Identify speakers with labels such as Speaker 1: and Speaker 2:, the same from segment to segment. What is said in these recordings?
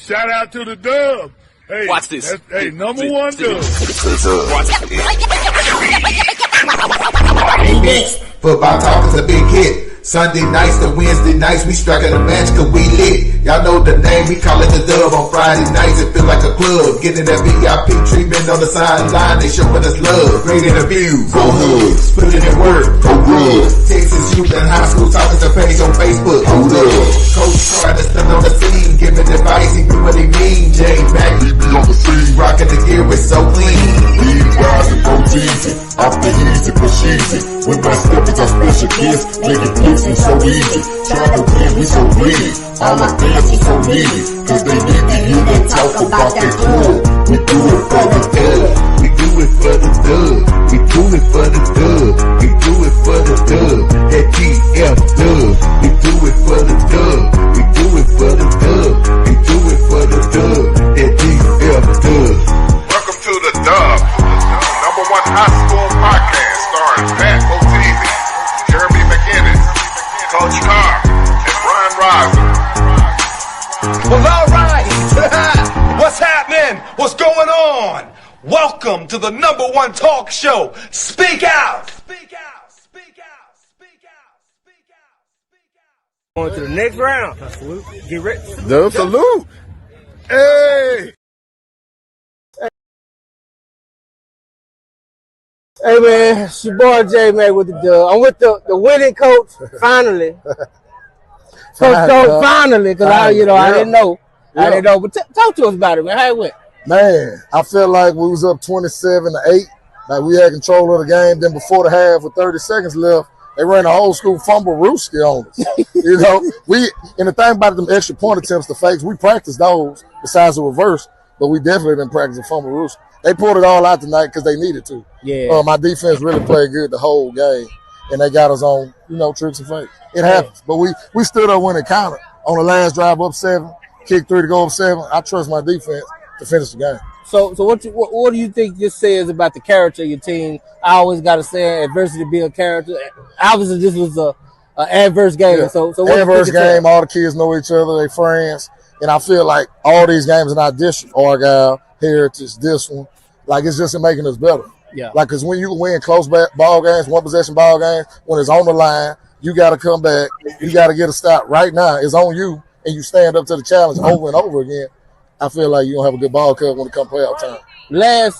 Speaker 1: Shout out to the Dub. Hey,
Speaker 2: watch this.
Speaker 1: Hey, number one Dub.
Speaker 3: Football talk is a big hit. Sunday nights to Wednesday nights, we striking a match cause we lit. Y'all know the name, we call it the Dub. On Friday nights, it feel like a club. Getting that VIP treatment on the sideline, they showing us love. Great interviews, go hoods, putting in work, go good. Texas youth and high school talking to page on Facebook, hold up. Coach Carter still on the scene, giving advice, he do what he mean. Jay Mack, he be on the scene, rocking the gear, it's so clean. We rise and go easy, I think easy for cheesy. With my steppers, our special kids, making picks and so easy. Trying to win, we so greedy. All my fans are so needy, cause they need to hear them talk about that club. We do it for the dub. We do it for the dub. We do it for the dub. We do it for the dub. That GF dub. We do it for the dub. We do it for the dub. We do it for the dub. That GF dub.
Speaker 4: Welcome to the Dub, number one high school podcast starring Pat O'Teevy, Jeremy McInnes, Coach Carr, and Brian Reiser.
Speaker 5: Well, all right. What's happening? What's going on? Welcome to the number one talk show. Speak out. Speak out. Speak out. Speak out. Speak out. Speak out.
Speaker 6: On to the next round. Salute. Get ready.
Speaker 1: Dub salute. Hey.
Speaker 6: Hey man, it's your boy J Mac with the Dub. I'm with the winning coach finally. Finally, because I didn't know. I didn't know. But talk to us about it, man. How it went?
Speaker 7: Man, I felt like we was up 27-8. Like we had control of the game. Then before the half, with 30 seconds left, they ran an old school fumble rooski on us. And the thing about them extra point attempts, the fakes, we practiced those besides the reverse, but we definitely didn't practice the fumble rooski. They pulled it all out tonight because they needed to.
Speaker 6: Yeah.
Speaker 7: My defense really played good the whole game, and they got us on, tricks and fakes. It happens, but we stood up when it counted. On the last drive, up 7, kick 3 to go up 7. I trust my defense to finish the game.
Speaker 6: So what do you think this says about the character of your team? I always got to say adversity be a character. Obviously, this was a adverse game.
Speaker 7: Yeah.
Speaker 6: So what
Speaker 7: adverse game. All the kids know each other. They friends, and I feel like all these games in our district, Argyle, Heritage, this one, like it's just making us better.
Speaker 6: Yeah.
Speaker 7: Like, because when you win close ball games, one possession ball games, when it's on the line, you got to come back. You got to get a stop right now. It's on you, and you stand up to the challenge over and over again. I feel like you're going to have a good ball club when it comes playoff time.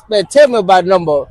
Speaker 6: Man, tell me about number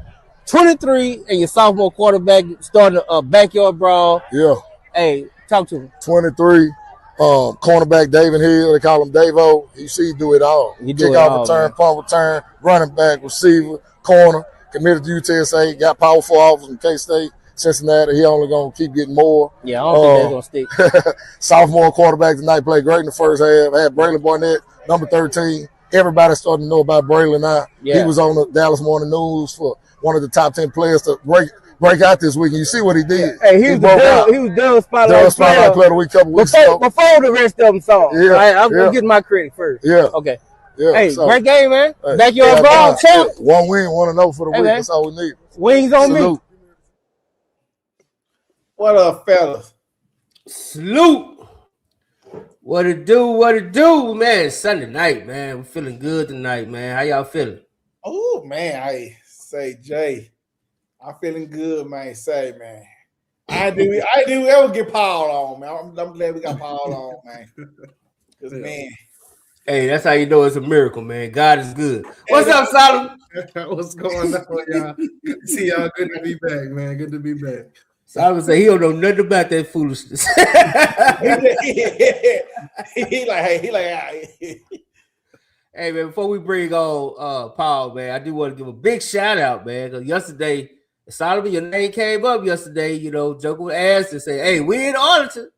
Speaker 6: 23 and your sophomore quarterback starting a backyard brawl.
Speaker 7: Yeah.
Speaker 6: Hey, talk to me. 23,
Speaker 7: cornerback David Hill. They call him Davo. You see, he do it all. Kick out return, punt return, running back, receiver, corner. Committed to UTSA. Got powerful offers from K-State. Cincinnati, he only going to keep getting more.
Speaker 6: Yeah, I don't think they're going to stick.
Speaker 7: Sophomore quarterback tonight played great in the first half. Had Braylon Barnett, number 13. Everybody starting to know about Braylon now. Yeah. He was on the Dallas Morning News for one of the top 10 players to break out this week. And you see what he did.
Speaker 6: Hey, he was Dub Spotlight
Speaker 7: Player of the Week a couple weeks ago.
Speaker 6: Before the rest of them saw.
Speaker 7: Yeah,
Speaker 6: I'm going to get my credit first.
Speaker 7: Yeah.
Speaker 6: Okay.
Speaker 7: Yeah,
Speaker 6: hey, great game, man. Backyard brawl, champ.
Speaker 7: One win, 1-0 for the week. Man. That's all we need.
Speaker 6: Wings on me.
Speaker 8: What up, fellas?
Speaker 6: Salute. What it do, man? It's Sunday night, man. We're feeling good tonight, man. How y'all feeling?
Speaker 8: Oh, man, I say, Jay, I'm feeling good, man. Say, man. I do ever get piled on, man. I'm glad we got piled on, man. Because, man.
Speaker 6: Hey, that's how you know it's a miracle, man. God is good. What's up, Solomon?
Speaker 9: What's going on, y'all? Good to see y'all. Good to be back, man. Good to be back.
Speaker 6: Solomon say he don't know nothing about that foolishness.
Speaker 8: he like.
Speaker 6: Hey, man, before we bring on Paul, man, I do want to give a big shout out, man, because yesterday, Solomon, your name came up yesterday, Joker asked and say, hey, we in Arlington.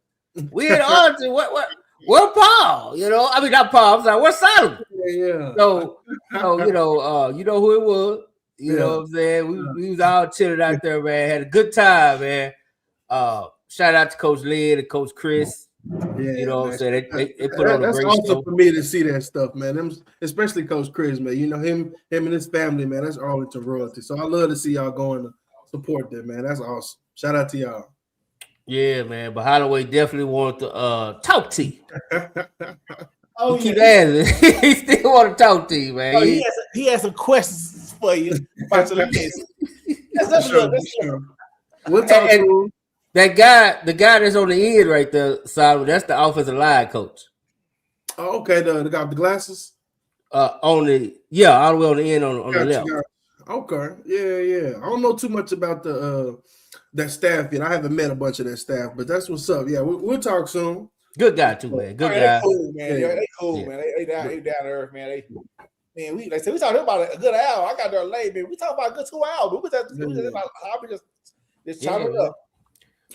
Speaker 6: What Paul? I mean not Paul. I'm sorry. What's Solomon?
Speaker 9: Yeah.
Speaker 6: So you know who it was. You know what I'm saying? We was all chilling out there, man. Had a good time, man. Shout out to Coach Lynn and Coach Chris.
Speaker 9: Yeah,
Speaker 6: you know what I'm saying? They put on a great
Speaker 9: awesome
Speaker 6: show.
Speaker 9: For me to see that stuff, man. Especially Coach Chris, man. Him and his family, man. That's Arlington royalty. So I love to see y'all going to support them, man. That's awesome. Shout out to y'all.
Speaker 6: Yeah, man. But Holloway definitely wanted to talk to you.
Speaker 8: Oh,
Speaker 6: He keep
Speaker 8: yeah.
Speaker 6: asking. He still want to talk to you, man.
Speaker 8: Oh, he has some questions for you about your list. That's
Speaker 9: Sure,
Speaker 8: look.
Speaker 9: sure. We'll talk
Speaker 6: And-
Speaker 9: to him.
Speaker 6: That guy, the guy that's on the end right there, Simon, that's the offensive line coach.
Speaker 9: Oh, okay, the guy with the glasses.
Speaker 6: All the way on the end on the
Speaker 9: Gotcha,
Speaker 6: left.
Speaker 9: gotcha. Okay, yeah. I don't know too much about the that staff yet. I haven't met a bunch of that staff, but that's what's up. Yeah, we'll talk soon.
Speaker 6: Good guy too, man. Good
Speaker 8: They
Speaker 6: guy.
Speaker 8: cool, man.
Speaker 9: Yeah.
Speaker 8: They cool, man. They down to earth, man. We talking about a good hour. I got there late, man. We talking about a good 2 hours. We was just about hobby, just chopping it up.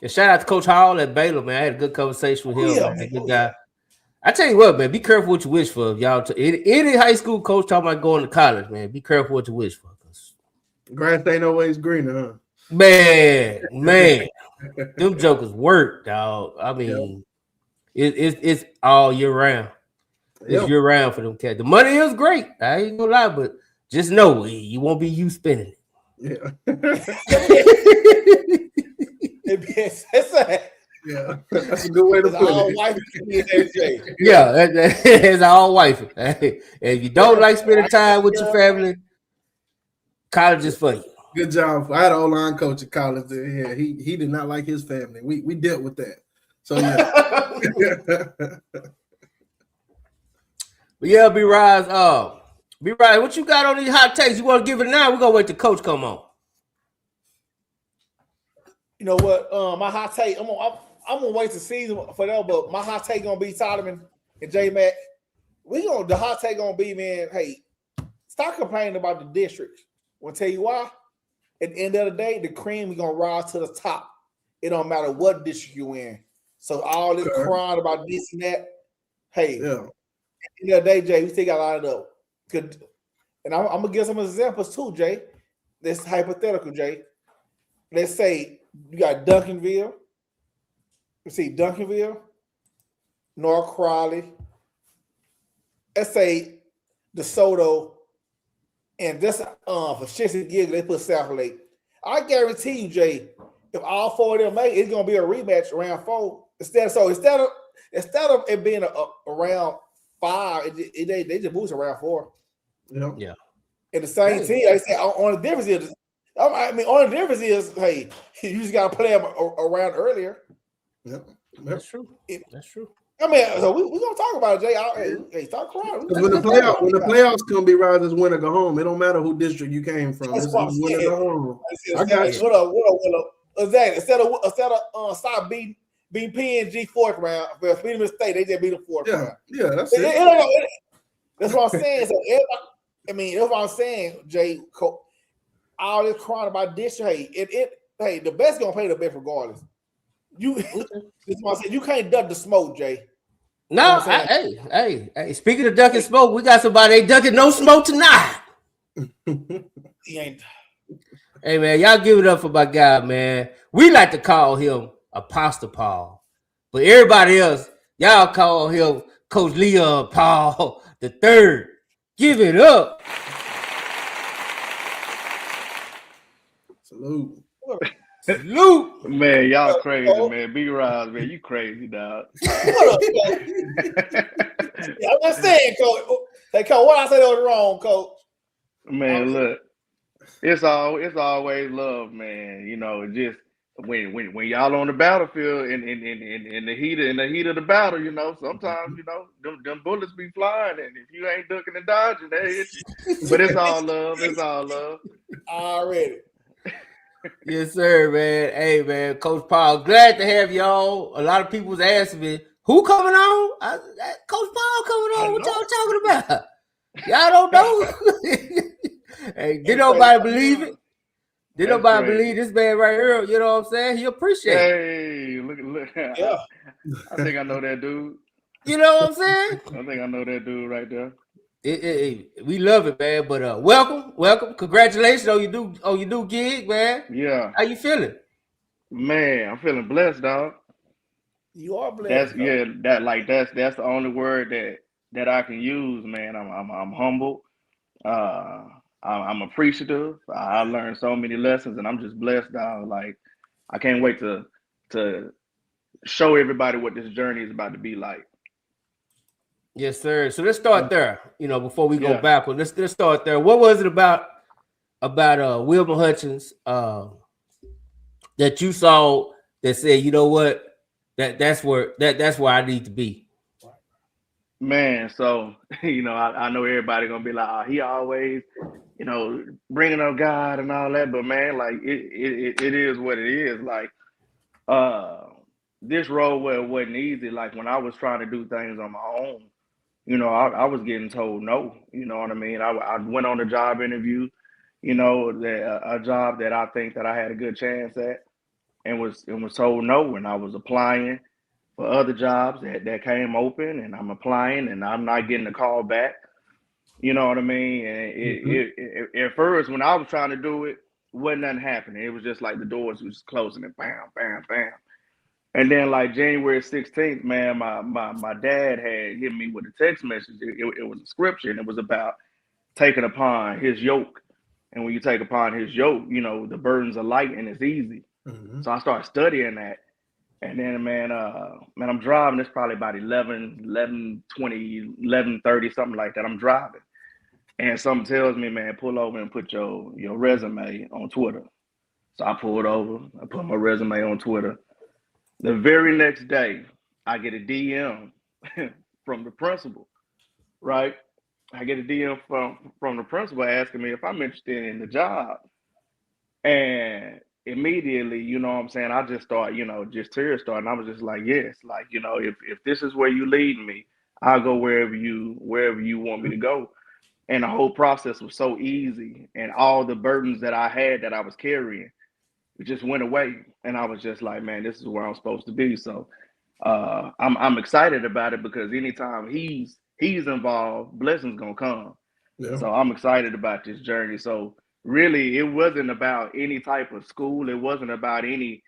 Speaker 6: And shout out to Coach Hall at Baylor, man. I had a good conversation with him.
Speaker 8: Yeah,
Speaker 6: man.
Speaker 8: man.
Speaker 6: Good guy. I tell you what, man, be careful what you wish for. Y'all, any high school coach talking about going to college, man, be careful what you wish for.
Speaker 9: Grass ain't always greener, huh?
Speaker 6: Man, them jokers work, dog. I mean, it's all year round. It's year round for them cats. The money is great. I ain't gonna lie, but just know you won't be you spending it.
Speaker 9: Yeah, that's a good way to put it.
Speaker 6: Yeah, it's all wifey. If you don't like spending time with your family, college is for you.
Speaker 9: Good job. I had an O-line coach at college. Yeah, he did not like his family. We dealt with that. So yeah.
Speaker 6: But yeah, B-Rise, what you got on these hot takes? You want to give it now? We're gonna wait till coach come on.
Speaker 8: You know what? My hot take, I'm gonna wait the season for that, but my hot take gonna be Solomon and J Mac. The hot take gonna be, man, hey, stop complaining about the district. I'll tell you why. At the end of the day, the cream is gonna rise to the top. It don't matter what district you in. So all this crying about this and that, hey, at the end of the day, Jay, we still got a lot of those. Good. And I'm gonna give some examples too, Jay. This hypothetical, Jay. Let's say you got Duncanville. Let's see, Duncanville, North Crowley. Let's say DeSoto, and this for shits and giggles, they put South Lake. I guarantee you, Jay, if all four of them make it, it's gonna be a rematch around 4. Instead of it being around 5, they just boost around 4.
Speaker 6: Yeah.
Speaker 8: And the same team, I say on the difference is, only difference is, hey, you just gotta play them around earlier.
Speaker 9: Yep.
Speaker 6: That's true. That's true.
Speaker 8: I mean, so we gonna talk about it, Jay. Hey, start crying.
Speaker 9: When the playoffs come, be right as win or go home. It don't matter who district you came from.
Speaker 8: That's
Speaker 9: It's
Speaker 8: what I'm
Speaker 9: win or
Speaker 8: saying.
Speaker 9: go home.
Speaker 8: I got you. What up? Exactly. Instead of stop beating PNG 4th round, for Freedom State, they just beat them 4th round.
Speaker 9: Yeah, that's it.
Speaker 8: That's what I'm saying. So that's what I'm saying, Jay. All this crying about district, hey, the best gonna play the best regardless. This is what I'm saying. You can't duck the smoke, Jay.
Speaker 6: No, hey. Speaking of ducking smoke, we got somebody ain't ducking no smoke tonight.
Speaker 8: He ain't.
Speaker 6: Hey man, y'all give it up for my guy, man. We like to call him Apostle Paul, but everybody else, y'all call him Coach Leon Paul the Third. Give it up. Salute.
Speaker 2: Man, y'all crazy, man. Big Rise, man. You crazy, dog.
Speaker 8: I'm just saying, Coach. Hey, Coach, what I said was wrong, Coach.
Speaker 2: Man, look, it's always love, man. You know, just when y'all on the battlefield in the heat of the battle, you know, sometimes, you know, them bullets be flying, and if you ain't ducking and dodging, they hit you. But it's all love. It's all love.
Speaker 8: Already.
Speaker 6: Yes, sir, man. Hey, man, Coach Paul, glad to have y'all. A lot of people was asking me, who coming on? Coach Paul coming on. What y'all talking about? Y'all don't know. Hey, did nobody believe it? Did nobody believe this man right here? You know what I'm saying? He appreciate it.
Speaker 2: Hey, look.
Speaker 8: Yeah.
Speaker 2: I think I know that dude.
Speaker 6: You know what I'm saying?
Speaker 2: I think I know that dude right there.
Speaker 6: We love it, man. But welcome. Congratulations on your new gig, man.
Speaker 2: Yeah.
Speaker 6: How you feeling?
Speaker 2: Man, I'm feeling blessed, dog.
Speaker 8: You are blessed.
Speaker 2: That's the only word that I can use, man. I'm humble. I'm appreciative. I learned so many lessons, and I'm just blessed, dog. Like, I can't wait to show everybody what this journey is about to be like.
Speaker 6: Yes, sir. So let's start there. Before we go
Speaker 2: Yeah.
Speaker 6: backward, let's start there. What was it about Wilma Hutchins that you saw that said, you know what, that's where I need to be?
Speaker 2: Man, so I know everybody gonna be like, oh, he always, bringing up God and all that, but man, like it is what it is. Like, this road where it wasn't easy. Like when I was trying to do things on my own, I was getting told no. You know what I mean? I went on a job interview, that a job that I think that I had a good chance at, and was told no. And I was applying for other jobs that came open, and I'm applying, and I'm not getting a call back. You know what I mean? And at first, when I was trying to do it, wasn't nothing happening. It was just like the doors was closing and bam, bam, bam. And then like January 16th, man, my dad had hit me with a text message. It was a scripture, and it was about taking upon his yoke. And when you take upon his yoke, the burdens are light and it's easy.
Speaker 9: Mm-hmm.
Speaker 2: So I started studying that. And then, man, I'm driving. It's probably about 11:20, 11:30, something like that. I'm driving. And something tells me, man, pull over and put your resume on Twitter. So I pulled over. I put my resume on Twitter. The very next day, I get a DM from the principal, right? I get a DM from the principal asking me if I'm interested in the job. And immediately, you know what I'm saying, I just start, just tears starting. I was just like, yes, like, if this is where you lead me, I'll go wherever you want me to go. And the whole process was so easy, and all the burdens that I had that I was carrying, it just went away. And I was just like, man, this is where I'm supposed to be. So I'm excited about it, because anytime he's involved, blessings gonna come.
Speaker 9: Yeah.
Speaker 2: So I'm excited about this journey. So really, it wasn't about any type of school. It wasn't about any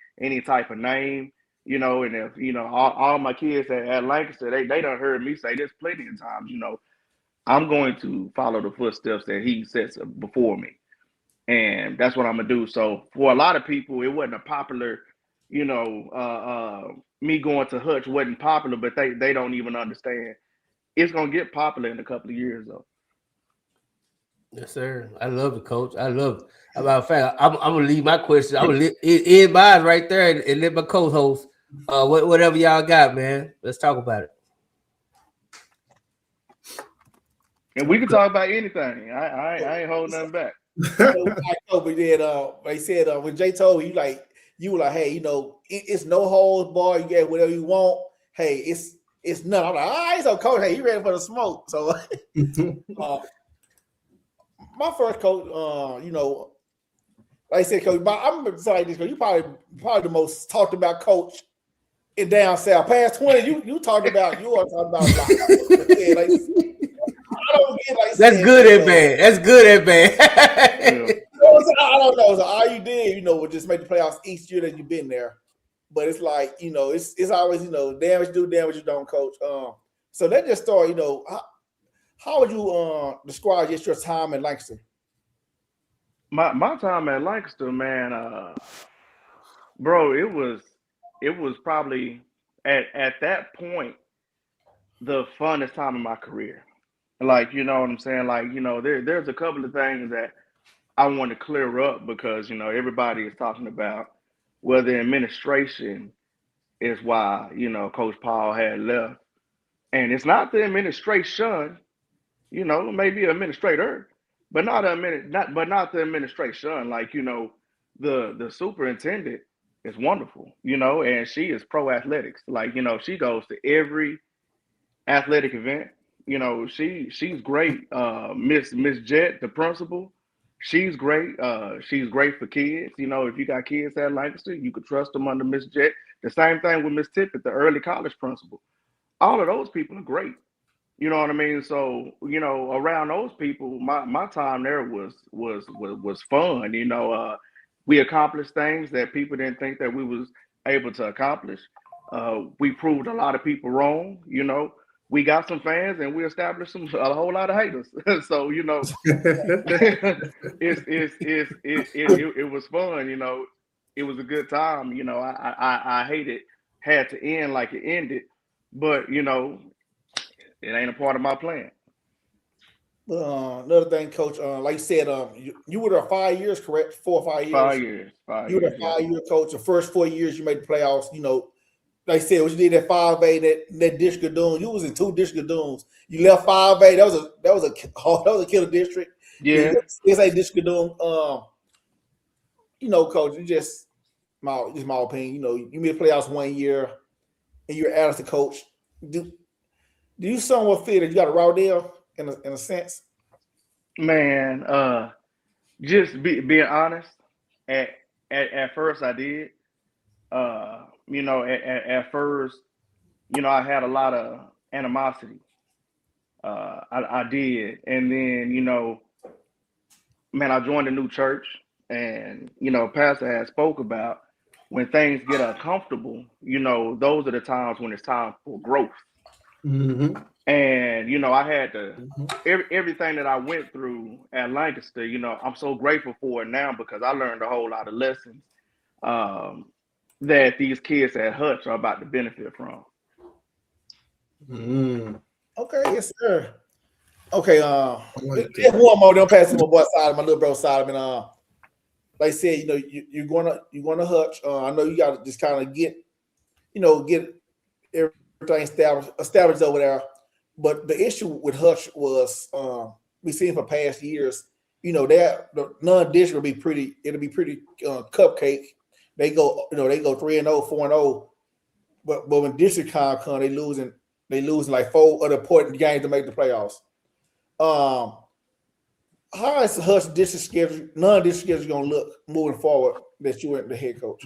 Speaker 2: type of name. And if all my kids at Lancaster, they done heard me say this plenty of times. I'm going to follow the footsteps that he sets before me, and that's what I'm gonna do. So for a lot of people, it wasn't a popular, me going to Hutch wasn't popular, but they don't even understand. It's gonna get popular in a couple of years, though.
Speaker 6: Yes, sir. I love it, Coach. I love it. About fact, I'm gonna leave my question. I'm gonna end mine right there and let my co-host, whatever y'all got, man. Let's talk about it.
Speaker 2: And we can talk about anything. I ain't holding nothing back.
Speaker 8: But then they said when Jay told you were like, hey, it's no holds bar. You get whatever you want. Hey, it's none. I'm like, all right, so Coach, hey, you ready for the smoke? So my first coach, like I said, Coach, I'm gonna say this, because you probably the most talked about coach in down south. Past 20, you talked about, you are talking about like, I don't get like
Speaker 6: that's good and bad. That's good and bad.
Speaker 8: I don't know. So all you did, would just make the playoffs each year that you've been there. But it's like, it's always, damage do, damage you don't, Coach. So that just started, how would you describe just your time in Lancaster?
Speaker 2: My time at Lancaster, man, bro, it was probably at that point the funnest time of my career. Like, you know what I'm saying? Like, there's a couple of things that I want to clear up, because, everybody is talking about whether administration is why, Coach Paul had left. And it's not the administration, maybe administrator, but not the administration. Like, the superintendent is wonderful, and she is pro athletics. Like, she goes to every athletic event. She's great. Miss Jet, the principal, she's great. She's great for kids. If you got kids at Lancaster, you could trust them under Miss Jet. The same thing with Miss Tippett, the early college principal. All of those people are great. You know what I mean? So, around those people, my time there was fun. We accomplished things that people didn't think that we was able to accomplish. We proved a lot of people wrong. We got some fans, and we established a whole lot of haters. So, it was fun. It was a good time. I hate it had to end like it ended, but it ain't a part of my plan.
Speaker 8: Another thing, Coach, like you said, you were there 5 years, correct? 4 or 5 years.
Speaker 2: 5 years. 5
Speaker 8: You were
Speaker 2: years.
Speaker 8: the 5-year coach. The first 4 years you made the playoffs. You know, like I said, what you did at 5A, that district of Dooms. You was in 2 district of Dooms. You left 5A. That was a killer district.
Speaker 2: Yeah.
Speaker 8: It's a district of Dooms. You know, Coach, just my opinion. You know, you made the playoffs 1 year, and you're out as the coach. Do you somewhat feel that you got a raw deal in a sense?
Speaker 2: Man, just being honest, at first I did. You know, at first, you know, I had a lot of animosity. I did. And then, you know, man, I joined a new church, and, you know, Pastor had spoke about when things get uncomfortable, you know, those are the times when it's time for growth.
Speaker 9: Mm-hmm.
Speaker 2: And, you know, I had to, everything that I went through at Lancaster, you know, I'm so grateful for it now because I learned a whole lot of lessons that these kids at Hutch are about to benefit from.
Speaker 8: Okay, yes, sir. Okay, just one more. Don't pass to my boy Solomon, my little bro Solomon. Like I said, you know, you're gonna Hutch. I know you got to just kind of get everything established over there. But the issue with Hutch was we seen for past years. You know, the non-district will be pretty. It'll be pretty cupcake. They go 3-0, 4-0. But when district come, they losing like 4 other important games to make the playoffs. How is the Hutch district schedule, non-district schedule going to look moving forward that you were the head coach?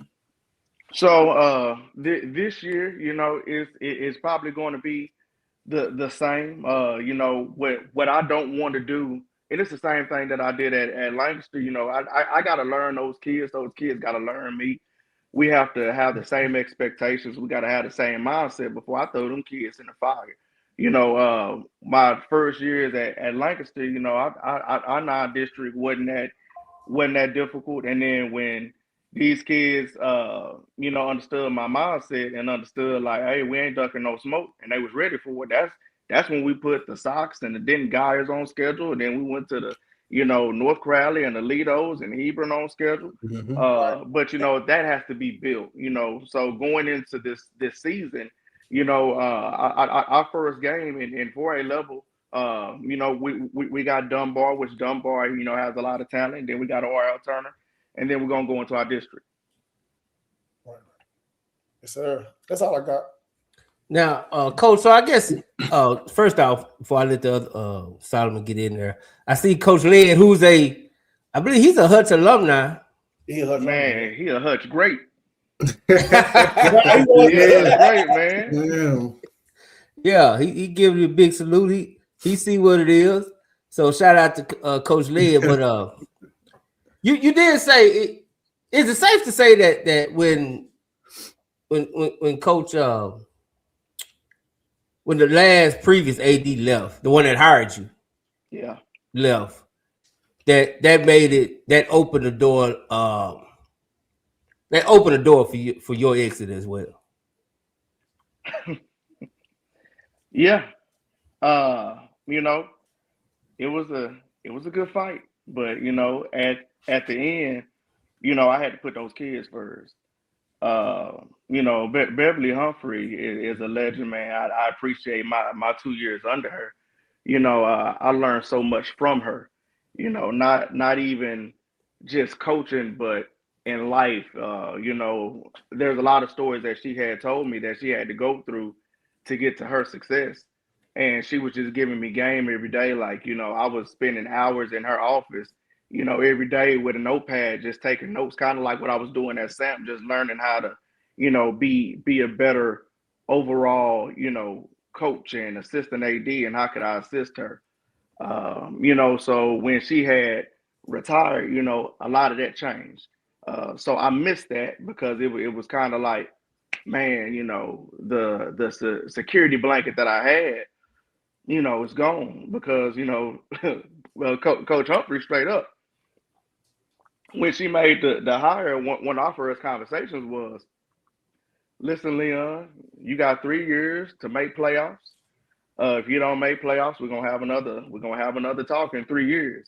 Speaker 2: So this year, you know, it's probably going to be the same. You know, what I don't want to do, and it's the same thing that I did at Lancaster. You know, I got to learn those kids. Those kids got to learn me. We have to have the same expectations. We got to have the same mindset before I throw them kids in the fire. You know, my first years at Lancaster, you know, our non-district wasn't that difficult. And then when these kids, you know, understood my mindset and understood like, hey, we ain't ducking no smoke, and they was ready for it. That's when we put the Sox and the Denton Guyers on schedule, and then we went to the, you know, North Crowley and the Lidos and Hebron on schedule. But you know, that has to be built. You know, so going into this season, you know, our first game in 4A level. You know, we got Dunbar, which Dunbar, you know, has a lot of talent. Then we got R.L. Turner, and then we're gonna go into our district.
Speaker 8: Yes, sir. That's all I got.
Speaker 6: Now, Coach, so I guess first off, before I let the other Solomon get in there, I see Coach Led, I believe he's a Hutch alumni.
Speaker 2: He a Hutch great.
Speaker 8: Yeah,
Speaker 2: great, man.
Speaker 6: Yeah, he gives you a big salute. He see what it is. So shout out to Coach Led. But you did say is it safe to say that when Coach when the last previous AD left, the one that hired you, left, that opened the door. That opened the door for your exit as well.
Speaker 2: Yeah. You know, it was a good fight, but you know, at the end, you know, I had to put those kids first. You know, Beverly Humphrey is a legend, man. I appreciate my 2 years under her. You know, I learned so much from her. You know, not even just coaching, but in life. You know, there's a lot of stories that she had told me that she had to go through to get to her success. And she was just giving me game every day. Like, you know, I was spending hours in her office, you know, every day with a notepad, just taking notes, kind of like what I was doing at SAMP, just learning how to, you know, be a better overall, you know, coach and assistant AD, and how could I assist her? You know, so when she had retired, you know, a lot of that changed. So I missed that because it was kind of like, man, you know, the security blanket that I had, you know, it's gone because, you know, well, Coach Humphrey straight up, when she made the hire, one of our first conversations was, listen, Leon, you got 3 years to make playoffs. If you don't make playoffs, we're gonna have another talk in 3 years.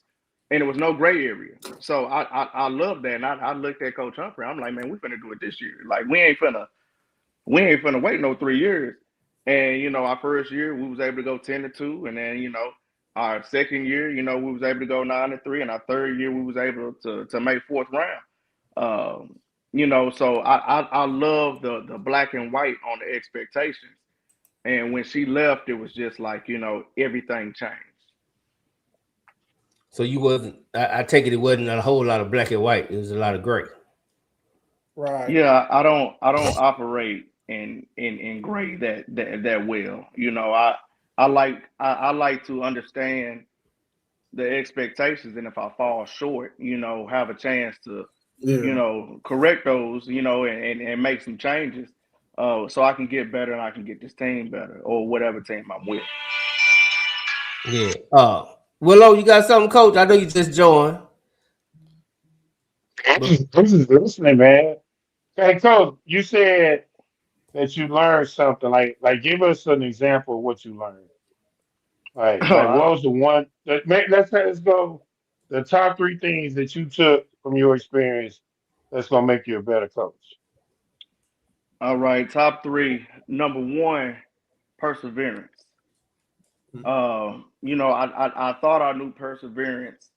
Speaker 2: And it was no gray area. So I love that. And I looked at Coach Humphrey. I'm like, man, we finna do it this year. Like we ain't finna wait no 3 years. And our first year we was able to go 10-2, and then our second year, we was able to go 9-3, and our third year we was able to make fourth round. So I love the black and white on the expectations. And when she left, it was just like everything changed.
Speaker 6: So you wasn't. I take it wasn't a whole lot of black and white. It was a lot of gray.
Speaker 8: Right.
Speaker 2: Yeah, I don't operate in gray that well. I like to understand the expectations, and if I fall short, have a chance to correct those, and make some changes, so I can get better and I can get this team better, or whatever team I'm with.
Speaker 6: Yeah. Willow, you got something, Coach? I know you just joined.
Speaker 10: I'm just listening, man. Hey, Coach, you said that you learned something. Like, give us an example of what you learned. Like, what was the one? Let's go. The top three things that you took from your experience that's gonna make you a better coach.
Speaker 2: All right, top three. Number one, perseverance. I thought I knew perseverance,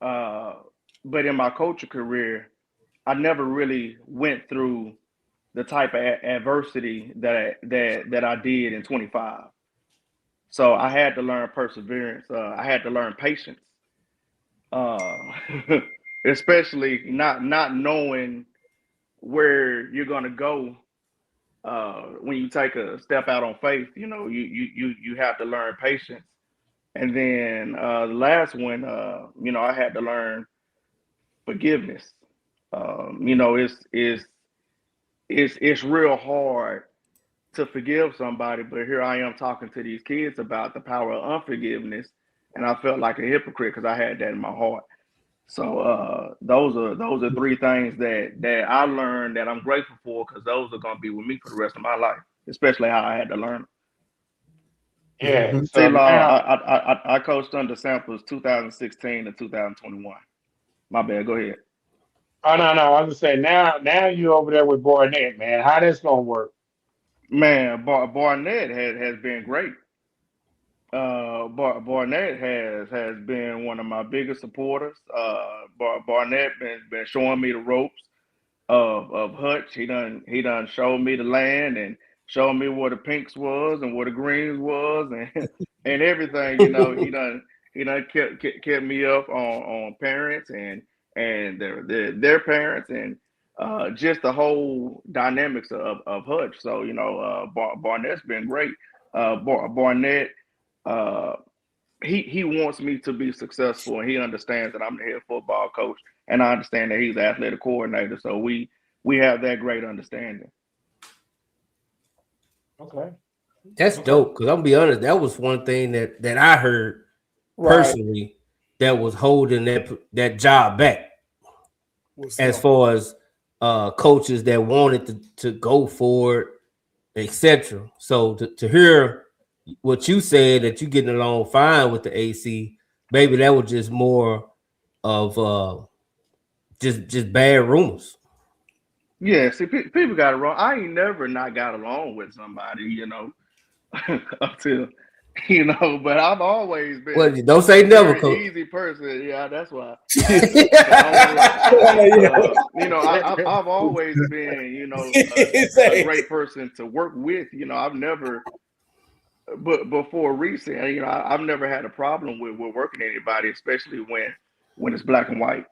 Speaker 2: but in my coaching career, I never really went through the type of adversity that I did in 25. So I had to learn perseverance. I had to learn patience, uh, especially not knowing where you're gonna go when you take a step out on faith. You have to learn patience. And then the last one, I had to learn forgiveness. It's real hard to forgive somebody, but here I am talking to these kids about the power of unforgiveness, and I felt like a hypocrite because I had that in my heart. So those are three things that I learned that I'm grateful for, because those are gonna be with me for the rest of my life, especially how I had to learn.
Speaker 10: Yeah.
Speaker 2: See,
Speaker 10: So now,
Speaker 2: I coached under Samples 2016 to 2021. My bad. Go ahead.
Speaker 10: oh no, I was saying now you over there with Barnett, man. How that's gonna work?
Speaker 2: Man, Barnett has been great. Barnett has been one of my biggest supporters. Barnett been showing me the ropes of Hutch. He done showed me the land and showed me where the pinks was and where the greens was, and and everything. He done kept me up on parents and their parents, and just the whole dynamics of Hutch. So Barnett's been great. Barnett, uh, he wants me to be successful, and he understands that I'm the head football coach, and I understand that he's the athletic coordinator. So we have that great understanding.
Speaker 10: Okay.
Speaker 6: That's dope. Because I'm gonna be honest, that was one thing that I heard personally that was holding that job back. As far as coaches that wanted to go for it, etc. So to hear what you said, that you getting along fine with the AC, maybe that was just more of just bad rumors.
Speaker 2: Yeah, see, people got it wrong. I ain't never not got along with somebody, until but I've always
Speaker 6: Well,
Speaker 2: been
Speaker 6: don't say
Speaker 2: a
Speaker 6: never,
Speaker 2: very
Speaker 6: Coach.
Speaker 2: easy person. Yeah, that's why. I've always been, a great person to work with. I've never, but before recent, I've never had a problem with working anybody, especially when it's black and white.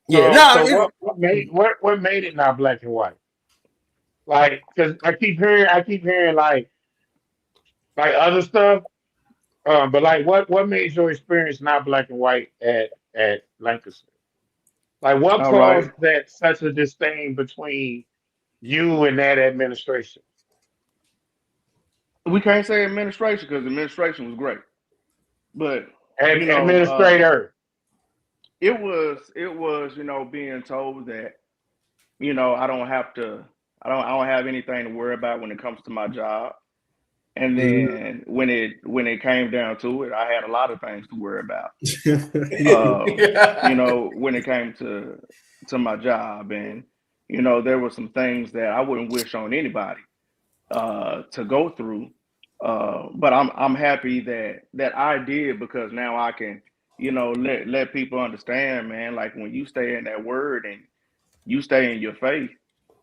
Speaker 6: Yeah,
Speaker 10: So what made it not black and white? Like, because I keep hearing like other stuff. But like, what made your experience not black and white at Lancaster? Like, what
Speaker 2: All right,
Speaker 10: caused that such a disdain between you and that administration?
Speaker 2: we can't say administration because administration was great, but
Speaker 10: Administrator.
Speaker 2: it was being told that I don't have anything to worry about when it comes to my job, And then when it came down to it, I had a lot of things to worry about. When it came to my job, and there were some things that I wouldn't wish on anybody to go through. But I'm happy that I did, because now I can, let people understand, man. Like, when you stay in that word and you stay in your faith,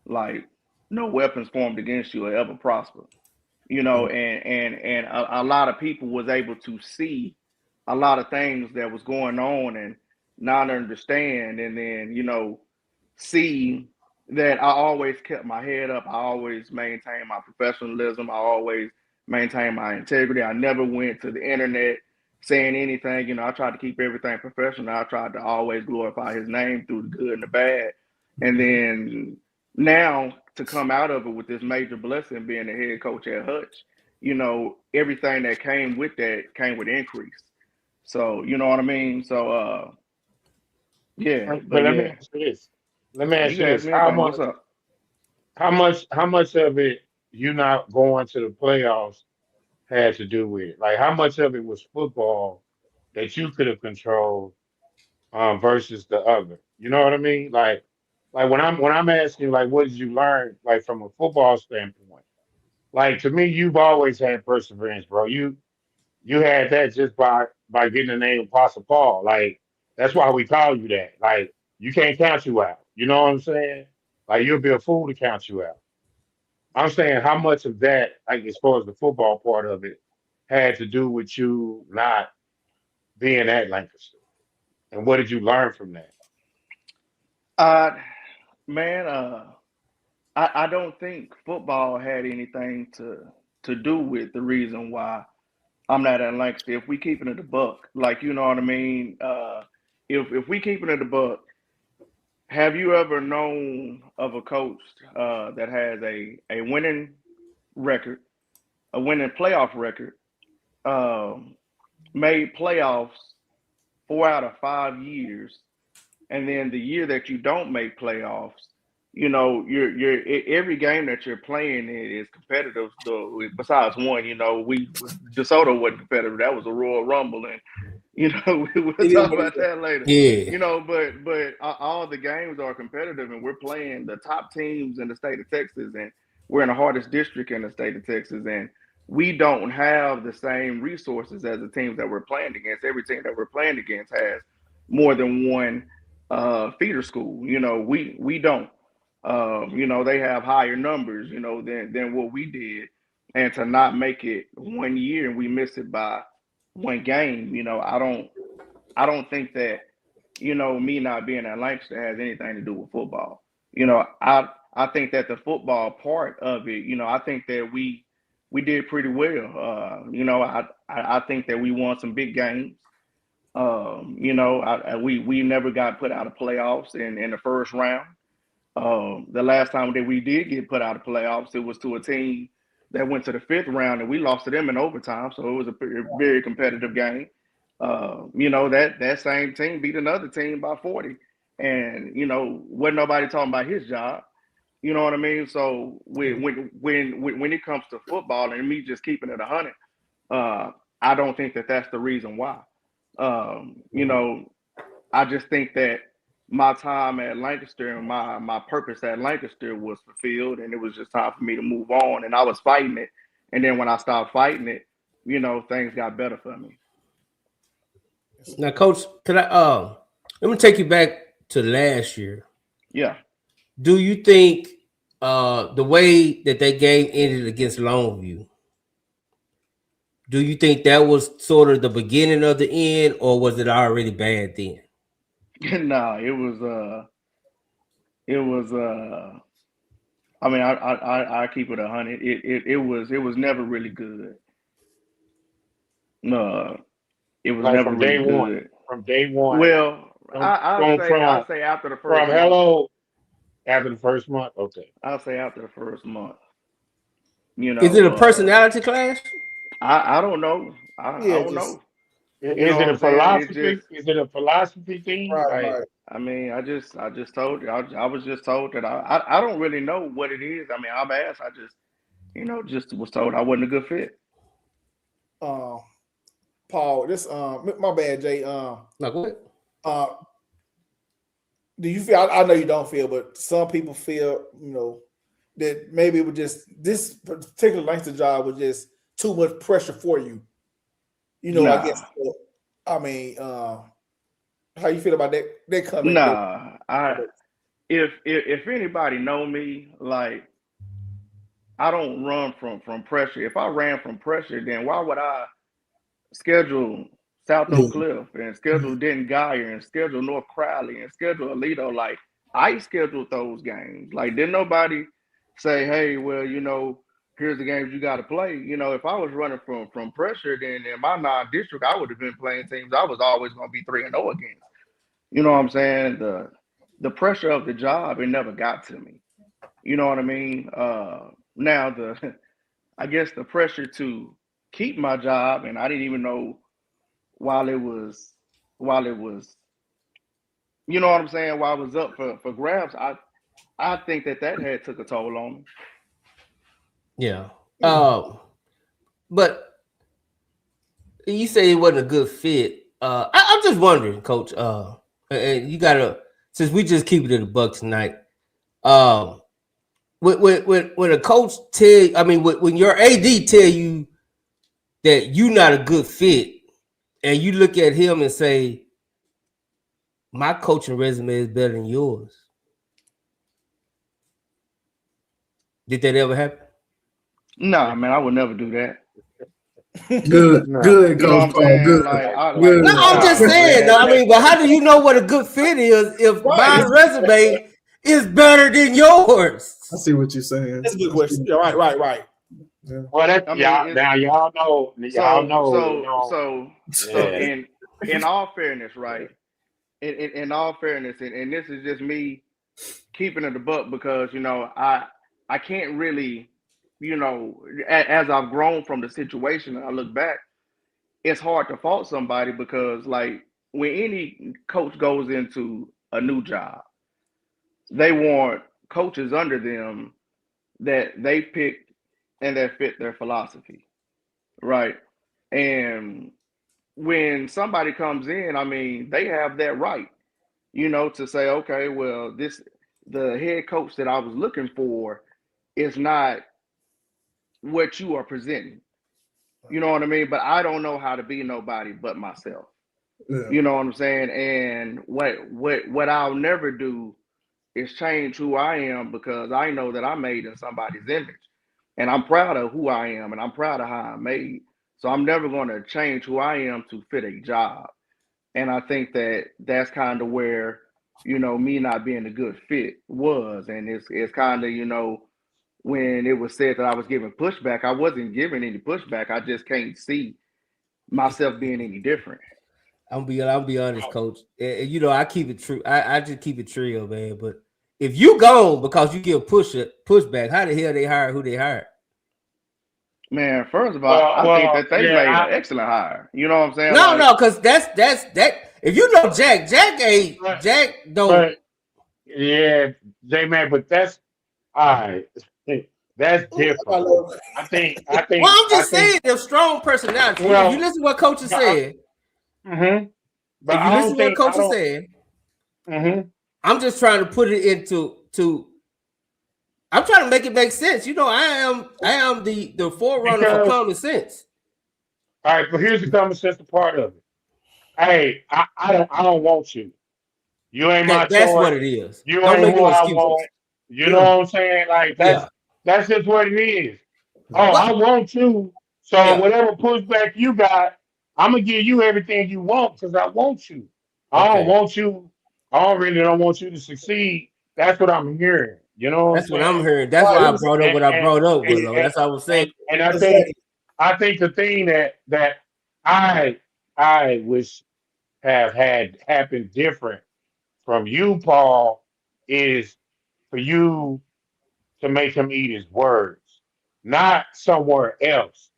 Speaker 2: like, no weapons formed against you will ever prosper. And a lot of people was able to see a lot of things that was going on and not understand, and then see that I always kept my head up. I always maintained my professionalism. I always maintained my integrity. I never went to the internet saying anything. I tried to keep everything professional. I tried to always glorify his name through the good and the bad. And then now, to come out of it with this major blessing, being the head coach at Hutch, everything that came with that came with increase. So, you know what I mean? So, yeah.
Speaker 10: But let me
Speaker 2: Yeah,
Speaker 10: ask you this. Let me
Speaker 2: you
Speaker 10: ask you
Speaker 2: can ask
Speaker 10: this.
Speaker 2: me anything. What's up?
Speaker 10: How much of it you not going to the playoffs had to do with it? Like, how much of it was football that you could have controlled versus the other? You know what I mean? Like when I'm asking, like, what did you learn, like, from a football standpoint? Like, to me, you've always had perseverance, bro. You had that just by getting the name Apostle Paul. Like, that's why we call you that. Like, you can't count you out. You know what I'm saying? Like, you'll be a fool to count you out. I'm saying, how much of that, like, as far as the football part of it, had to do with you not being at Lancaster, and what did you learn from that?
Speaker 2: Uh, Man, I don't think football had anything to do with the reason why I'm not at Lancaster. If we keeping it a buck, like, you know what I mean. If we keeping it a buck, have you ever known of a coach that has a winning record, a winning playoff record, um, made playoffs 4 out of 5 years, and then the year that you don't make playoffs, every game that you're playing in is competitive. Though, besides one, we DeSoto wasn't competitive. That was a Royal Rumble, and we'll talk about that later.
Speaker 6: Yeah.
Speaker 2: But all the games are competitive, and we're playing the top teams in the state of Texas, and we're in the hardest district in the state of Texas, and we don't have the same resources as the teams that we're playing against. Every team that we're playing against has more than one feeder school. We don't. They have higher numbers, than what we did, and to not make it one year and we miss it by one game. I don't think that me not being at Lancaster has anything to do with football. I think that the football part of it, I think that we did pretty well. I think that we won some big games. We never got put out of playoffs in the first round. The last time that we did get put out of playoffs, it was to a team that went to the fifth round, and we lost to them in overtime. So it was a very competitive game. That same team beat another team by 40, and wasn't nobody talking about his job. You know what I mean? So when it comes to football and me just keeping it 100, I don't think that that's the reason why. I just think that my time at Lancaster and my purpose at Lancaster was fulfilled, and it was just time for me to move on. And I was fighting it, and then when I stopped fighting it, things got better for me.
Speaker 6: Now, Coach, can I let me take you back to last year.
Speaker 2: Yeah.
Speaker 6: Do you think the way that that game ended against Longview, do you think that was sort of the beginning of the end, or was it already bad then?
Speaker 2: No, it was. I mean, I keep it 100. It was never really good. No, it was
Speaker 10: Like,
Speaker 2: never
Speaker 10: from
Speaker 2: really
Speaker 10: day one,
Speaker 2: good.
Speaker 10: from day one,
Speaker 2: Well,
Speaker 10: from
Speaker 2: I'll
Speaker 10: from
Speaker 2: say
Speaker 10: from
Speaker 2: I'll say after the first
Speaker 10: from
Speaker 2: month.
Speaker 10: hello after the first month. Okay.
Speaker 2: I'll say after the first month.
Speaker 6: Is it a personality clash?
Speaker 2: I don't know. I
Speaker 8: Yeah,
Speaker 2: don't
Speaker 8: just
Speaker 2: know. You know
Speaker 10: Is
Speaker 2: what
Speaker 10: it a
Speaker 2: I'm saying? It just.
Speaker 10: philosophy? Is it a philosophy thing?
Speaker 8: right,
Speaker 10: Like,
Speaker 8: right.
Speaker 2: I mean, I just told you. I was just told that I don't really know what it is. I mean, I'm asked. I just just was told I wasn't a good fit.
Speaker 8: Paul, this my bad, Jay.
Speaker 6: No, go ahead.
Speaker 8: Do you feel? I know you don't feel, but some people feel, that maybe it was just this particular length of job was just too much pressure for you.
Speaker 2: Nah.
Speaker 8: I guess. I mean, how you feel about that comment?
Speaker 2: Nah, if anybody know me, like I don't run from pressure. If I ran from pressure, then why would I schedule South Oak Cliff and schedule Denton Geyer and schedule North Crowley and schedule Alito? Like I scheduled those games. Like didn't nobody say, hey, well, here's the games you got to play. If I was running from pressure, then in my non-district, I would have been playing teams I was always going to be 3-0 against. You know what I'm saying? The pressure of the job, it never got to me. You know what I mean? Now I guess the pressure to keep my job, and I didn't even know while it was, you know what I'm saying, while I was up for grabs, I think that had took a toll on me.
Speaker 6: Yeah. But you say it wasn't a good fit. I'm just wondering, Coach. And you gotta, since we just keep it in the buck tonight. When a coach when your AD tell you that you're not a good fit, and you look at him and say, "My coaching resume is better than yours." Did that ever happen?
Speaker 2: Nah, man, I would never do that.
Speaker 9: Good, good, Coach Paul. Good.
Speaker 6: I'm just saying. But how do you know what a good fit is if my resume is better than yours?
Speaker 9: I see what you're saying.
Speaker 8: That's a good question. Yeah, right.
Speaker 9: Yeah.
Speaker 10: Well, that's y'all know.
Speaker 2: So in all fairness, right? In all fairness, and this is just me keeping it a buck because I can't really, as I've grown from the situation and I look back, it's hard to fault somebody because like when any coach goes into a new job, they want coaches under them that they picked and that fit their philosophy, right? And when somebody comes in, they have that right, to say, okay, well, the head coach that I was looking for is not what you are presenting. You know what I mean? But I don't know how to be nobody but myself. Yeah. You know what I'm saying? And what I'll never do is change who I am because I know that I'm made in somebody's image. And I'm proud of who I am and I'm proud of how I'm made. So I'm never going to change who I am to fit a job. And I think that that's kind of where, me not being a good fit was. And it's kind of, when it was said that I was giving pushback, I wasn't giving any pushback. I just can't see myself being any different.
Speaker 6: I'll be honest, Coach. I keep it true. I just keep it trio, man. But if you go because you give pushback, how the hell they hire who they hired?
Speaker 2: Man, first of all, I think that they made an excellent hire. You know what I'm saying?
Speaker 6: No, because that's that. If you know Jack don't.
Speaker 10: But, yeah, J-Man, but that's all right. That's different. I think.
Speaker 6: Well, I'm just saying, they're strong personality. Well, if you listen to what Coach is saying.
Speaker 10: Mm-hmm. But
Speaker 6: if you listen to what Coach is saying, I'm just trying to put it into. I'm trying to make it make sense. I am the forerunner for common sense.
Speaker 10: All right, but here's the common sense part of it. Hey, I don't want you. You ain't my choice.
Speaker 6: That's what it is.
Speaker 10: You ain't who I want. You know what I'm saying? Like that's just what it is. I want you. So whatever pushback you got, I'm gonna give you everything you want because I want you. I don't want you. I don't want you to succeed. That's what I'm hearing. You know,
Speaker 6: that's what I'm hearing. That's why I brought up what I brought up. That's what I was saying.
Speaker 10: And I think the thing that I wish have had happen different from you, Paul, is for you to make him eat his words, not somewhere else.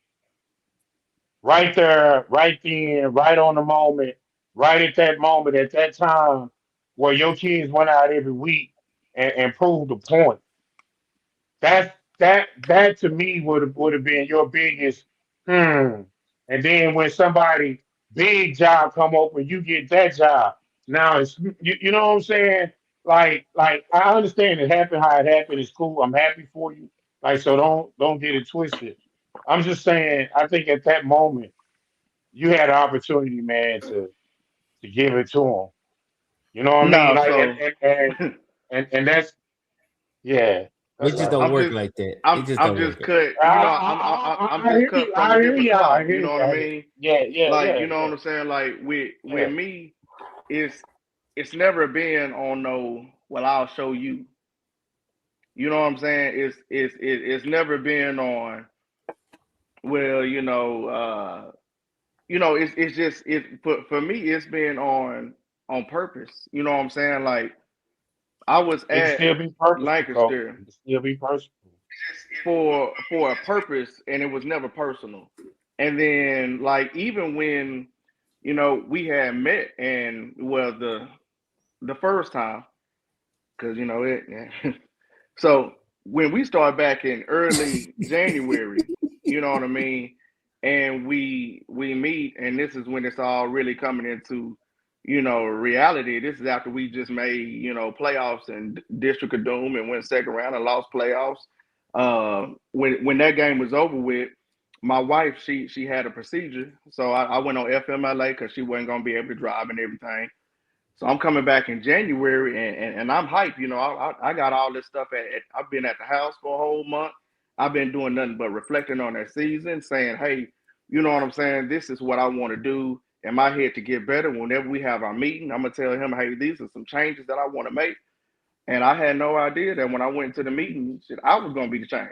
Speaker 10: Right there, right then, right on the moment, right at that moment, at that time, where your kids went out every week and proved the point. That to me would have been your biggest And then when somebody big job come open, you get that job. Now it's you know what I'm saying? Like I understand it happened how it happened. It's cool. I'm happy for you. Like so don't get it twisted. I'm just saying I think at that moment you had an opportunity, man, to give it to them. You know what I mean?
Speaker 2: No,
Speaker 10: Like
Speaker 2: so
Speaker 10: and that's yeah.
Speaker 6: It
Speaker 10: That's
Speaker 6: just
Speaker 10: all.
Speaker 6: don't
Speaker 2: I'm
Speaker 6: work
Speaker 2: just
Speaker 6: like that. It just
Speaker 2: I'm
Speaker 6: don't
Speaker 2: just
Speaker 6: work.
Speaker 2: cut.
Speaker 10: I,
Speaker 2: You know, I'm
Speaker 10: I, I, I
Speaker 2: just
Speaker 10: hear
Speaker 2: cut
Speaker 10: you.
Speaker 2: from a
Speaker 10: I hear
Speaker 2: different
Speaker 10: you. I
Speaker 2: cloth.
Speaker 10: hear
Speaker 2: You know
Speaker 10: you.
Speaker 2: what I mean?
Speaker 10: Yeah, yeah,
Speaker 2: Like,
Speaker 10: yeah,
Speaker 2: you know
Speaker 10: yeah,
Speaker 2: what I'm saying? Like with
Speaker 10: yeah.
Speaker 2: me, it's never been on no. Well, I'll show you. You know what I'm saying? It's never been on. Well, it's just for me. It's been on purpose. You know what I'm saying? Like I was
Speaker 10: It can
Speaker 2: at
Speaker 10: still be purposeful, Coach.
Speaker 2: Lancaster
Speaker 10: It can still be purposeful.
Speaker 2: for a purpose, and it was never personal. And then like even when we had met, and well the first time, because it. So when we start back in early January, you know what I mean, and we meet, and this is when it's all really coming into reality. This is after we just made playoffs and District of Doom and went second round and lost playoffs. When that game was over with, my wife she had a procedure, so I went on FMLA because she wasn't gonna be able to drive and everything. So I'm coming back in January, and I'm hyped. I got all this stuff. I've been at the house for a whole month. I've been doing nothing but reflecting on that season, saying, hey, you know what I'm saying? This is what I want to do in my head to get better. Whenever we have our meeting, I'm going to tell him, hey, these are some changes that I want to make. And I had no idea that when I went to the meeting, I was going to be the change.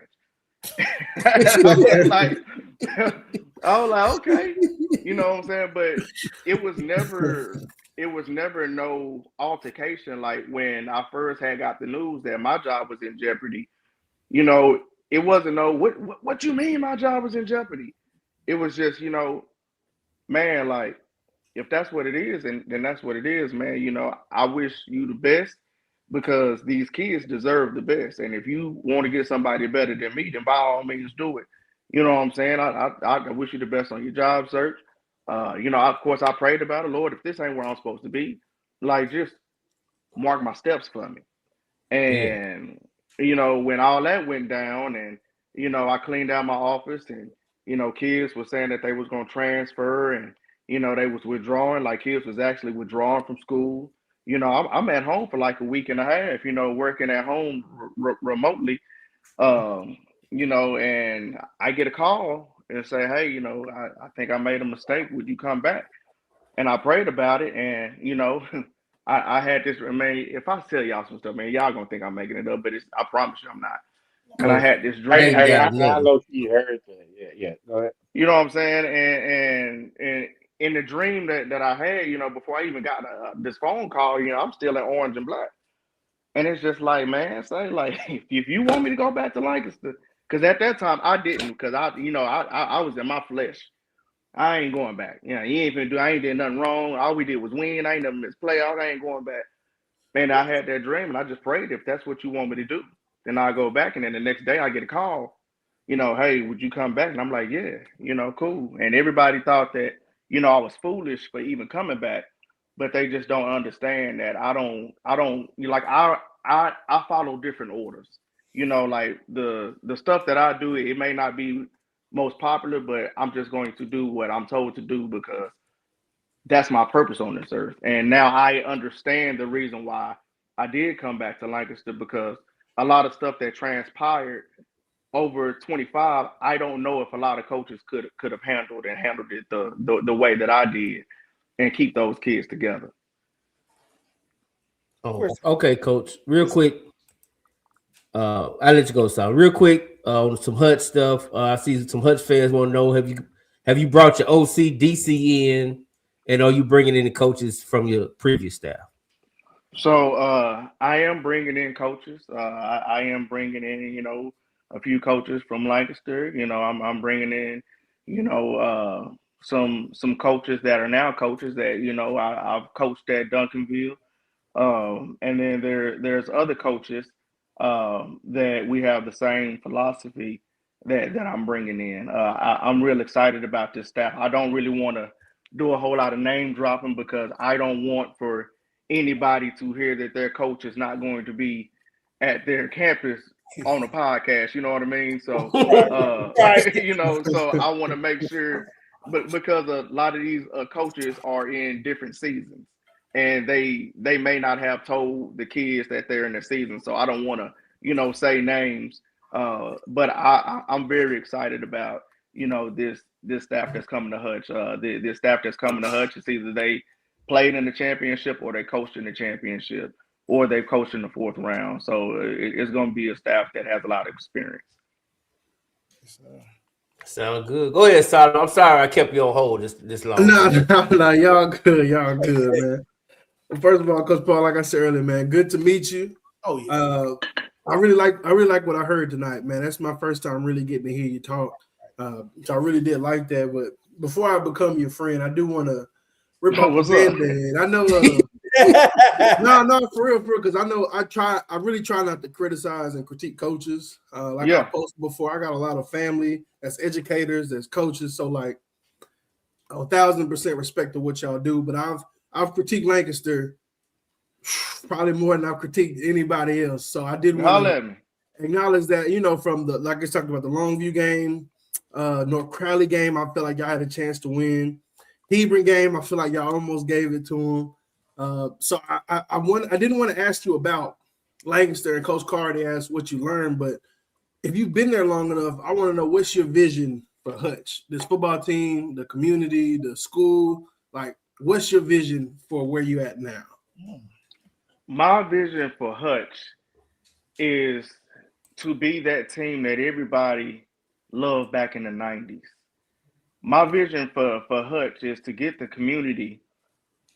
Speaker 2: I was like, okay, you know what I'm saying? But it was never, it was never no altercation. Like when I first had got the news that my job was in jeopardy, you know, it wasn't no what you mean my job was in jeopardy. It was just, man, like if that's what it is, and then that's what it is, man. I wish you the best because these kids deserve the best. And if you want to get somebody better than me, then by all means do it. You know what I'm saying? I wish you the best on your job search. Of course, I prayed about it. Lord, if this ain't where I'm supposed to be, like just mark my steps for me.
Speaker 6: Yeah.
Speaker 2: And when all that went down, and I cleaned out my office, and kids were saying that they was gonna transfer, and they was withdrawing. Like kids was actually withdrawing from school. I'm at home for like a week and a half. Working at home remotely. Um, and I get a call and say, hey, I think I made a mistake. Would you come back? And I prayed about it, and I had this. I mean, if I tell y'all some stuff, man, y'all gonna think I'm making it up, but I promise you, I'm not. And I
Speaker 6: Coach,
Speaker 2: had this
Speaker 6: I
Speaker 2: dream
Speaker 6: ain't
Speaker 10: Hey,
Speaker 2: that
Speaker 6: doubt
Speaker 10: I
Speaker 6: nothing.
Speaker 10: low key heard that. Yeah, yeah. Go ahead.
Speaker 2: you know what I'm saying, and in the dream that I had, before I even got this phone call, I'm still at Orange and Black, and it's just like, man, say like, if you want me to go back to Lancaster, because at that time I didn't, because I was in my flesh. I ain't going back. You ain't finna do. I ain't did nothing wrong. All we did was win. I ain't never missed playoffs. I ain't going back. Man, I had that dream, and I just prayed, if that's what you want me to do, then I go back. And then the next day I get a call, hey, would you come back? And I'm like, yeah, cool. And everybody thought that, I was foolish for even coming back, but they just don't understand that I don't like I follow different orders. Like the stuff that I do, it may not be most popular, but I'm just going to do what I'm told to do because that's my purpose on this earth. And now I understand the reason why I did come back to Lancaster, because a lot of stuff that transpired over 25, I don't know if a lot of coaches could have handled it the way that I did and keep those kids together.
Speaker 6: Oh, okay, Coach. Real quick, I'll let you go, Sal. Real quick, on some Hutch stuff. I see some Hutch fans want to know: have you brought your OC DC in, and are you bringing in the coaches from your previous staff?
Speaker 2: So I am bringing in coaches. I am bringing in, a few coaches from Lancaster. I'm bringing in, some coaches that are now coaches that I've coached at Duncanville. And then there's other coaches that we have the same philosophy that I'm bringing in. I'm real excited about this staff. I don't really want to do a whole lot of name dropping because I don't want for anybody to hear that their coach is not going to be at their campus on a podcast. You know what I mean? So, so I want to make sure, but because a lot of these coaches are in different seasons, and they may not have told the kids that they're in the season. So I don't want to say names. But I'm very excited about this staff that's coming to Hutch. This staff that's coming to Hutch is either they played in the championship or they coached in the championship or they coached in the fourth round. So it's going to be a staff that has a lot of experience.
Speaker 6: Sound good. Go ahead, Solid. I'm sorry I kept you on hold this long.
Speaker 9: No, y'all good, man. Well, first of all, Coach Paul, like I said earlier, man, good to meet you.
Speaker 8: Oh yeah.
Speaker 9: I really like what I heard tonight, man. That's my first time really getting to hear you talk. So I really did like that. But before I become your friend, I do want to rip off the Band-Aid. I know no, for real, because I know I really try not to criticize and critique coaches. I posted before, I got a lot of family that's educators, that's coaches. So like 1,000% respect to what y'all do. But I've critiqued Lancaster probably more than I've critiqued anybody else. So I did want to acknowledge that, from the, like I talked about the Longview game, North Crowley game, I feel like y'all had a chance to win. Hebron game, I feel like y'all almost gave it to them. So I didn't want to ask you about Lancaster, and Coach Cardi asked what you learned, but if you've been there long enough, I want to know what's your vision for Hutch, this football team, the community, the school. Like, what's your vision for where you at now?
Speaker 2: My vision for Hutch is to be that team that everybody loved back in the 90s. My vision for Hutch is to get the community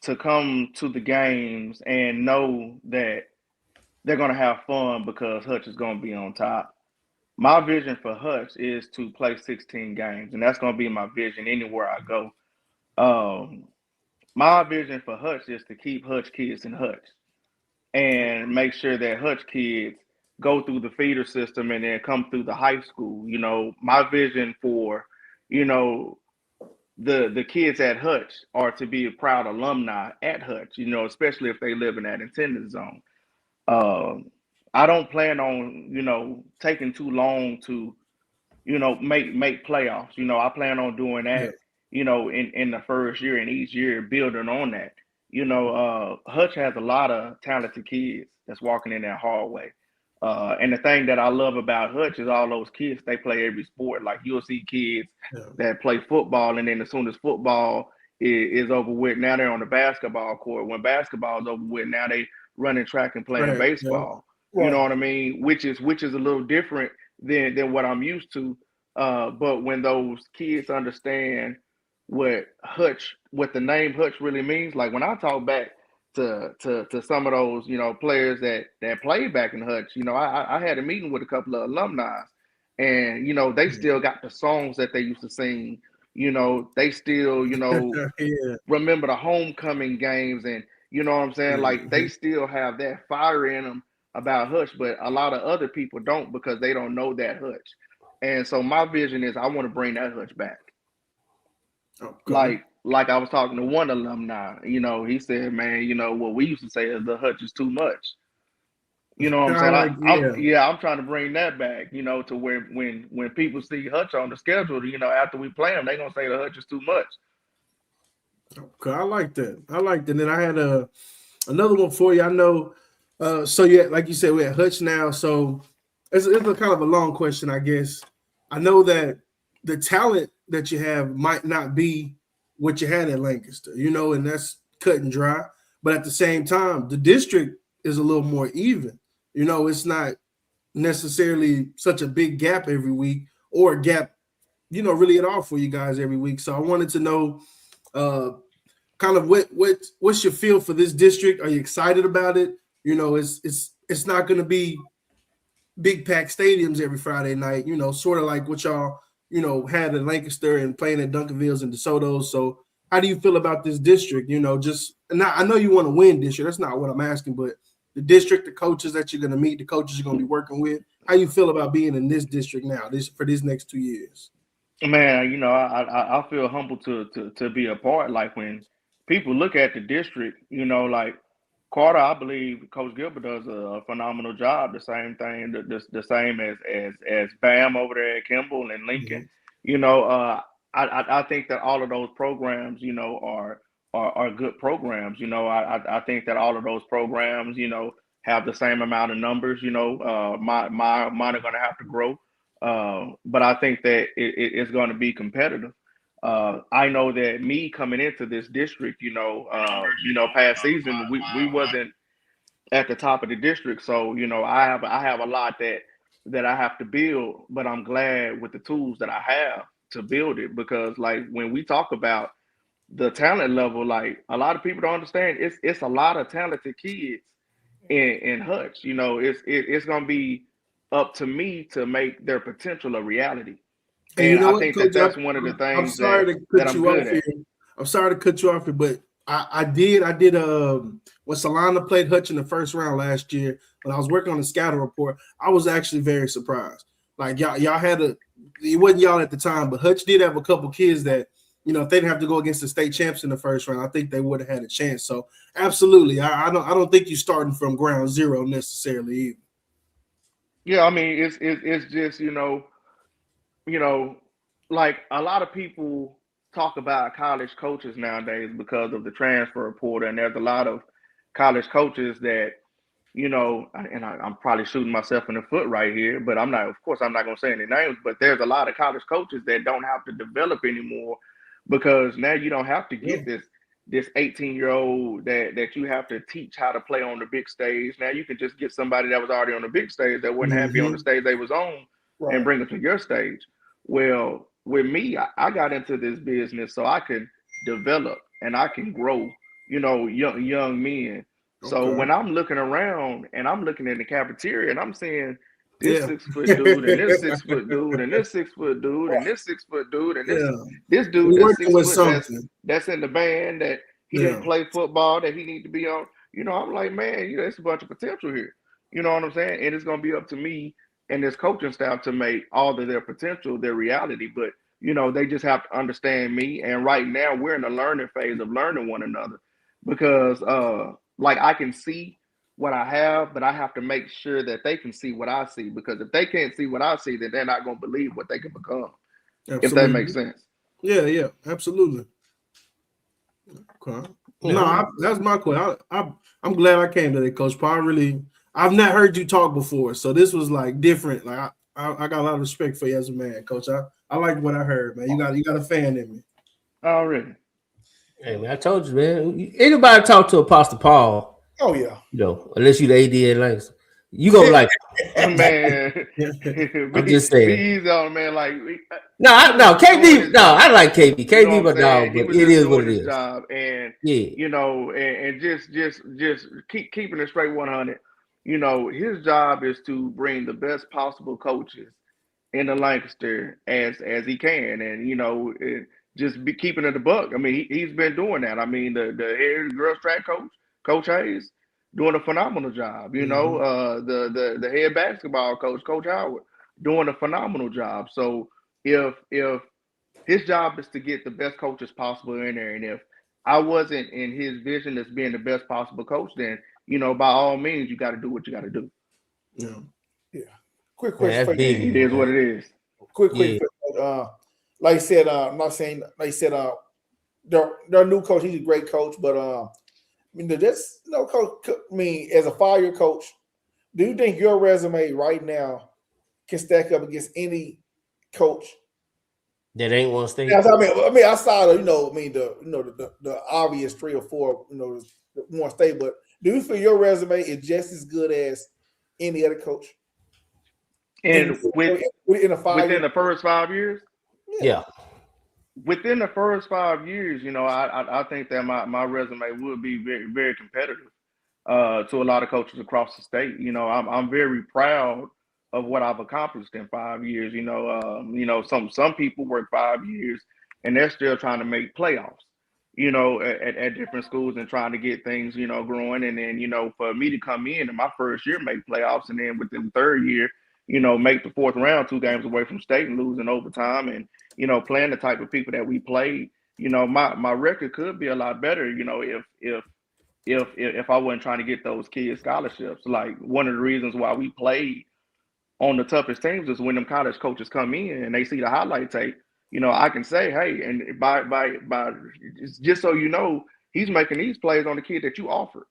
Speaker 2: to come to the games and know that they're going to have fun because Hutch is going to be on top. My vision for Hutch is to play 16 games, and that's going to be my vision anywhere I go. My vision for Hutch is to keep Hutch kids in Hutch and make sure that Hutch kids go through the feeder system and then come through the high school. My vision for, the kids at Hutch are to be a proud alumni at Hutch, especially if they live in that attendance zone. I don't plan on, taking too long to, make playoffs. I plan on doing that, in the first year and each year building on that. Hutch has a lot of talented kids that's walking in that hallway. And the thing that I love about Hutch is all those kids, they play every sport. Like you'll see kids that play football, and then as soon as football is over with, now they're on the basketball court. When basketball is over with, now they running track and playing baseball.
Speaker 8: Right.
Speaker 2: You know what I mean? Which is a little different than what I'm used to. But when those kids understand what the name Hutch really means, like when I talk back to some of those, players that played back in Hutch, I had a meeting with a couple of alumni, and they still got the songs that they used to sing. They still, remember the homecoming games, and you know what I'm saying? Like they still have that fire in them about Hutch, but a lot of other people don't because they don't know that Hutch. And so my vision is I want to bring that Hutch back. Okay. Like I was talking to one alumni, he said, man, what we used to say is the Hutch is too much. You know what I'm saying? I'm trying to bring that back, to where when people see Hutch on the schedule, after we play them, they're going to say the Hutch is too much.
Speaker 9: Okay, I like that. And then I had another one for you. I know, like you said, we're at Hutch now. So it's a kind of a long question, I guess. I know that the talent that you have might not be what you had at Lancaster, and that's cut and dry. But at the same time, the district is a little more even. It's not necessarily such a big gap every week or a gap, really at all for you guys every week. So I wanted to know kind of what's your feel for this district? Are you excited about it? It's not going to be big pack stadiums every Friday night, sort of like what y'all had at Lancaster and playing at Duncanville's and DeSoto's. So how do you feel about this district? I know you want to win district. That's not what I'm asking, but the district, the coaches that you're going to meet, the coaches you're going to be working with, how you feel about being in this district now, for these next 2 years?
Speaker 2: Man, I feel humbled to be a part. Like when people look at the district, like Carter, I believe Coach Gilbert does a phenomenal job. The same thing, the same as Bam over there at Kimball and Lincoln. I think that all of those programs, are good programs. I think that all of those programs, have the same amount of numbers. Mine are going to have to grow. But I think that it's going to be competitive. I know that me coming into this district, past season we wasn't at the top of the district, so I have a lot that I have to build. But I'm glad with the tools that I have to build it, because like when we talk about the talent level, like a lot of people don't understand, it's a lot of talented kids in Hutch. It's going to be up to me to make their potential a reality.
Speaker 9: And you know
Speaker 2: I
Speaker 9: what,
Speaker 2: think
Speaker 9: Coach,
Speaker 2: that's one of the
Speaker 9: I'm
Speaker 2: things
Speaker 9: sorry to
Speaker 2: that
Speaker 9: cut
Speaker 2: I'm
Speaker 9: you
Speaker 2: good
Speaker 9: off
Speaker 2: at.
Speaker 9: here. I'm sorry to cut you off here, but I did when Solana played Hutch in the first round last year, when I was working on the scouting report, I was actually very surprised. Like y'all had it wasn't y'all at the time, but Hutch did have a couple kids that, if they didn't have to go against the state champs in the first round, I think they would have had a chance. So absolutely, I don't think you're starting from ground zero necessarily either.
Speaker 2: Yeah, I mean it's just like a lot of people talk about college coaches nowadays because of the transfer portal, and there's a lot of college coaches that and I'm probably shooting myself in the foot right here, but I'm not. Of course, I'm not going to say any names, but there's a lot of college coaches that don't have to develop anymore, because now you don't have to get this 18-year-old that you have to teach how to play on the big stage. Now you can just get somebody that was already on the big stage that wasn't happy on the stage they was on, and bring them to your stage. Well, with me, I got into this business so I could develop and I can grow, young men. So when I'm looking around and I'm looking in the cafeteria and I'm seeing this 6-foot dude and this 6-foot dude and this 6-foot dude and this 6-foot dude and this dude that's 6 foot that's in the band that he didn't play football, that he need to be on. I'm like, man, there's a bunch of potential here. You know what I'm saying? And it's gonna be up to me and this coaching staff to make all of their potential their reality. But they just have to understand me. And right now we're in the learning phase of learning one another, because like I can see what I have, but I have to make sure that they can see what I see, because if they can't see what I see, then they're not going to believe what they can become. Absolutely. If that makes sense.
Speaker 9: Yeah, absolutely. Okay. No, that's my question. I'm glad I came today, Coach Paul. I've not heard you talk before, so this was like different. Like I got a lot of respect for you as a man, Coach. I like what I heard, man. You got a fan in me.
Speaker 2: Already.
Speaker 6: Hey man, I told you, man. Anybody talk to Apostle Paul?
Speaker 8: Oh yeah.
Speaker 6: Unless you the AD Atlanta, you go like,
Speaker 2: man.
Speaker 6: I'm just saying.
Speaker 2: Be easy on man. Like
Speaker 6: no, KB. No, I like KB. KB, my dog, but it is what it is.
Speaker 2: Job, and and just keeping it straight 100. His job is to bring the best possible coaches into Lancaster as he can, and just be keeping it a buck. I mean, he's been doing that. I mean, the head girls track Coach Hayes, doing a phenomenal job. The head basketball coach Howard, doing a phenomenal job. So if his job is to get the best coaches possible in there, and if I wasn't in his vision as being the best possible coach, then by all means you got to do what you got to do.
Speaker 8: Yeah. Quick question.
Speaker 2: It is what it is.
Speaker 8: Quick. Like I said, I'm not saying. Like I said, their new coach. He's a great coach, but coach. I mean, as a 5-year coach, do you think your resume right now can stack up against any coach
Speaker 6: that ain't one state?
Speaker 8: I mean, outside of the obvious 3 or 4, one state, but do you feel your resume is just as good as any other coach?
Speaker 2: And within
Speaker 8: the
Speaker 2: first 5 years?
Speaker 6: Yeah.
Speaker 2: Within the first 5 years, I think that my resume would be very, very competitive to a lot of coaches across the state. I'm very proud of what I've accomplished in 5 years. Some people work 5 years and they're still trying to make playoffs, at different schools and trying to get things, growing. And then, for me to come in my first year, make playoffs, and then within the third year, make the fourth round 2 games away from state and losing overtime, and playing the type of people that we played. My record could be a lot better. If I wasn't trying to get those kids scholarships. Like, one of the reasons why we played on the toughest teams is when them college coaches come in and they see the highlight tape. I can say, hey, and by just so you know, he's making these plays on the kid that you offered.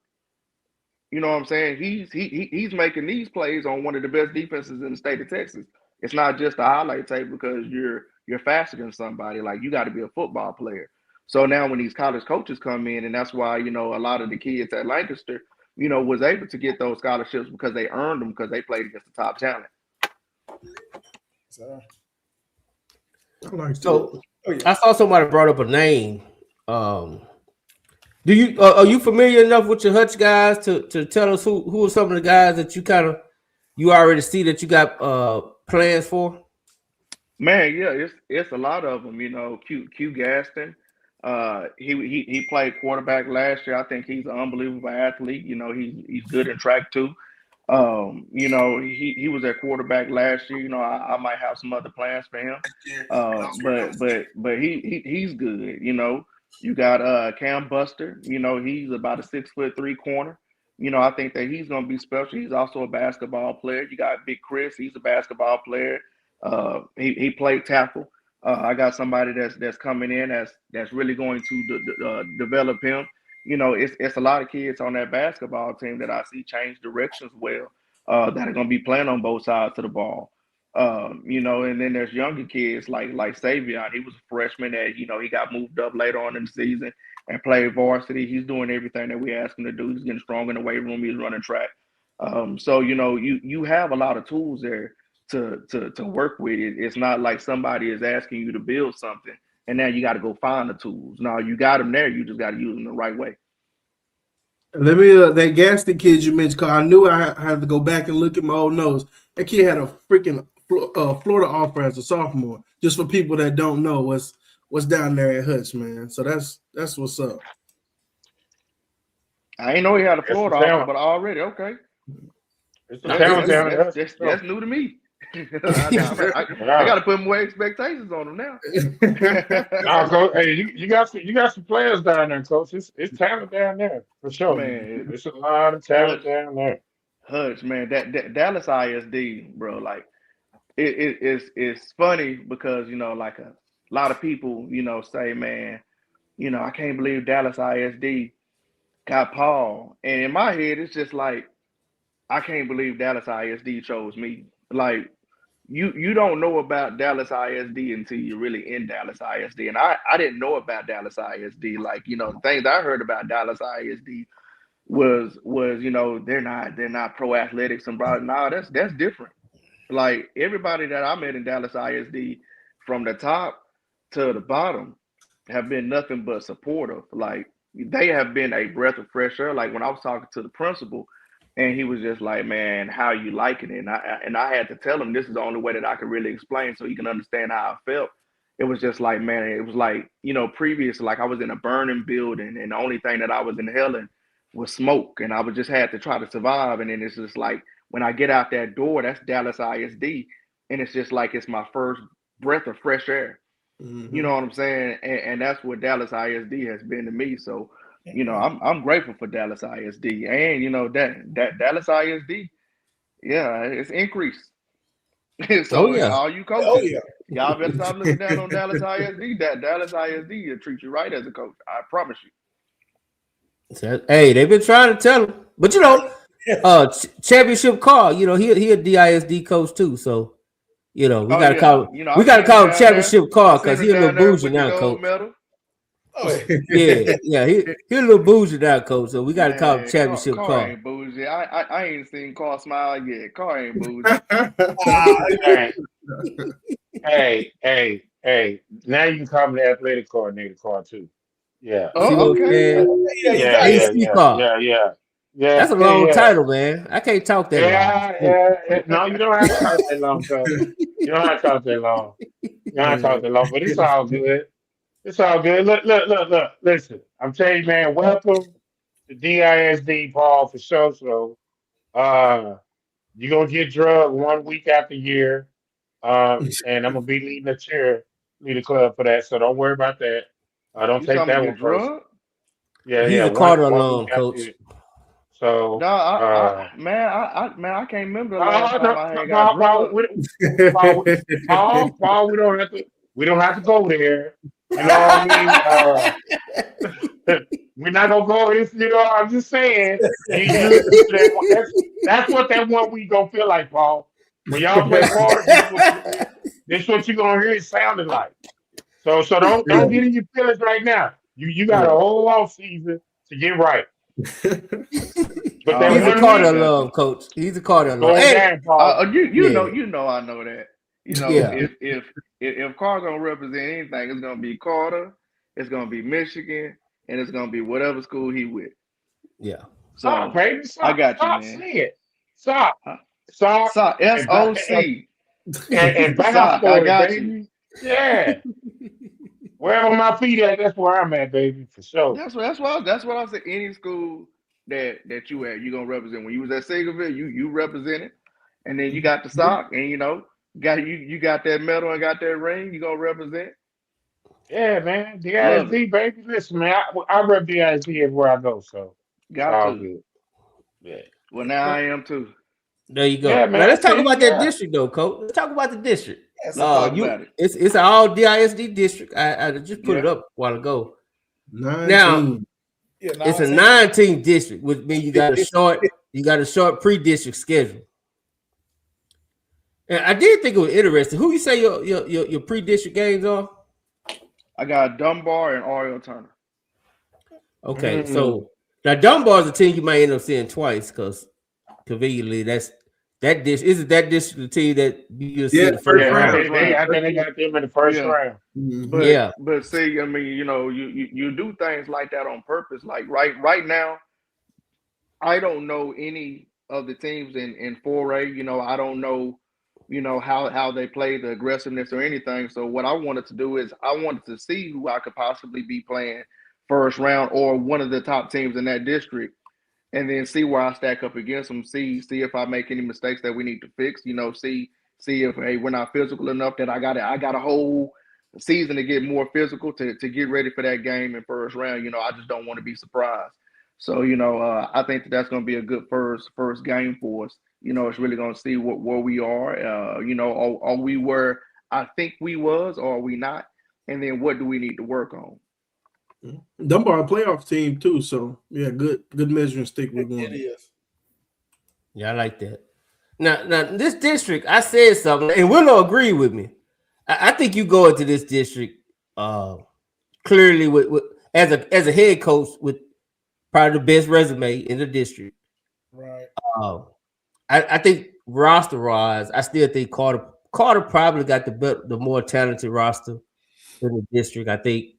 Speaker 2: You know what I'm saying? He's making these plays on one of the best defenses in the state of Texas. It's not just a highlight tape because you're faster than somebody. Like, you got to be a football player. So now when these college coaches come in, and that's why, a lot of the kids at Lancaster, was able to get those scholarships because they earned them because they played against the top talent.
Speaker 6: So I saw somebody brought up a name. Do you are you familiar enough with your Hutch guys to tell us who are some of the guys that you already see that you got plans for?
Speaker 2: Man, yeah, it's a lot of them. Q Gaston. He played quarterback last year. I think he's an unbelievable athlete. He's good in track too. He was at quarterback last year. I might have some other plans for him. But he's good. You got Cam Buster. He's about a 6'3" corner. I think that he's gonna be special. He's also a basketball player. You got Big Chris. He's a basketball player. He played tackle. I got somebody that's coming in that's really going to develop him. It's a lot of kids on that basketball team that I see change directions well, that are going to be playing on both sides of the ball. And then there's younger kids like Savion. He was a freshman that, he got moved up later on in the season and played varsity. He's doing everything that we asked him to do. He's getting strong in the weight room. He's running track. So, you have a lot of tools there to work with it. It's not like somebody is asking you to build something and now you got to go find the tools. No, you got them there. You just got to use them the right way.
Speaker 9: Let me that Gaston kid you mentioned, because I knew I had to go back and look at my old notes. That kid had a freaking Florida offer as a sophomore. Just for people that don't know what's down there at Hutch, man. So that's what's up.
Speaker 2: I ain't know he had a Florida offer, but already okay.
Speaker 10: It's the talent down there.
Speaker 2: That's new to me. I got to put more expectations on them now.
Speaker 10: Coach, hey, you got some players down there, Coach. It's talent down there for sure. Man, it's a lot of talent down there.
Speaker 2: Hutch, man, that Dallas ISD, bro. Like, it's funny because like a lot of people say, man, I can't believe Dallas ISD got Paul, and in my head it's just like, I can't believe Dallas ISD chose me. Like, you don't know about Dallas ISD until you're really in Dallas ISD. And I didn't know about Dallas ISD. Like, the things I heard about Dallas ISD was they're not pro athletics and blah. No, that's different. Like, everybody that I met in Dallas ISD from the top to the bottom have been nothing but supportive. Like, they have been a breath of fresh air. Like, when I was talking to the principal, and he was just like, man, how you liking it? And I had to tell him this is the only way that I could really explain so he can understand how I felt. It was just like, man, it was like, previous, like I was in a burning building and the only thing that I was inhaling was smoke and I would just had to try to survive. And then it's just like, when I get out that door, that's Dallas ISD. And it's just like, it's my first breath of fresh air. Mm-hmm. You know what I'm saying? And that's what Dallas ISD has been to me. So, I'm grateful for Dallas ISD, and that Dallas ISD, yeah, it's increased. So all you coaches, y'all better stop looking down on Dallas ISD. That Dallas ISD will treat you right as a coach. I promise you.
Speaker 6: Hey, they've been trying to tell him, but championship call. He a DISD coach too, so we gotta call him championship call because he a little bougie now, coach.
Speaker 2: Medal.
Speaker 6: Oh yeah, he a little bougie now, coach. So we got to call him championship
Speaker 2: Carr.
Speaker 6: Carr.
Speaker 2: Ain't bougie. I ain't seen Carr smile yet. Carr ain't bougie.
Speaker 10: Hey. Now you can call me the athletic coordinator, Carr too. Yeah.
Speaker 2: Oh, okay.
Speaker 10: Yeah.
Speaker 6: That's a long title, man. I can't talk that long.
Speaker 10: Yeah. No, you don't have to talk that long, coach. You don't have to talk that long. But it's all good. It's all good. Look. Listen, I'm telling you, man, welcome to DISD, Paul, for sure. So, You're gonna get drugged 1 week after year. And I'm gonna be leading lead the club for that. So don't worry about that. Don't
Speaker 2: You
Speaker 10: take
Speaker 2: talking
Speaker 10: that
Speaker 2: about
Speaker 10: one
Speaker 2: get
Speaker 10: personal.
Speaker 2: drugged?
Speaker 10: Yeah,
Speaker 6: He's
Speaker 10: yeah.
Speaker 6: a
Speaker 10: One
Speaker 6: Carter
Speaker 10: one week
Speaker 6: alum,
Speaker 10: after
Speaker 6: coach.
Speaker 10: year. So
Speaker 2: No, man, I can't remember the last time
Speaker 10: no,
Speaker 2: I had got
Speaker 10: Paul, Paul,
Speaker 2: drugged.
Speaker 10: Paul, we don't have to go there. You know what I mean? We're not gonna go this, I'm just saying, you listen to that one. That's what that 1 week gonna feel like, Paul. When y'all play Florida, this is what you're gonna hear it sounding like. So don't get in your feelings right now. You got a whole off season to get right. But
Speaker 2: All
Speaker 10: that
Speaker 6: He's a
Speaker 2: right,
Speaker 10: one
Speaker 6: Carter
Speaker 2: I
Speaker 10: week
Speaker 2: got
Speaker 6: alum,
Speaker 2: you.
Speaker 6: coach. He's a Carter
Speaker 10: is
Speaker 6: alum.
Speaker 10: going
Speaker 6: Hey,
Speaker 10: down, Paul.
Speaker 6: yeah,
Speaker 2: You know, I know that. You know,
Speaker 6: yeah,
Speaker 2: if Carter gonna represent anything, it's gonna be Carter, it's gonna be Michigan, and it's gonna be whatever school he with.
Speaker 6: yeah.
Speaker 10: Stop,
Speaker 2: So
Speaker 10: baby.
Speaker 2: I
Speaker 10: Stop.
Speaker 2: got you,
Speaker 10: Stop
Speaker 2: man.
Speaker 10: saying it. Stop.
Speaker 2: Huh?
Speaker 10: Stop.
Speaker 2: Sock,
Speaker 10: And back and bounce
Speaker 2: Sock, I
Speaker 10: for it,
Speaker 2: got you.
Speaker 10: baby. Yeah. Wherever my feet at, that's where I'm at, baby, for sure.
Speaker 2: That's what I said. Any school that you at, you gonna represent. When you was at Sagerville, you represented, and then you got the sock, and you got that medal and got that ring. You gonna represent.
Speaker 10: Yeah, man.
Speaker 2: Love it.
Speaker 10: DISD, baby. Listen, man, I rep DISD everywhere I go, so it's
Speaker 2: Got
Speaker 10: all
Speaker 2: to.
Speaker 10: good. Yeah.
Speaker 2: Well, now I am too.
Speaker 6: There you
Speaker 10: Yeah,
Speaker 6: go. Now
Speaker 10: man.
Speaker 6: let's talk
Speaker 10: See,
Speaker 6: about that
Speaker 10: yeah.
Speaker 6: district, though, coach. Let's talk about the district.
Speaker 2: Let's talk about it.
Speaker 6: It's an all DISD district. I just put it up a while ago.
Speaker 9: 19.
Speaker 6: Now
Speaker 8: Yeah,
Speaker 6: it's a
Speaker 8: 19.
Speaker 6: 9-team district, which means you got a short pre-district schedule. And I did think it was interesting. Who you say your pre-district games are?
Speaker 2: I got Dunbar and Oriole Turner.
Speaker 6: Okay, so now Dunbar is a team you might end up seeing twice because conveniently that isn't that district the team that you'll see in the first
Speaker 10: Yeah,
Speaker 6: round.
Speaker 10: I think they got them in the first round.
Speaker 2: But see, I mean, you do things like that on purpose. Like right now, I don't know any of the teams in 4A. I don't know, how they play, the aggressiveness or anything. So what I wanted to do is I wanted to see who I could possibly be playing first round or one of the top teams in that district, and then see where I stack up against them. See if I make any mistakes that we need to fix. See if we're not physical enough that I got a whole season to get more physical to get ready for that game in first round. I just don't want to be surprised. So I think that's going to be a good first game for us. It's really going to see where we are. Are we where I think we was, or are we not? And then what do we need to work on?
Speaker 9: Dunbar a playoff team too, so yeah, good measuring stick we're going.
Speaker 8: It is.
Speaker 6: Yeah, I like that. Now this district, I said something, and Willow agreed with me. I think you go into this district clearly with as a head coach with probably the best resume in the district.
Speaker 8: Right.
Speaker 6: I think roster wise, I still think Carter probably got the more talented roster in the district. I think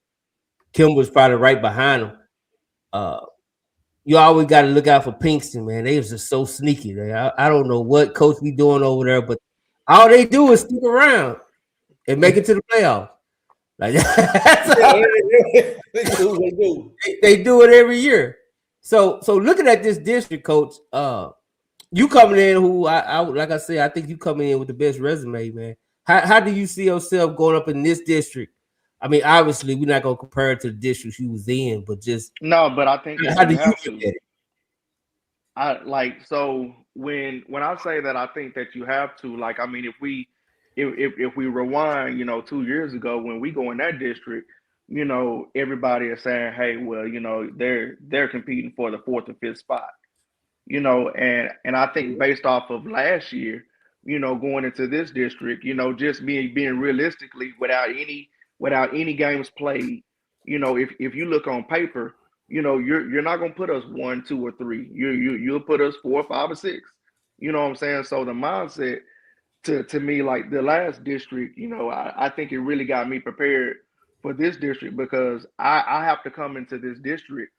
Speaker 6: Kim was probably right behind him. You always got to look out for Pinkston, man. They was just so sneaky. I don't know what coach be doing over there, but all they do is stick around and make it to the playoffs. Like they do it every year. So looking at this district, coach, you coming in who I like I said, I think you coming in with the best resume, man. How do you see yourself going up in this district? I mean, obviously, we're not gonna compare it to the district you was in, but just
Speaker 2: no. But I think
Speaker 6: how do you
Speaker 2: have
Speaker 6: look
Speaker 2: to.
Speaker 6: at it?
Speaker 2: So when I say that, I think that you have to. Like, I mean, if we rewind, 2 years ago when we go in that district, everybody is saying, hey, well, they're competing for the 4th or 5th spot. And I think based off of last year, going into this district, just being realistically without any games played, if you look on paper, you're not gonna put us 1, 2, or 3. You'll put us 4, 5, or 6. You know what I'm saying? So the mindset to me, like the last district, I think it really got me prepared for this district because I have to come into this district,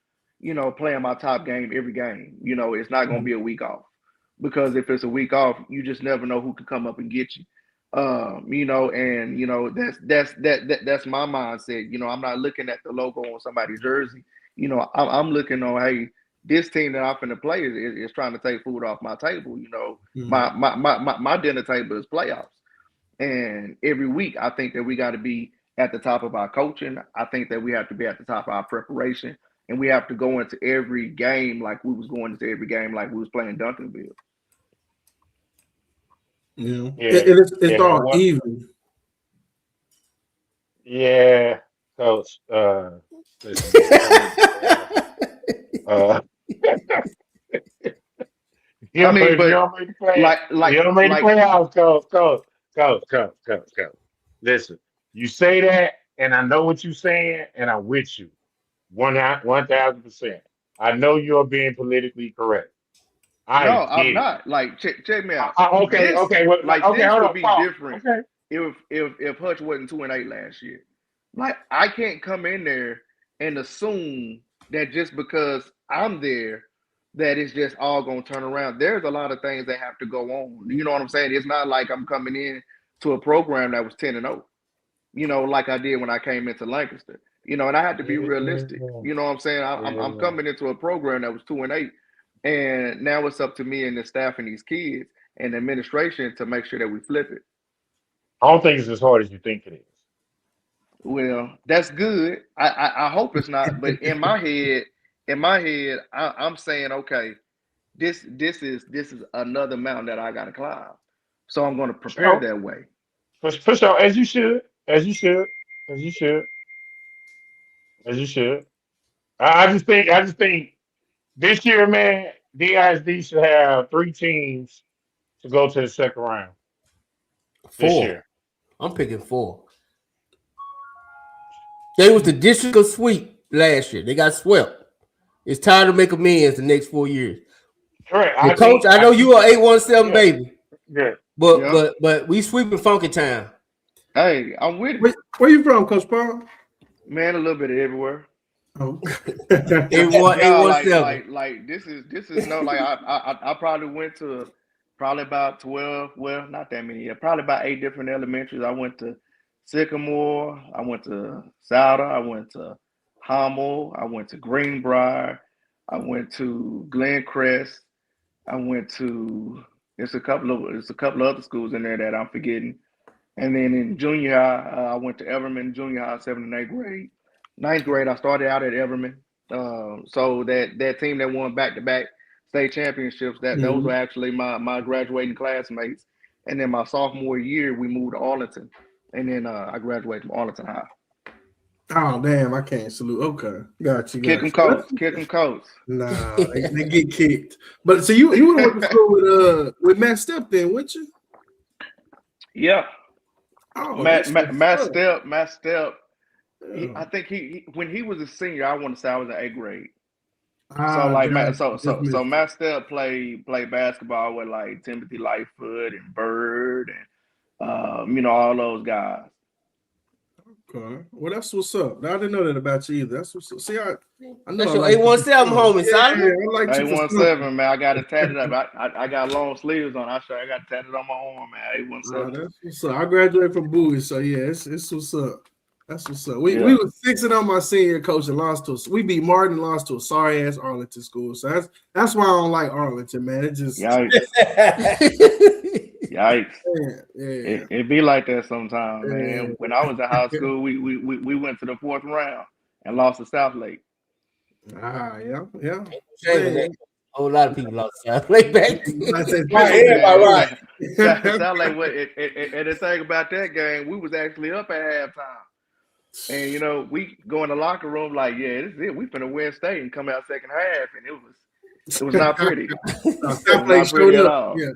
Speaker 2: playing my top game every game. It's not going to be a week off because if it's a week off, you just never know who could come up and get you. That's my mindset. I'm not looking at the logo on somebody's jersey. I'm looking on, hey, this team that I'm finna play is trying to take food off my table. You know,
Speaker 9: Mm-hmm.
Speaker 2: my dinner table is playoffs. And every week, I think that we got to be at the top of our coaching. I think that we have to be at the top of our preparation, and we have to go into every game like we was going into every game like we was playing Duncanville.
Speaker 9: Yeah,
Speaker 10: Yeah,
Speaker 9: it's
Speaker 10: yeah.
Speaker 9: all
Speaker 10: What?
Speaker 9: even.
Speaker 10: Yeah, Coach. Listen,
Speaker 2: I mean,
Speaker 10: if you
Speaker 2: but
Speaker 10: don't make the play,
Speaker 2: like like
Speaker 10: you don't make the
Speaker 2: like
Speaker 10: playoffs, Coach. Listen, you say that, and I know what you're saying, and I'm with you, 1,000%. I know you're being politically correct.
Speaker 2: no,
Speaker 10: I
Speaker 2: I'm
Speaker 10: get it.
Speaker 2: not. Like check me out.
Speaker 10: Okay,
Speaker 2: This
Speaker 10: okay, well, okay.
Speaker 2: this
Speaker 10: Hold
Speaker 2: would
Speaker 10: on,
Speaker 2: be
Speaker 10: Paul.
Speaker 2: different
Speaker 10: Okay,
Speaker 2: if Hutch wasn't 2-8 last year. Like I can't come in there and assume that just because I'm there that it's just all gonna turn around. There's a lot of things that have to go on. You know what I'm saying? It's not like I'm coming in to a program that was 10-0. You know, like I did when I came into Lancaster. You know, and I had to be realistic.
Speaker 10: yeah,
Speaker 2: You know what I'm saying? I'm
Speaker 10: yeah.
Speaker 2: coming into a program that was 2-8, and now it's up to me and the staff and these kids and the administration to make sure that we flip it.
Speaker 10: I don't think it's as hard as you think it is.
Speaker 2: Well, that's good. I hope it's not, but in my head, I'm saying, okay, this is another mountain that I got to climb. So I'm going to prepare
Speaker 10: So,
Speaker 2: that way.
Speaker 10: for sure, as you should, as you should, as you should, as you should. I just think this year, man, DISD should have 3 teams to go to the second round this
Speaker 6: 4.
Speaker 10: year.
Speaker 6: I'm picking 4. They was the district of sweep last year. They got swept. It's time to make amends the next 4 years.
Speaker 10: Correct.
Speaker 6: The coach, I know you are 817
Speaker 10: yeah,
Speaker 6: baby,
Speaker 10: yeah.
Speaker 2: Yeah.
Speaker 6: but we sweeping Funky Town.
Speaker 2: Hey, I'm with it.
Speaker 9: Where you from, Coach Paul?
Speaker 2: Man, a little bit of everywhere.
Speaker 9: Oh.
Speaker 6: 817.
Speaker 2: Like this is no like I probably went to probably about 12, well, not that many, yeah, probably about 8 different elementaries. I went to Sycamore, I went to Souder, I went to Hummel, I went to Greenbrier, I went to Glencrest, I went to it's a couple of other schools in there that I'm forgetting. And then in junior high, I went to Everman Junior High, 7th and 8th grade. 9th grade, I started out at Everman. So that team that won back-to-back state championships, those were actually my graduating classmates. And then my sophomore year, we moved to Arlington, and then I graduated from Arlington High.
Speaker 9: Oh damn, I can't salute. Okay, got you.
Speaker 2: Kick them coats.
Speaker 9: Nah, they get kicked. But so you would have went to school with Matt Step then, wouldn't you?
Speaker 2: Yeah.
Speaker 9: Oh,
Speaker 2: Matt Step.
Speaker 9: Yeah.
Speaker 2: I think he when he was a senior, I want to say I was in 8th grade.
Speaker 9: Ah,
Speaker 2: So like
Speaker 9: gotcha.
Speaker 2: so Matt Step played basketball with like Timothy Lightfoot and Bird and you know, all those guys.
Speaker 9: Okay. Well, that's what's up. I didn't know that about you either. That's what's up. See, I know
Speaker 6: That's
Speaker 9: I
Speaker 6: your
Speaker 9: like
Speaker 6: 817 homie,
Speaker 9: yeah,
Speaker 6: Simon.
Speaker 9: I like you for
Speaker 2: 817, man. I got it tatted up. I got long sleeves on. I got it tatted on my arm, man. 817.
Speaker 9: that's what's up. I graduated from Bowie, so yeah, it's what's up. That's what's up. We
Speaker 2: Yeah.
Speaker 9: was 6-0 my senior coach and lost to us. We beat Martin, lost to a sorry ass Arlington school. So that's why I don't like Arlington, man. It just
Speaker 2: Yikes. Yikes.
Speaker 9: yeah.
Speaker 2: It be like that sometimes, man.
Speaker 9: Yeah.
Speaker 2: When I was in high school, we went to the 4th round and lost to South Lake.
Speaker 9: Ah, yeah.
Speaker 6: Shame that. A whole lot of people lost South Lake back then.
Speaker 9: I said,
Speaker 6: Right.
Speaker 2: South Lake, and the thing about that game, we was actually up at halftime. And you know, we go in the locker room like, yeah, this is it. We finna win state and come out second half, and it was not pretty.
Speaker 9: South Lake showed up. Yeah.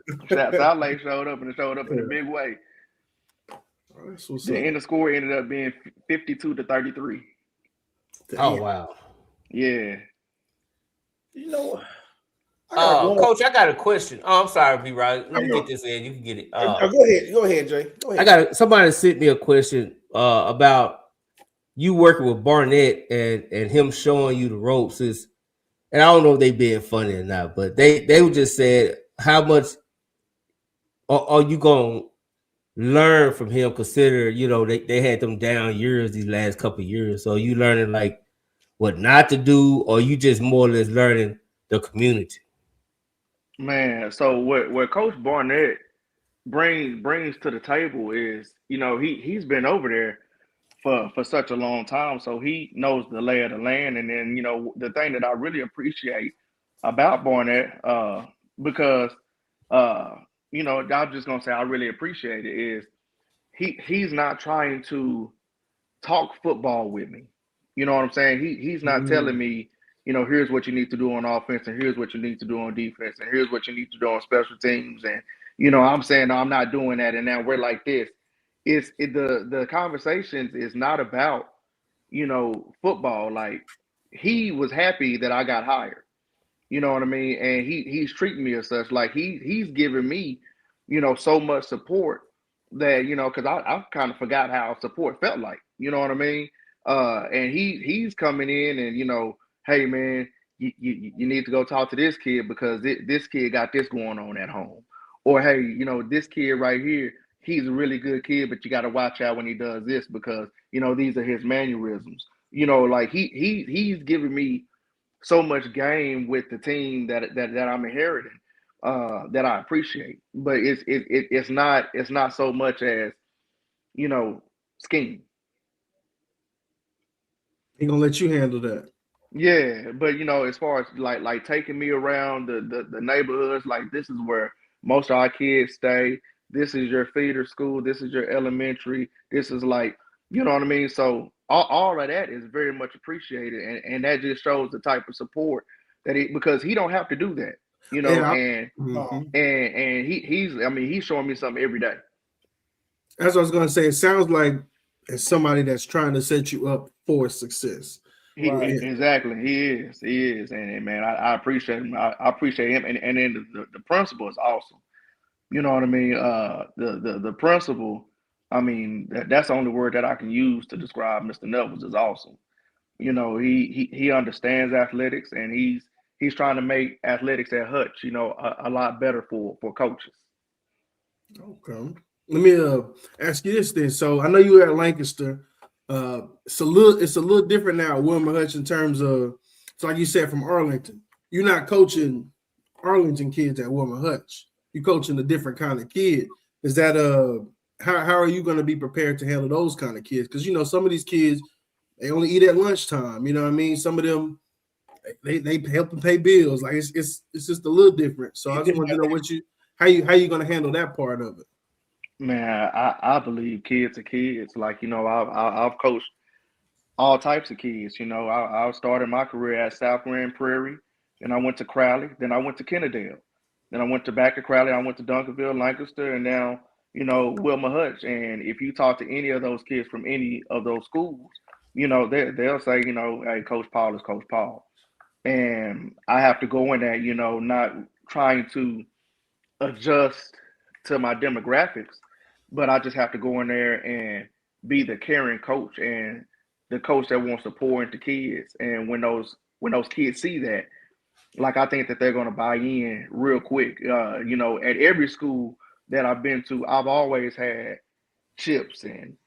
Speaker 2: South Lake showed up, and it showed up in a big way.
Speaker 9: That's what's
Speaker 2: The
Speaker 9: up.
Speaker 2: end of score ended up being 52-33.
Speaker 6: Oh wow.
Speaker 2: Yeah.
Speaker 8: You know,
Speaker 6: Coach, I got a question. Oh, I'm sorry, B. Right. Let me get this in. You can get it.
Speaker 8: go ahead, Jay. Go ahead.
Speaker 6: I got somebody sent me a question about you working with Barnett and him showing you the ropes is, and I don't know if they being funny or not, but they just said how much are you gonna learn from him? Consider, you know, they had them down years these last couple of years. So you learning like what not to do, or you just more or less learning the community?
Speaker 2: Man, so what Coach Barnett brings to the table is, he's been over there for such a long time, so he knows the lay of the land. And then, the thing that I really appreciate about Barnett, because I'm just gonna say I really appreciate it, is he's not trying to talk football with me. You know what I'm saying? He's not telling me, here's what you need to do on offense, and here's what you need to do on defense, and here's what you need to do on special teams. And I'm saying, no, I'm not doing that, and now we're like this. The conversations is not about football. Like, he was happy that I got hired. You know what I mean? And he's treating me as such. Like, he's giving me, so much support that, because I kind of forgot how support felt like. You know what I mean? And he's coming in and, hey man, you need to go talk to this kid because this kid got this going on at home. Or hey, this kid right here, he's a really good kid, but you got to watch out when he does this because these are his mannerisms. Like he's giving me so much game with the team that I'm inheriting, that I appreciate. But it's not so much as scheme.
Speaker 9: He gonna let you handle that.
Speaker 2: Yeah, but as far as like taking me around the neighborhoods, like this is where most of our kids stay. This is your feeder school. This is your elementary. This is like, you know what I mean? So all of that is very much appreciated, and that just shows the type of support that because he don't have to do that, and he's showing me something every day.
Speaker 9: As I was gonna say, it sounds like it's somebody that's trying to set you up for success.
Speaker 2: Exactly, he is, and man, I appreciate him. I appreciate him, and then the principal is awesome. You know what I mean? The principal, I mean, that's the only word that I can use to describe Mr. Nevels is awesome. He understands athletics, and he's trying to make athletics at Hutch, a lot better for coaches.
Speaker 9: Okay. Let me ask you this then. So I know you were at Lancaster. It's a little different now at Wilmer Hutch in terms of, so like you said, from Arlington. You're not coaching Arlington kids at Wilmer Hutch. You're coaching a different kind of kid. Is that how are you going to be prepared to handle those kind of kids? Because some of these kids, they only eat at lunchtime. You know what I mean? Some of them they help them pay bills. Like it's just a little different. So I just want to know how you going to handle that part of it.
Speaker 2: Man, I believe kids are kids. Like, I've coached all types of kids. I started my career at South Grand Prairie, then I went to Crowley, then I went to Kennedale, then I went to back to Crowley, I went to Duncanville, Lancaster, and now, Wilmer Hutch. And if you talk to any of those kids from any of those schools, they'll say, hey, Coach Paul is Coach Paul. And I have to go in there, not trying to adjust to my demographics, but I just have to go in there and be the caring coach and the coach that wants to pour into kids. And when those kids see that, like, I think that they're going to buy in real quick. At every school that I've been to, I've always had chips and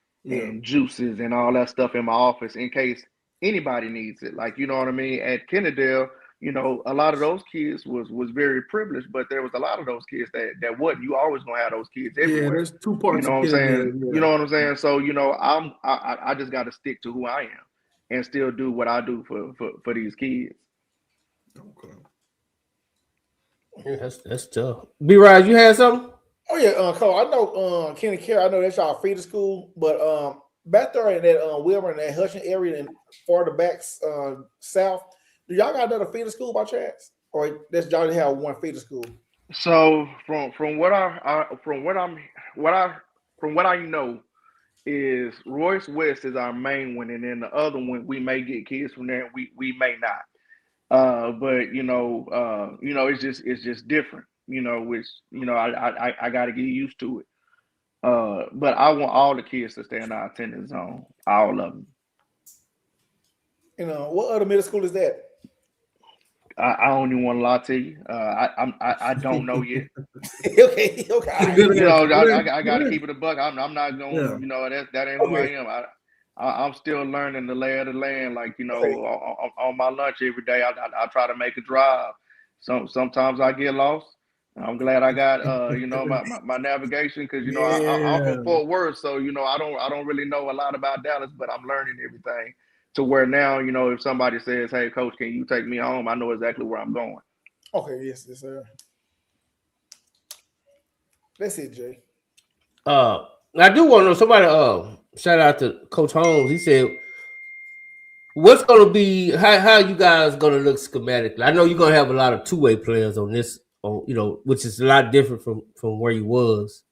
Speaker 2: juices and all that stuff in my office in case anybody needs it. Like, you know what I mean? At Kennedale, a lot of those kids was very privileged, but there was a lot of those kids that wasn't. You always gonna have those kids everywhere.
Speaker 9: Yeah, there's two parts.
Speaker 2: You know what I'm saying? Yeah. You know what I'm saying? So I just got to stick to who I am and still do what I do for these kids.
Speaker 9: Okay.
Speaker 6: Yeah, that's tough. B-Rod, you had something?
Speaker 8: Oh yeah, Cole. I know Kenny Care. I know that's y'all feeder school, but back there in that Wilmer and that Hutchins area and farther back south. Do y'all got another feeder school by chance, or that's y'all have one feeder school?
Speaker 2: So from what I know is Royce West is our main one, and then the other one we may get kids from there. We may not, but it's just different. Which I got to get used to it. But I want all the kids to stay in our attendance zone, all of them.
Speaker 8: What other middle school is that?
Speaker 2: I don't even want to lie to you. I don't know yet.
Speaker 8: Okay.
Speaker 2: I got to keep it a buck. I'm not going. Yeah. That ain't who I am. I'm still learning the lay of the land. Like on my lunch every day, I try to make a drive Sometimes I get lost. I'm glad I got my navigation because I'm from
Speaker 9: Yeah.
Speaker 2: Fort Worth, so I don't really know a lot about Dallas, but I'm learning everything to where now if somebody says, "Hey, coach, can you take me home?" I know exactly where I'm going.
Speaker 8: Okay, yes, sir. That's it, Jay.
Speaker 6: I do want to know somebody. Shout out to Coach Holmes. He said, "What's going to be how you guys going to look schematically? I know you're going to have a lot of two-way players on this, which is a lot different from where you was.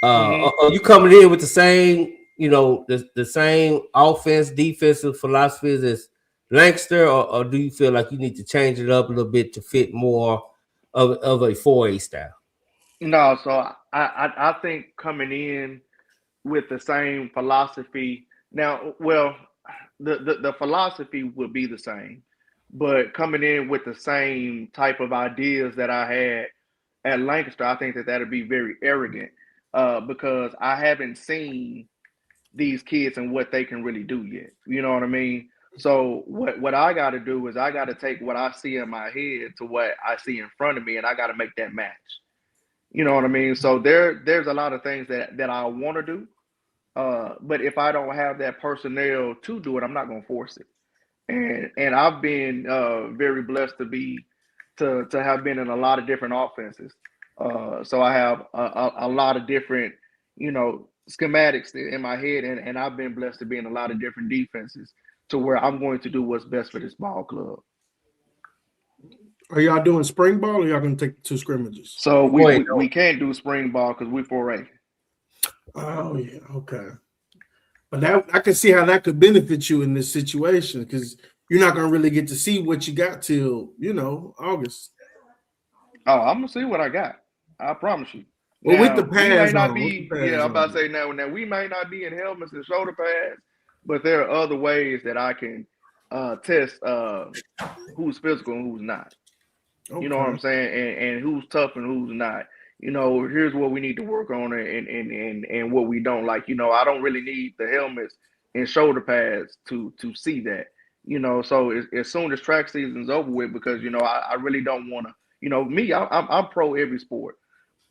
Speaker 6: Are you coming in with the same, the same offense, defensive philosophies as Lancaster, or do you feel like you need to change it up a little bit to fit more of a 4A style?"
Speaker 2: No, so I think coming in with the same philosophy. Now, well, the philosophy would be the same, but coming in with the same type of ideas that I had at Lancaster, I think that that'd be very arrogant because I haven't seen these kids and what they can really do yet. You know what I mean? So what I got to do is I got to take what I see in my head to what I see in front of me, and I got to make that match. You know what I mean? So there's a lot of things that I want to do, but if I don't have that personnel to do it, I'm not going to force it. And I've been very blessed to have been in a lot of different offenses. So I have a lot of different schematics in my head, and I've been blessed to be in a lot of different defenses to where I'm going to do what's best for this ball club.
Speaker 9: Are y'all doing spring ball, or y'all gonna take 2 scrimmages?
Speaker 2: So we can't do spring ball because we 4A.
Speaker 9: Oh yeah, okay. But that I can see how that could benefit you in this situation because you're not gonna really get to see what you got till August.
Speaker 2: Oh, I'm gonna see what I got. I promise you.
Speaker 9: Well,
Speaker 2: Now
Speaker 9: with the
Speaker 2: we may
Speaker 9: pads
Speaker 2: not
Speaker 9: on,
Speaker 2: be. Yeah, I'm about to say now. Now we may not be in helmets and shoulder pads, but there are other ways that I can test who's physical and who's not.
Speaker 9: Okay.
Speaker 2: You know what I'm saying? And who's tough and who's not. Here's what we need to work on and what we don't like. I don't really need the helmets and shoulder pads to see that. So as soon as track season's over with, because I really don't want to. Me, I'm pro every sport.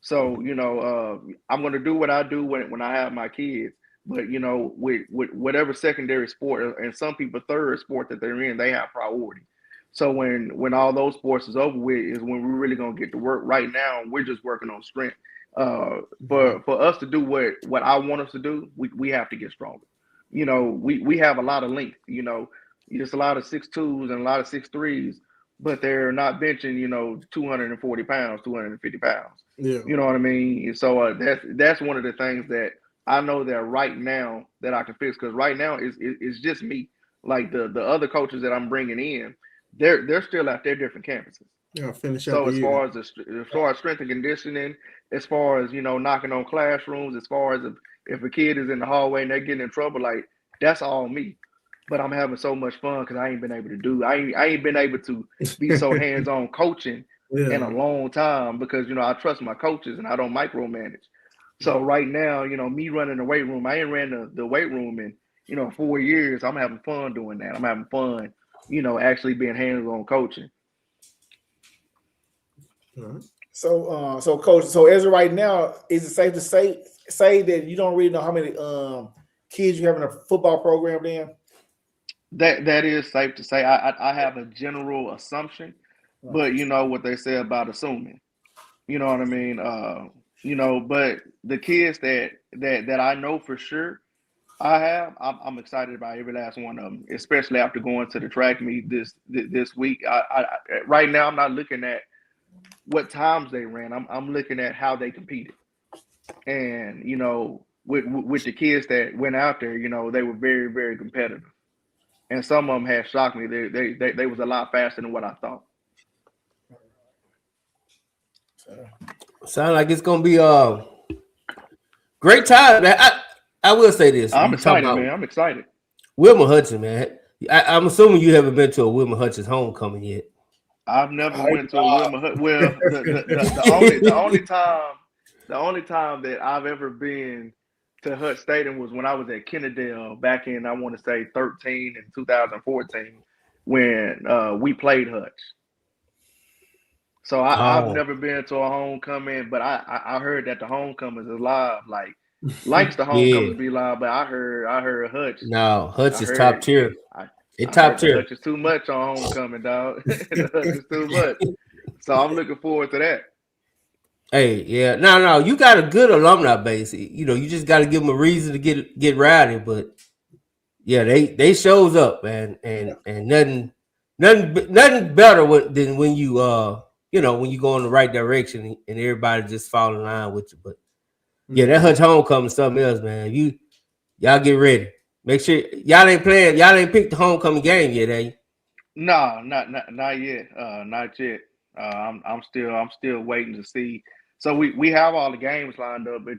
Speaker 2: So I'm gonna do what I do when I have my kids. But with whatever secondary sport, and some people third sport that they're in, they have priority. So when all those sports is over with, is when we're really gonna get to work. Right now, we're just working on strength. For us to do what I want us to do, we have to get stronger. We have a lot of length. Just a lot of 6'2s and a lot of 6'3s, but they're not benching 240 pounds, 250 pounds.
Speaker 9: Yeah.
Speaker 2: You know what I mean? So that's one of the things that I know that right now that I can fix, because right now it's just me. Like the other coaches that I'm bringing in, they're still at their different campuses.
Speaker 9: Yeah, finish out
Speaker 2: So
Speaker 9: the
Speaker 2: as
Speaker 9: year.
Speaker 2: far as strength and conditioning, as far as knocking on classrooms, as far as if a kid is in the hallway and they're getting in trouble, like that's all me. But I'm having so much fun because I ain't been able to do. I ain't been able to be so hands on coaching in a long time because I trust my coaches and I don't micromanage. So right now, me running the weight room, I ain't ran the weight room in 4 years. I'm having fun doing that. I'm having fun, actually being hands on coaching.
Speaker 8: So coach, so as of right now, is it safe to say that you don't really know how many kids you have in a football program then?
Speaker 2: That is safe to say. I have a general assumption, but you know what they say about assuming. You know what I mean? But the kids that I know for sure I'm excited about every last one of them, especially after going to the track meet this week. I right now I'm not looking at what times they ran. I'm looking at how they competed. And with the kids that went out there, they were very, very competitive. And some of them had shocked me. They was a lot faster than what I thought.
Speaker 6: Sound like it's gonna be a great time. I will say this.
Speaker 2: I'm excited, man. I'm excited.
Speaker 6: Wilma Hutchins, man. I'm assuming you haven't been to a Wilma Hutchins homecoming yet.
Speaker 2: I've never went to a Wilma Hutchins. Well, the only time that I've ever been to Hutch Stadium was when I was at Kennedale back in, I want to say 13 and 2014 when we played Hutch. So I've never been to a homecoming, but I heard that the homecomings is live. Like likes the homecomings be live, but I heard Hutch.
Speaker 6: No, Hutch is top tier.
Speaker 2: I
Speaker 6: top
Speaker 2: heard
Speaker 6: tier.
Speaker 2: the Hutch is too much on homecoming, dog. The Hutch is too much. So I'm looking forward to that.
Speaker 6: Hey, yeah, no, you got a good alumni base. You know, you just got to give them a reason to get rowdy. But yeah, they shows up, man, and nothing better than when you when you go in the right direction and everybody just fall in line with you. But yeah, that Hutch homecoming is something else, man. Y'all get ready. Make sure y'all ain't playing. Y'all ain't picked the homecoming game yet, eh?
Speaker 2: No, not yet. Not yet. I'm still waiting to see. So we have all the games lined up, but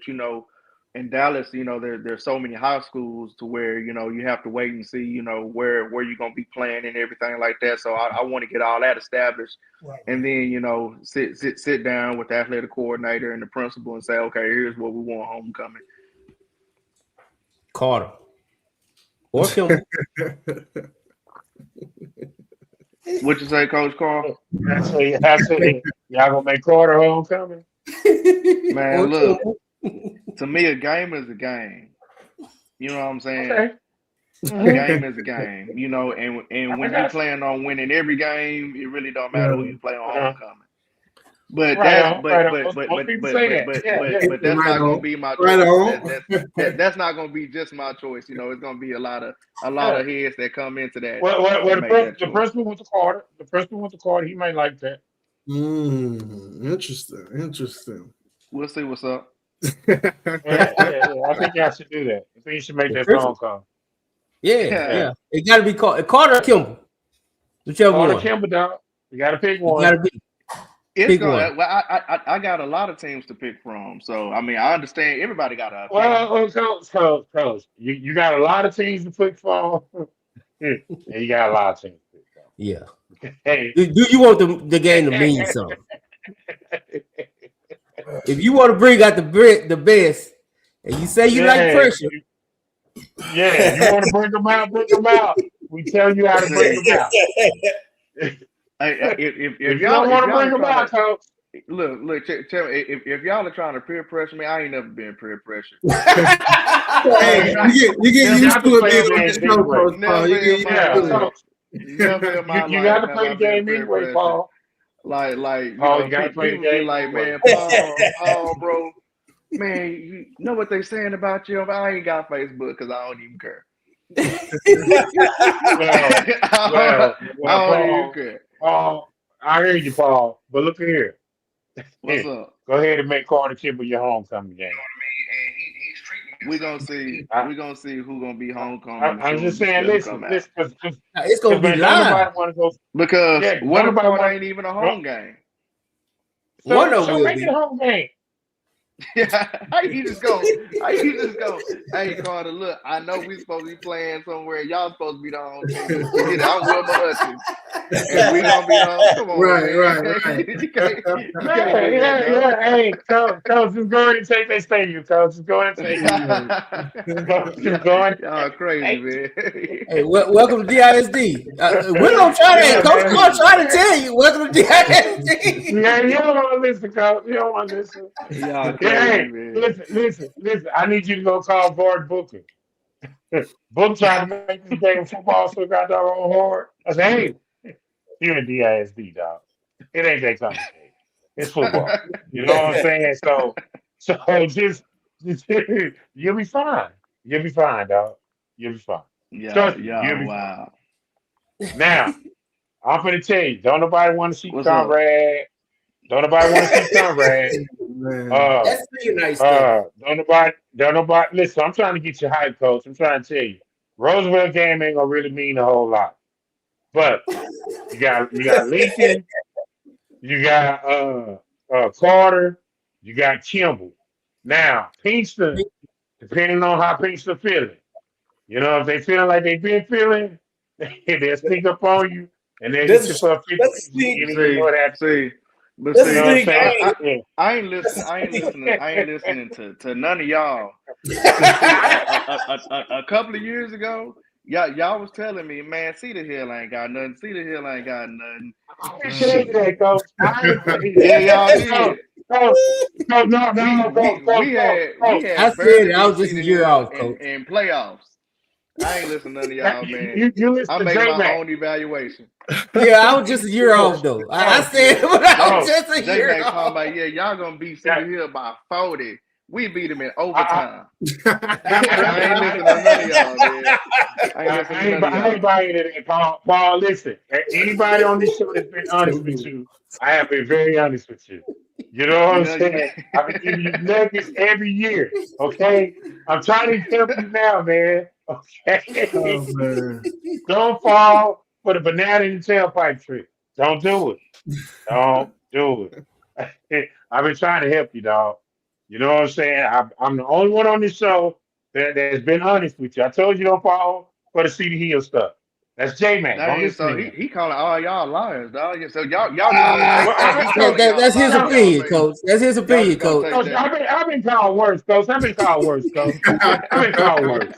Speaker 2: in Dallas, there's so many high schools to where you have to wait and see where you're gonna be playing and everything like that. So I want to get all that established, right. And then sit down with the athletic coordinator and the principal and say, okay, here's what we want homecoming.
Speaker 6: Carter or Kimball.
Speaker 2: What you say, Coach Carl?
Speaker 10: I say, y'all gonna make Carter homecoming?
Speaker 2: Man, look. To me, a game is a game. You know what I'm saying?
Speaker 10: Okay.
Speaker 2: A game is a game. And when you plan on winning every game, it really don't matter who you play on homecoming. But that's not gonna be my choice. That's not gonna be just my choice. It's gonna be a lot of heads that come into that.
Speaker 10: Well, the principal went to Carter. The principal went to Carter. He might like that.
Speaker 8: Interesting.
Speaker 2: We'll see what's up.
Speaker 10: Yeah. I think y'all should do that. I think you should make that phone call.
Speaker 6: Yeah. It got to be Carter or Kimball. Whichever
Speaker 10: Carter
Speaker 6: one.
Speaker 10: Kimball, dog. You got to pick one.
Speaker 6: You got to be.
Speaker 2: Well, I got a lot of teams to pick from, so I mean I understand everybody got a.
Speaker 10: Well, Coach, you got a lot of teams to pick from, and you got a lot of teams to pick from.
Speaker 6: Yeah.
Speaker 10: Hey,
Speaker 6: do you want the game to mean something? If you want to bring out the best, and you say you like pressure,
Speaker 10: you want to bring them out, bring them out. We tell you how to bring them out.
Speaker 2: If
Speaker 10: y'all don't want to bring them out, Coach.
Speaker 2: Look, tell me if y'all are trying to peer pressure me, I ain't never been peer pressured.
Speaker 8: Hey, you get used to it.
Speaker 10: You got to play the game anyway, Paul.
Speaker 2: Like,
Speaker 10: you got to play the game.
Speaker 2: Like, man, Paul, bro, man, you know what they saying about you? I ain't got Facebook because I don't even care.
Speaker 10: I don't even care. Paul, I hear you, Paul. But look here.
Speaker 2: What's up?
Speaker 10: Go ahead and make Carter Kimball your homecoming game.
Speaker 2: We're gonna see. We're gonna see who's gonna be homecoming.
Speaker 10: I'm just saying, listen,
Speaker 6: it's gonna be live
Speaker 2: because Waterford ain't even a home game.
Speaker 10: So make it a home game.
Speaker 2: Yeah, how you just go? Hey, Carter, look, I know we supposed to be playing somewhere. Y'all supposed to be the home team. I'm Wilma Hutchins, and we gonna be the home. Come on,
Speaker 10: right. Hey, Coach, just go ahead and take that stadium, Coach. Just go ahead and take it.
Speaker 2: Y'all crazy, man.
Speaker 6: Hey, welcome to DISD. We're gonna try that. Coach Carl trying to tell you, welcome to DISD.
Speaker 10: Yeah, you don't want to listen, Coach. You don't want to listen.
Speaker 2: Y'all crazy, man.
Speaker 10: Listen. I need you to go call Bart Booker. Book tried to make this game football so got their own hard. I said, hey, you're in DISD, dog. It ain't that complicated. It's football. You know what I'm saying? So just you'll be fine. You'll be fine, dog. You'll be fine.
Speaker 2: Yeah, wow.
Speaker 10: Now, I'm gonna tell you, don't nobody want to see Conrad. Don't nobody want to see Conrad.
Speaker 6: That's pretty nice.
Speaker 10: Don't nobody. Listen, I'm trying to get you hype, Coach. I'm trying to tell you, Roosevelt game ain't gonna really mean a whole lot. But you got Lincoln, you got Carter, you got Kimball. Now, Pinkston, depending on how Pinkston feeling, if they feeling like they've been feeling, they'll sneak up on you and they'll get you for a 50.
Speaker 2: But see, I ain't listening to none of y'all. A couple of years ago, y'all was telling me, man, Cedar Hill ain't got nothing. Cedar Hill ain't got nothing.
Speaker 10: I didn't tell you that, Coach. I didn't tell you
Speaker 2: Yeah, y'all
Speaker 10: that.
Speaker 2: did.
Speaker 10: Coach, no,
Speaker 2: We
Speaker 6: I
Speaker 2: had
Speaker 6: said
Speaker 2: barely
Speaker 6: it. I
Speaker 2: been
Speaker 6: was just a
Speaker 2: seated
Speaker 6: year off,
Speaker 2: in
Speaker 6: Coach.
Speaker 2: playoffs. I ain't listening to none of y'all, man.
Speaker 10: You listen
Speaker 2: I'm
Speaker 10: to
Speaker 2: making my
Speaker 10: J-Mac.
Speaker 2: own evaluation.
Speaker 6: Yeah, I was just a year off though. I said, but I was just a year
Speaker 2: J-Mac talking
Speaker 6: off.
Speaker 2: about, yeah, y'all gonna beat Cedar Hill by 40. We beat him in
Speaker 10: I,
Speaker 2: overtime. I ain't listening to none of y'all, man. I ain't listening to none of
Speaker 10: I ain't
Speaker 2: y'all.
Speaker 10: buying it, Paul. Paul, listen. Anybody on this show that's been honest with you, I have been very honest with you. You know what I'm saying? I've been giving you nuggets every year. Okay, I'm trying to help you now, man. Okay,
Speaker 9: Oh man.
Speaker 10: don't fall for the banana in the tailpipe trick. Don't do it. Don't do it. I've been trying to help you, dog. You know what I'm saying? I'm the only one on this show that's been honest with you. I told you don't fall for the Cedar Hill stuff. That's J-Man. Don't
Speaker 2: Dang,
Speaker 10: listen
Speaker 2: so
Speaker 10: to him.
Speaker 2: he calling all y'all liars, dog. Yeah, so y'all just gonna take that. He calling y'all
Speaker 6: That's his
Speaker 2: liars, y'all
Speaker 6: opinion,
Speaker 2: make.
Speaker 6: Coach. That's his
Speaker 2: Y'all
Speaker 6: opinion,
Speaker 2: just gonna
Speaker 6: Coach.
Speaker 2: take
Speaker 10: Coach,
Speaker 2: that.
Speaker 10: I've been called worse, Coach. I've been called worse, Coach. I've been called worse.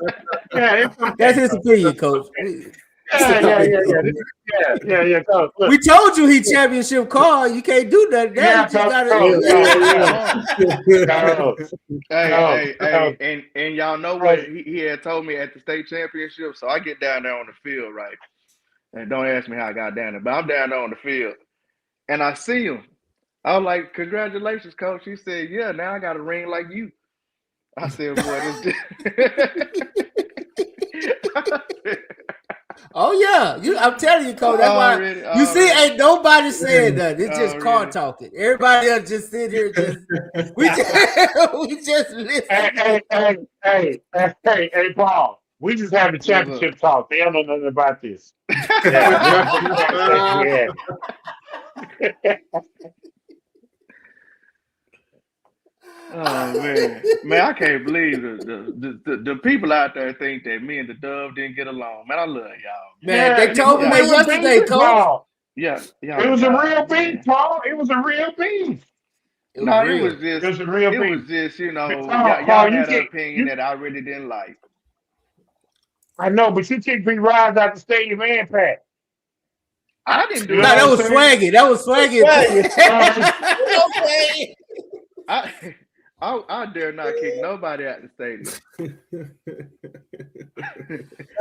Speaker 10: Yeah, it's
Speaker 6: That's
Speaker 10: okay,
Speaker 6: his
Speaker 10: Coach.
Speaker 6: opinion,
Speaker 10: It's
Speaker 6: Coach.
Speaker 10: okay. Yeah, Coach. Look.
Speaker 6: We told you he championship call. You can't do nothing. Now
Speaker 10: Yeah,
Speaker 6: you just gotta.
Speaker 10: Coach.
Speaker 2: And y'all know what he had told me at the state championship. So I get down there on the field, right? And don't ask me how I got down there, but I'm down there on the field, and I see him. I was like, "Congratulations, coach." He said, "Yeah, now I got a ring like you." I said, "Boy, this."
Speaker 6: Oh yeah, I'm telling you, Coach. That's why you see, ain't nobody saying that. It's just car talking. Everybody else just sit here, we just listen.
Speaker 10: Hey, Paul. We just have the championship talk. They don't know nothing about this. Yeah, this conversation we had.
Speaker 2: Oh man, I can't believe the people out there think that me and the Dove didn't get along. Man, I love y'all.
Speaker 6: Man, they told me that yesterday, Coach.
Speaker 2: Yeah,
Speaker 10: it was a real beef, Paul. It was a real beef.
Speaker 2: No,
Speaker 10: it was a real beef.
Speaker 2: It was just, you know,
Speaker 10: Paul,
Speaker 2: y'all had an opinion that I really didn't like.
Speaker 10: I know, but you kicked me rides out the stadium and Pat.
Speaker 2: I didn't do
Speaker 6: No,
Speaker 2: that.
Speaker 6: that was swaggy. That was swaggy.
Speaker 2: I dare not kick nobody out the stadium.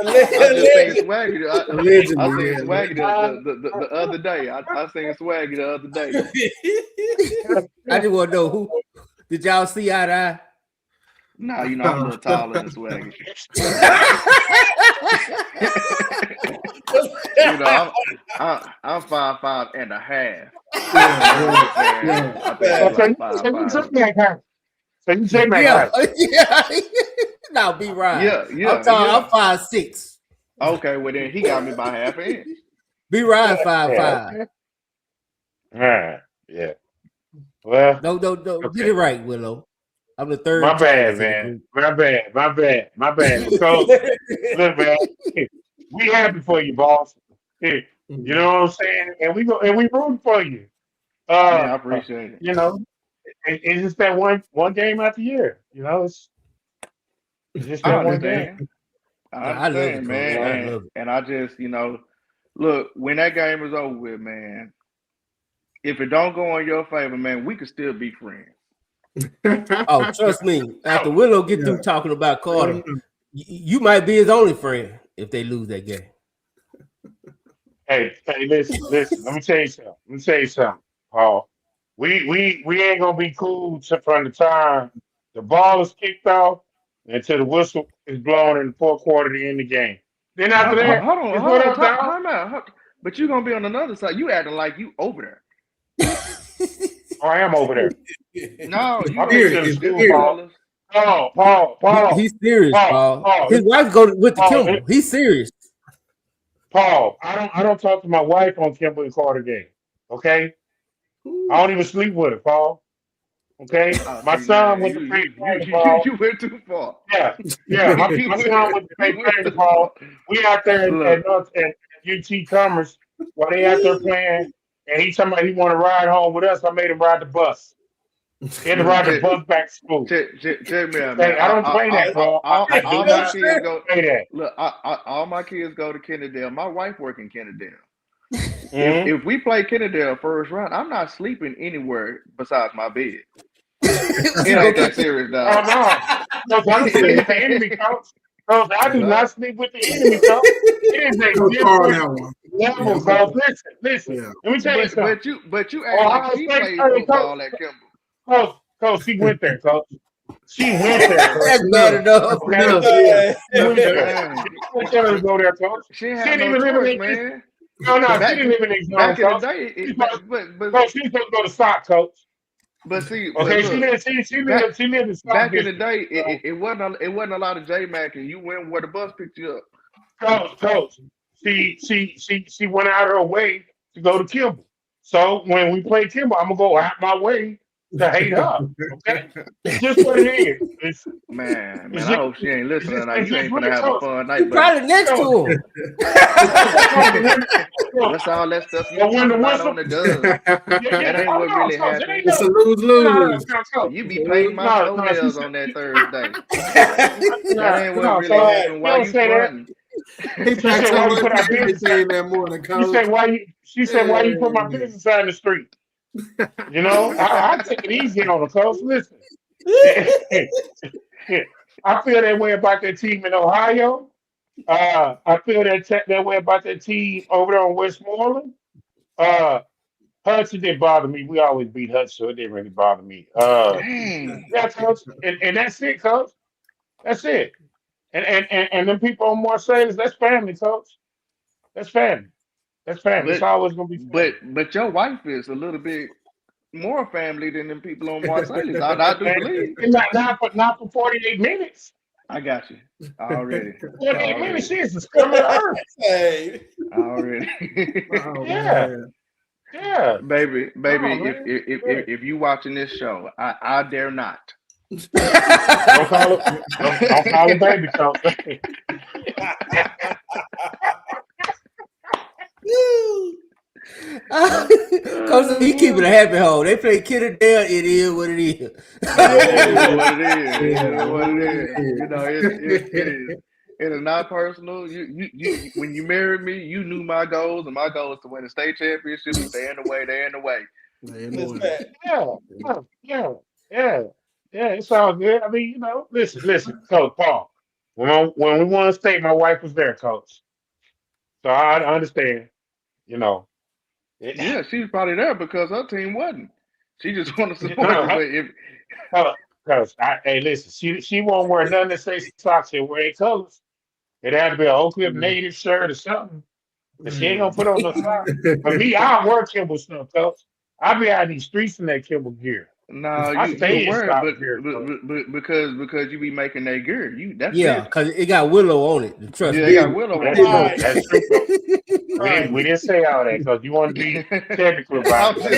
Speaker 2: I just seen Swaggy. I seen Swaggy the other day. I seen Swaggy the other day.
Speaker 6: I just want to know who did y'all see eye to eye?
Speaker 2: Nah, you know I'm a little taller than Swaggy. You know, I'm 5'5" and a half. I think it's like 5'5".
Speaker 10: So you say Mac
Speaker 6: yeah. Now be right.
Speaker 2: Yeah.
Speaker 6: I'm 5'6".
Speaker 2: Okay, well then he got me by half an inch.
Speaker 6: Be right 5'5".
Speaker 10: Yeah. Well,
Speaker 6: no. Okay. Get it right, Willow. I'm the third.
Speaker 10: My bad, man. My bad. So, look, man, we happy for you, boss. You know what I'm saying? And we rooting for you.
Speaker 2: I appreciate it.
Speaker 10: You know, it's just that one game out the year. You know, it's just that one game.
Speaker 2: I understand, man. And I just, you know, look, when that game is over with, man, if it don't go in your favor, man, we could still be friends.
Speaker 6: Oh, trust me. After Willow get through talking about Carter, you might be his only friend if they lose that game.
Speaker 10: Hey, listen. Let me tell you something, Paul. We ain't gonna be cool from the time the ball is kicked off until the whistle is blown in the fourth quarter to end the game. Then after that,
Speaker 2: hold on, time out. But you're gonna be on another side. You acting like you over there.
Speaker 10: I am over there.
Speaker 2: No, you
Speaker 10: I'm here to school, Paul. Paul.
Speaker 6: He's serious, Paul. His wife go with the Kimball. He's serious.
Speaker 10: Paul, I don't talk to my wife on Kimball and Carter game. Okay? I don't even sleep with her, Paul. Okay? My son went to play Paul.
Speaker 2: You went too far.
Speaker 10: Yeah. My son went to play Paul. We out there at UT Commerce while they out there playing, and he talking about he want to ride home with us. I made him ride the bus. He had to ride the bus back to school. I don't play that, Paul. I do not play that.
Speaker 2: Look, all my kids go to Kennedale. My wife work in Kennedale. if we play Kennedale first round, I'm not sleeping anywhere besides my bed. It ain't that serious, dog.
Speaker 10: Oh no, no, I don't sleep with the enemy, coach. Coach, I do not sleep with the enemy, coach. It is a
Speaker 9: Coach Paul on
Speaker 10: different
Speaker 9: that one.
Speaker 10: level, coach. Listen.
Speaker 9: Yeah.
Speaker 10: Let me tell you something.
Speaker 2: But you act like she played football at Kimball.
Speaker 10: Coach, she went there, coach. She went there.
Speaker 6: That's bad enough.
Speaker 10: Okay. She went there. You tell her to go there, coach.
Speaker 2: She didn't even live in man.
Speaker 10: No, she didn't live in East
Speaker 2: Back in the
Speaker 10: coach.
Speaker 2: day,
Speaker 10: Coach, she was supposed to go to SOC, coach.
Speaker 2: But see,
Speaker 10: okay,
Speaker 2: look,
Speaker 10: she lived in SOC.
Speaker 2: Back in the day, it wasn't a lot of J-Mac, and you went where the bus picked you up.
Speaker 10: Coach, she went out of her way to go to Kimball. So when we play Kimball, I'm gonna go out my way to hate her. Okay, it's just what it is.
Speaker 2: Man, I hope she ain't listening. You ain't gonna have a fun night.
Speaker 6: Probably next to him.
Speaker 2: That's all that stuff you talking about on the dub. That ain't what really happened.
Speaker 9: It's a lose-lose.
Speaker 2: You be painting my toenails on that Thursday. That ain't what really happened. Why you fronting?
Speaker 9: He packed all the business in that morning, coach.
Speaker 10: She said, why you put my business out in the street? You know, I take it easy on her, coach. Listen. I feel that way about that team in Ohio. I feel that way about that team over there on Westmoreland. Hutchins didn't bother me. We always beat Hutchins, so it didn't really bother me. Yeah, coach. And that's it, coach. That's it. And them people on Marseilles, that's family, coach. That's family. That's family. It's always gonna be family.
Speaker 2: But your wife is a little bit more family than them people on Marseilles. I do believe.
Speaker 10: Not for 48 minutes.
Speaker 2: I got you already.
Speaker 10: 48 minutes. She is the scum of the earth.
Speaker 2: Hey. Already.
Speaker 10: Yeah,
Speaker 2: baby. If you watching this show, I dare not.
Speaker 10: Don't call it baby talk.
Speaker 6: Cause he keeping a happy hole. They play Kennedale. It is what it is.
Speaker 2: You know, it is not personal. You when you married me, you knew my goals, and my goal is to win a state championship. They're in the way.
Speaker 10: Yeah, it's all good. I mean, you know, listen, Coach Paul. When we won state, my wife was there, Coach. So I understand, you know.
Speaker 2: Yeah, she was probably there because her team wasn't. She just wanted to support you.
Speaker 10: Because hey, listen, she won't wear nothing that says socks. She'll wear 8 colors. It had to be an Oak Cliff Native shirt or something. But she ain't gonna put on no socks. But me, I wear Kimball stuff, Coach. I be out in these streets in that Kimball gear.
Speaker 2: No, you wear it, because you be making that gear.
Speaker 6: Because it got willow on it. Trust me.
Speaker 2: It got willow on it.
Speaker 10: That's true. We didn't say all that because you want to be technical about it.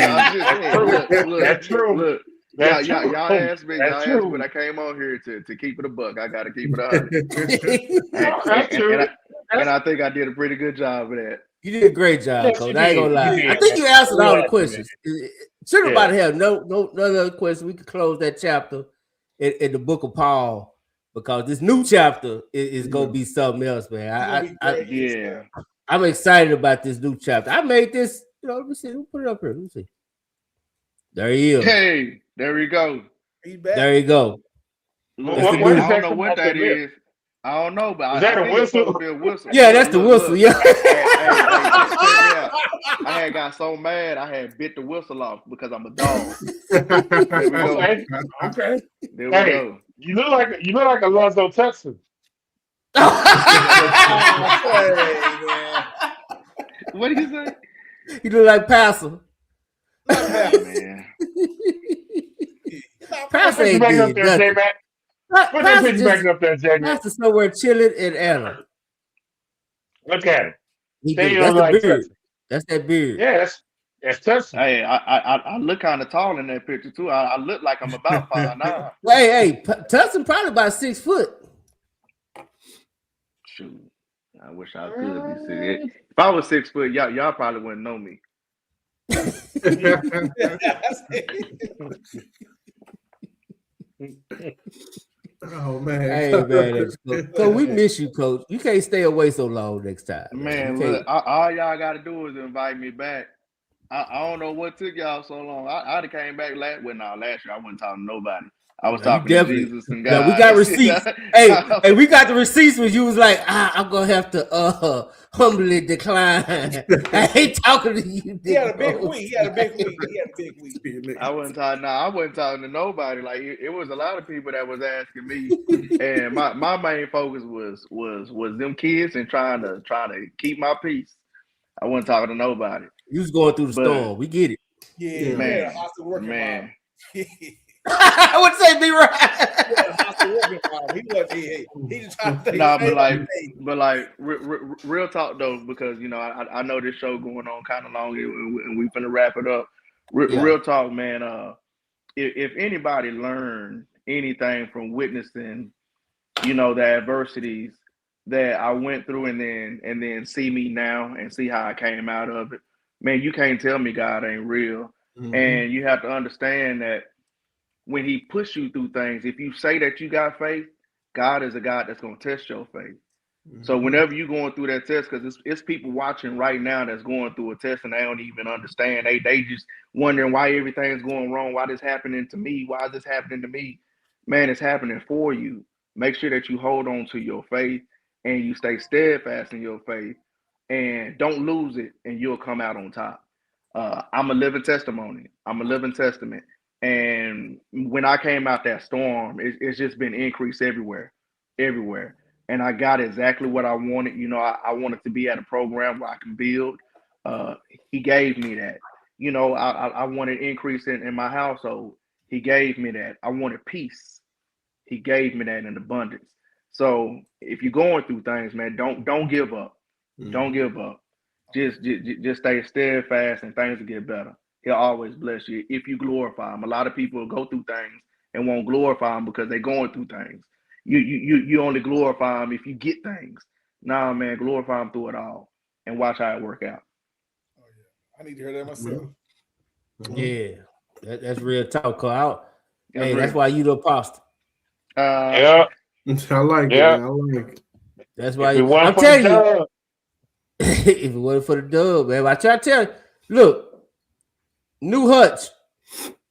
Speaker 10: That's true.
Speaker 2: Look, y'all asked me when I came on here to keep it a buck. I got to keep it 100. And I think I did a pretty good job of that.
Speaker 6: You did a great job, Coach. I ain't gonna lie. I think you answered all the questions. Should everybody have no other questions? We could close that chapter in the book of Paul because this new chapter is gonna be something else, man. I'm excited about this new chapter. I made this. Let me see. Who put it up here? Let me see. There he is.
Speaker 2: Hey, there we go.
Speaker 6: There you go.
Speaker 2: I don't know what that is. I don't know, but
Speaker 10: is that a whistle?
Speaker 6: Yeah, that's the whistle. Yeah.
Speaker 2: I had got so mad I had bit the whistle off because I'm a dog. There we go.
Speaker 10: Okay.
Speaker 2: There we go.
Speaker 10: You look like Alonzo Texas.
Speaker 2: What did you say?
Speaker 6: You look like Passer.
Speaker 2: Man.
Speaker 6: Passer ain't
Speaker 10: up there, J-Mac. Put that picture back up there, J-Mac.
Speaker 6: Passer somewhere chilling in Anna.
Speaker 10: Look at him.
Speaker 6: That's the beard. That's that beard.
Speaker 10: Yeah, that's Tussin.
Speaker 2: Hey, I look kind of tall in that picture too. I look like I'm about 5'9".
Speaker 6: Hey, Tussin probably about 6 foot.
Speaker 2: Shoot, I wish I could be 6. If I was 6 foot, y'all probably wouldn't know me.
Speaker 9: Oh man.
Speaker 6: Hey man, Coach, we miss you, Coach. You can't stay away so long next time.
Speaker 2: Man, look, all y'all got to do is invite me back. I don't know what took y'all so long. I'd have came back last year. I wasn't talking to nobody. I was talking to Jesus and God.
Speaker 6: Yeah, we got receipts. hey, we got the receipts when you was like, I'm gonna have to humbly decline. I ain't talking to you.
Speaker 8: He had a big week.
Speaker 2: I wasn't talking to nobody. Like it was a lot of people that was asking me, and my main focus was them kids and trying to keep my peace. I wasn't talking to nobody.
Speaker 6: You was going through the storm. We get it.
Speaker 8: Yeah, man.
Speaker 6: I would say be right.
Speaker 8: He just trying to
Speaker 2: but like real talk though, because I know this show going on kind of long and we finna wrap it up. Real talk, man. If anybody learned anything from witnessing, the adversities that I went through and then see me now and see how I came out of it, man, you can't tell me God ain't real. Mm-hmm. And you have to understand that when he push you through things, if you say that you got faith, God is a God that's going to test your faith. Mm-hmm. So whenever you're going through that test, because it's people watching right now that's going through a test and they don't even understand. They just wondering why everything's going wrong, why this happening to me, why is this happening to me? Man, it's happening for you. Make sure that you hold on to your faith and you stay steadfast in your faith and don't lose it, and you'll come out on top. I'm a living testimony. I'm a living testament. And when I came out that storm, it's just been increased everywhere. And I got exactly what I wanted. I wanted to be at a program where I can build. He gave me that. I wanted increase in my household. He gave me that. I wanted peace. He gave me that in abundance. So if you're going through things, man, don't give up. Mm-hmm. Don't give up. Just stay steadfast and things will get better. He'll always bless you if you glorify him. A lot of people go through things and won't glorify him because they're going through things. You only glorify him if you get things. Nah, man, glorify him through it all and watch how it work out.
Speaker 8: Oh yeah, I need to hear that myself.
Speaker 6: Yeah, that's real talk. That's why you the apostle.
Speaker 10: Yeah,
Speaker 9: I like it. I like it.
Speaker 6: That's why I'm telling you. If it wasn't for the dub, man, I try to tell you. Look. New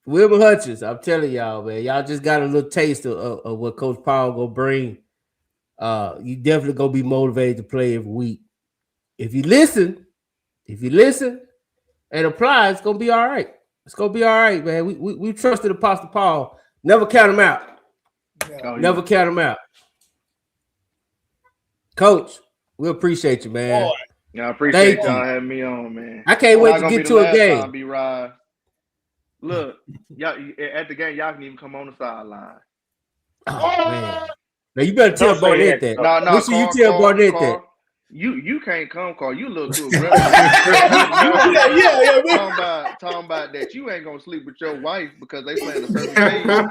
Speaker 6: William Hutchins. I'm telling y'all, man. Y'all just got a little taste of what Coach Paul gonna bring. You definitely gonna be motivated to play every week. If you listen and apply, it's gonna be all right. It's gonna be all right, man. We trusted Apostle Paul. Never count him out. Never count him out. Coach, we appreciate you, man.
Speaker 2: Boy. Yeah, I appreciate y'all having me on, man.
Speaker 6: I can't wait to get to a game.
Speaker 2: Look, y'all at the game, y'all can even come on the sideline.
Speaker 6: Oh man! Now you better tell Barnett that.
Speaker 2: No,
Speaker 6: make sure you tell Barnett that.
Speaker 2: You can't come, Carl. You look too aggressive. Talking about that. You ain't gonna sleep with your wife because they playing a certain game. I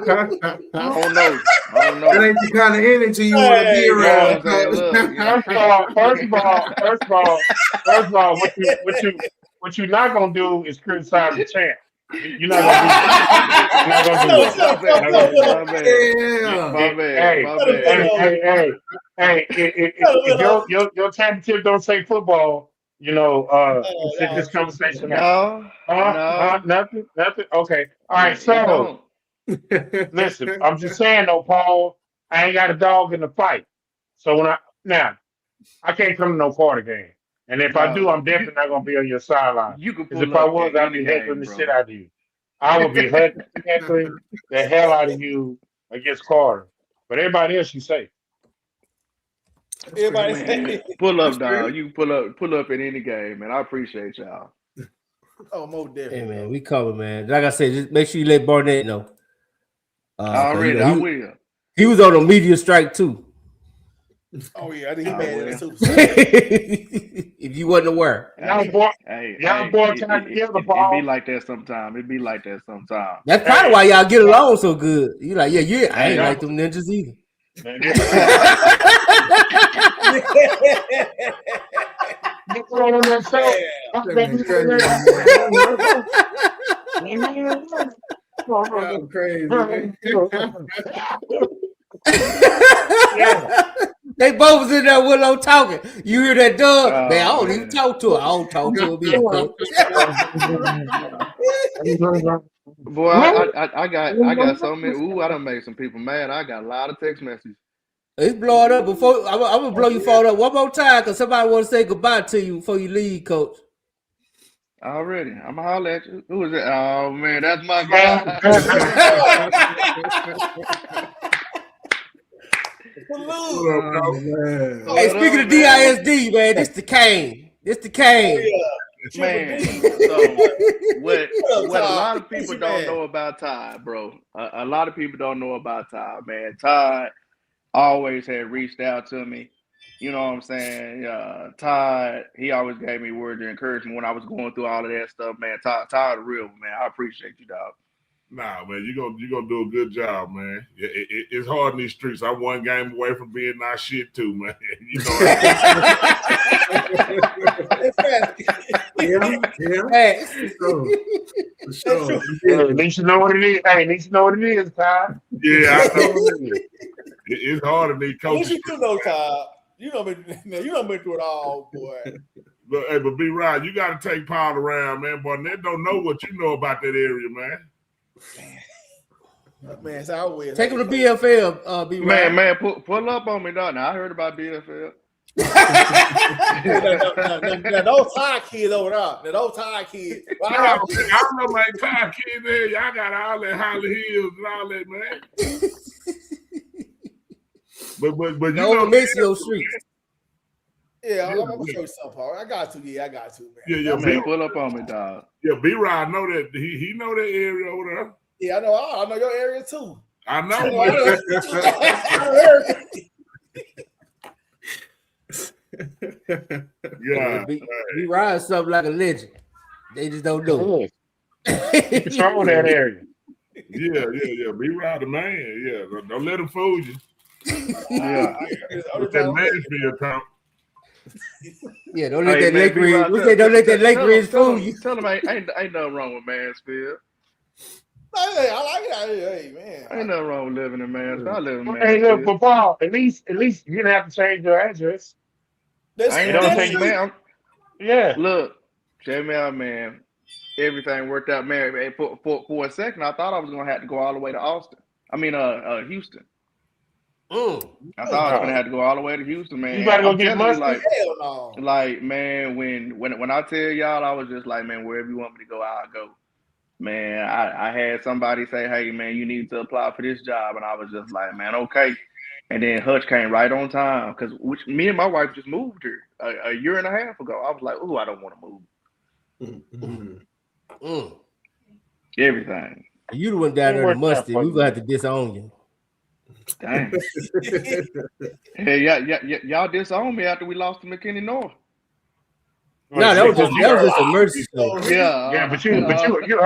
Speaker 2: don't know.
Speaker 9: That ain't the kind of energy you want to be around.
Speaker 10: First of all, what you're not gonna do is criticize the champ. You're not gonna do that. Hey, if your championship don't say football, sit this conversation out. Nothing. Okay. All right. So listen, I'm just saying though, Paul, I ain't got a dog in the fight. So when I can't come to no Carter game. And if I do, I'm definitely not gonna be on your sideline. Because if I was, I'd be heckling the shit out of you. I would be heckling the hell out of you against Carter. But everybody else, you safe.
Speaker 8: Everybody say
Speaker 2: pull up, dog. You pull up in any game, man. I appreciate y'all.
Speaker 8: Oh, most definitely.
Speaker 6: Hey man, we cover, man. Like I said, just make sure you let Barnett know.
Speaker 2: Already, I will.
Speaker 6: He was on a media strike too.
Speaker 8: Oh yeah, I think he mad at too.
Speaker 6: If you wasn't aware,
Speaker 10: y'all boy time together, Paul.
Speaker 2: It be like that sometimes.
Speaker 6: That's probably why y'all get along so good. You like, yeah. I ain't like them ninjas either.
Speaker 10: Yeah.
Speaker 6: They both was in there Willow talking. You hear that dog? Man, I don't even talk to her. I don't talk to him either, coach.
Speaker 2: Boy, I got so many. Ooh, I done made some people mad. I got a lot of text messages.
Speaker 6: It's blowing up. Before I'm gonna blow your phone up one more time because somebody want to say goodbye to you before you leave, coach.
Speaker 2: Already, I'm gonna holler at you. Who is it? Oh man, that's my guy.
Speaker 6: Hey, speaking of DISD, man, this the Kane. This the Kane.
Speaker 2: Man, so what a lot of people don't know about Todd, bro. A lot of people don't know about Todd, man. Todd always had reached out to me. You know what I'm saying? Todd, he always gave me words of encouragement when I was going through all of that stuff, man. Todd, real, man. I appreciate you, dog.
Speaker 1: Nah, man, you gonna do a good job, man. It's hard in these streets. I'm one game away from being not shit too, man. You know.
Speaker 6: Hey.
Speaker 10: At least you know what it is. Hey, at least you know what it is, Todd.
Speaker 1: Yeah, I know. It's hard in these coaches.
Speaker 8: You know, Todd. You know, been through it all, boy.
Speaker 1: But be right. You got to take Paul around, man. Boy, they don't know what you know about that area, man.
Speaker 8: Man, it's always
Speaker 6: take him to BFL. Be right.
Speaker 2: Man, pull up on me, dog. Now I heard about BFL.
Speaker 8: Now, those Thai kids over there. Those Thai kids. Well,
Speaker 1: I don't know my Thai kids there. Y'all got all that Holly Hills and all that, man. but you know,
Speaker 6: miss your streets.
Speaker 8: Yeah, I'm gonna show you something, Paul. I got to, man.
Speaker 2: Yeah, man, pull up on me, dog.
Speaker 1: Yeah, B-Rod know that he know that area over there.
Speaker 8: Yeah, I know your area too.
Speaker 1: I know. Yeah,
Speaker 6: he rides something like a legend. They just don't do it.
Speaker 10: Control that area.
Speaker 1: Yeah. B-Rod the man. Yeah, don't let him fool you.
Speaker 2: Yeah,
Speaker 1: with that Mansfield talk.
Speaker 6: Yeah, don't let that Lake Ridge. We say don't let that Lake Ridge fool you.
Speaker 2: Tell him ain't nothing wrong with Mansfield.
Speaker 8: Hey, I like it out here, hey, man.
Speaker 2: Ain't nothing wrong with living in Mansfield. I live in Mansfield.
Speaker 10: Hey, look, but Paul, at least you didn't have to change your address.
Speaker 2: Yeah. Look, check me out, man. Everything worked out, man. For a second, I thought I was gonna have to go all the way to Austin. I mean, Houston. I thought I was gonna have to go all the way to Houston, man.
Speaker 10: You gotta go get mustard.
Speaker 8: Hell no.
Speaker 2: Like, man, when I tell y'all, I was just like, man, wherever you want me to go, I'll go. Man, I had somebody say, hey, man, you need to apply for this job. And I was just like, man, okay. And then Hutch came right on time because me and my wife just moved here a year and a half ago. I was like, oh, I don't want to move. Everything.
Speaker 6: You went down there to Mustard. We're going to have to disown you.
Speaker 2: Dang. Hey, y'all disowned me after we lost to McKinney North.
Speaker 6: No, that was just a mercy story.
Speaker 2: Yeah,
Speaker 10: but you earned that. You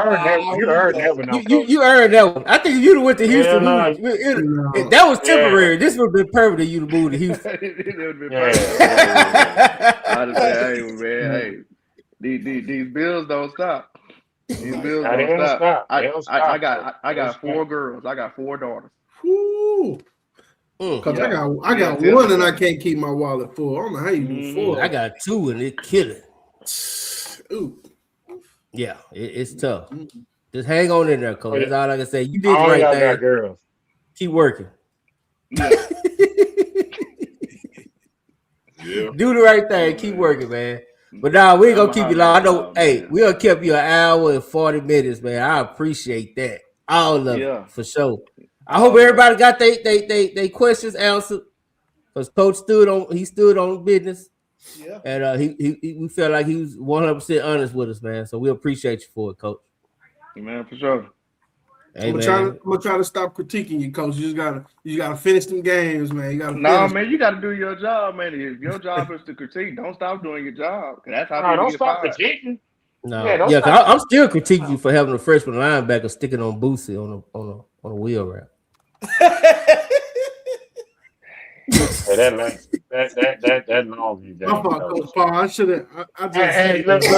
Speaker 10: earned that one.
Speaker 6: You earned that one. I think if you'd have went to Houston, that was temporary. This would have been permanent. You'd have moved to Houston.
Speaker 2: It would have been permanent. I'd have said, hey, man, these bills don't stop. These bills don't stop. I got 4 girls. I got 4 daughters.
Speaker 9: Woo. Cause I got one and I can't keep my wallet full. I don't know how you do 4.
Speaker 6: I got 2 and it killing.
Speaker 9: Ooh.
Speaker 6: Yeah, it's tough. Just hang on in there, Cole. That's all I can say. You did the right thing.
Speaker 10: Girls.
Speaker 6: Keep working.
Speaker 1: Yeah.
Speaker 6: Do the right thing. Keep working, man. But now we ain't gonna keep you long. I know. Hey, we gonna keep you an hour and 40 minutes, man. I appreciate that. All of it for sure. I hope everybody got they questions answered. Because Coach stood on business.
Speaker 8: Yeah.
Speaker 6: And we felt like he was 100% honest with us, man. So we appreciate you for it, Coach.
Speaker 2: Man, for sure.
Speaker 6: Hey,
Speaker 9: I'm gonna try to stop critiquing you, Coach. You just gotta finish them games, man. You gotta
Speaker 2: man, you gotta do your job, man. If your job is to critique, don't stop doing your job. That's how
Speaker 10: don't stop critiquing.
Speaker 6: No, I'm still critiquing you for having a freshman linebacker sticking on Boosie on a wheel route.
Speaker 10: That long.
Speaker 9: My fault, Coach Paul. I should have. I just.
Speaker 10: Hey, look.
Speaker 2: You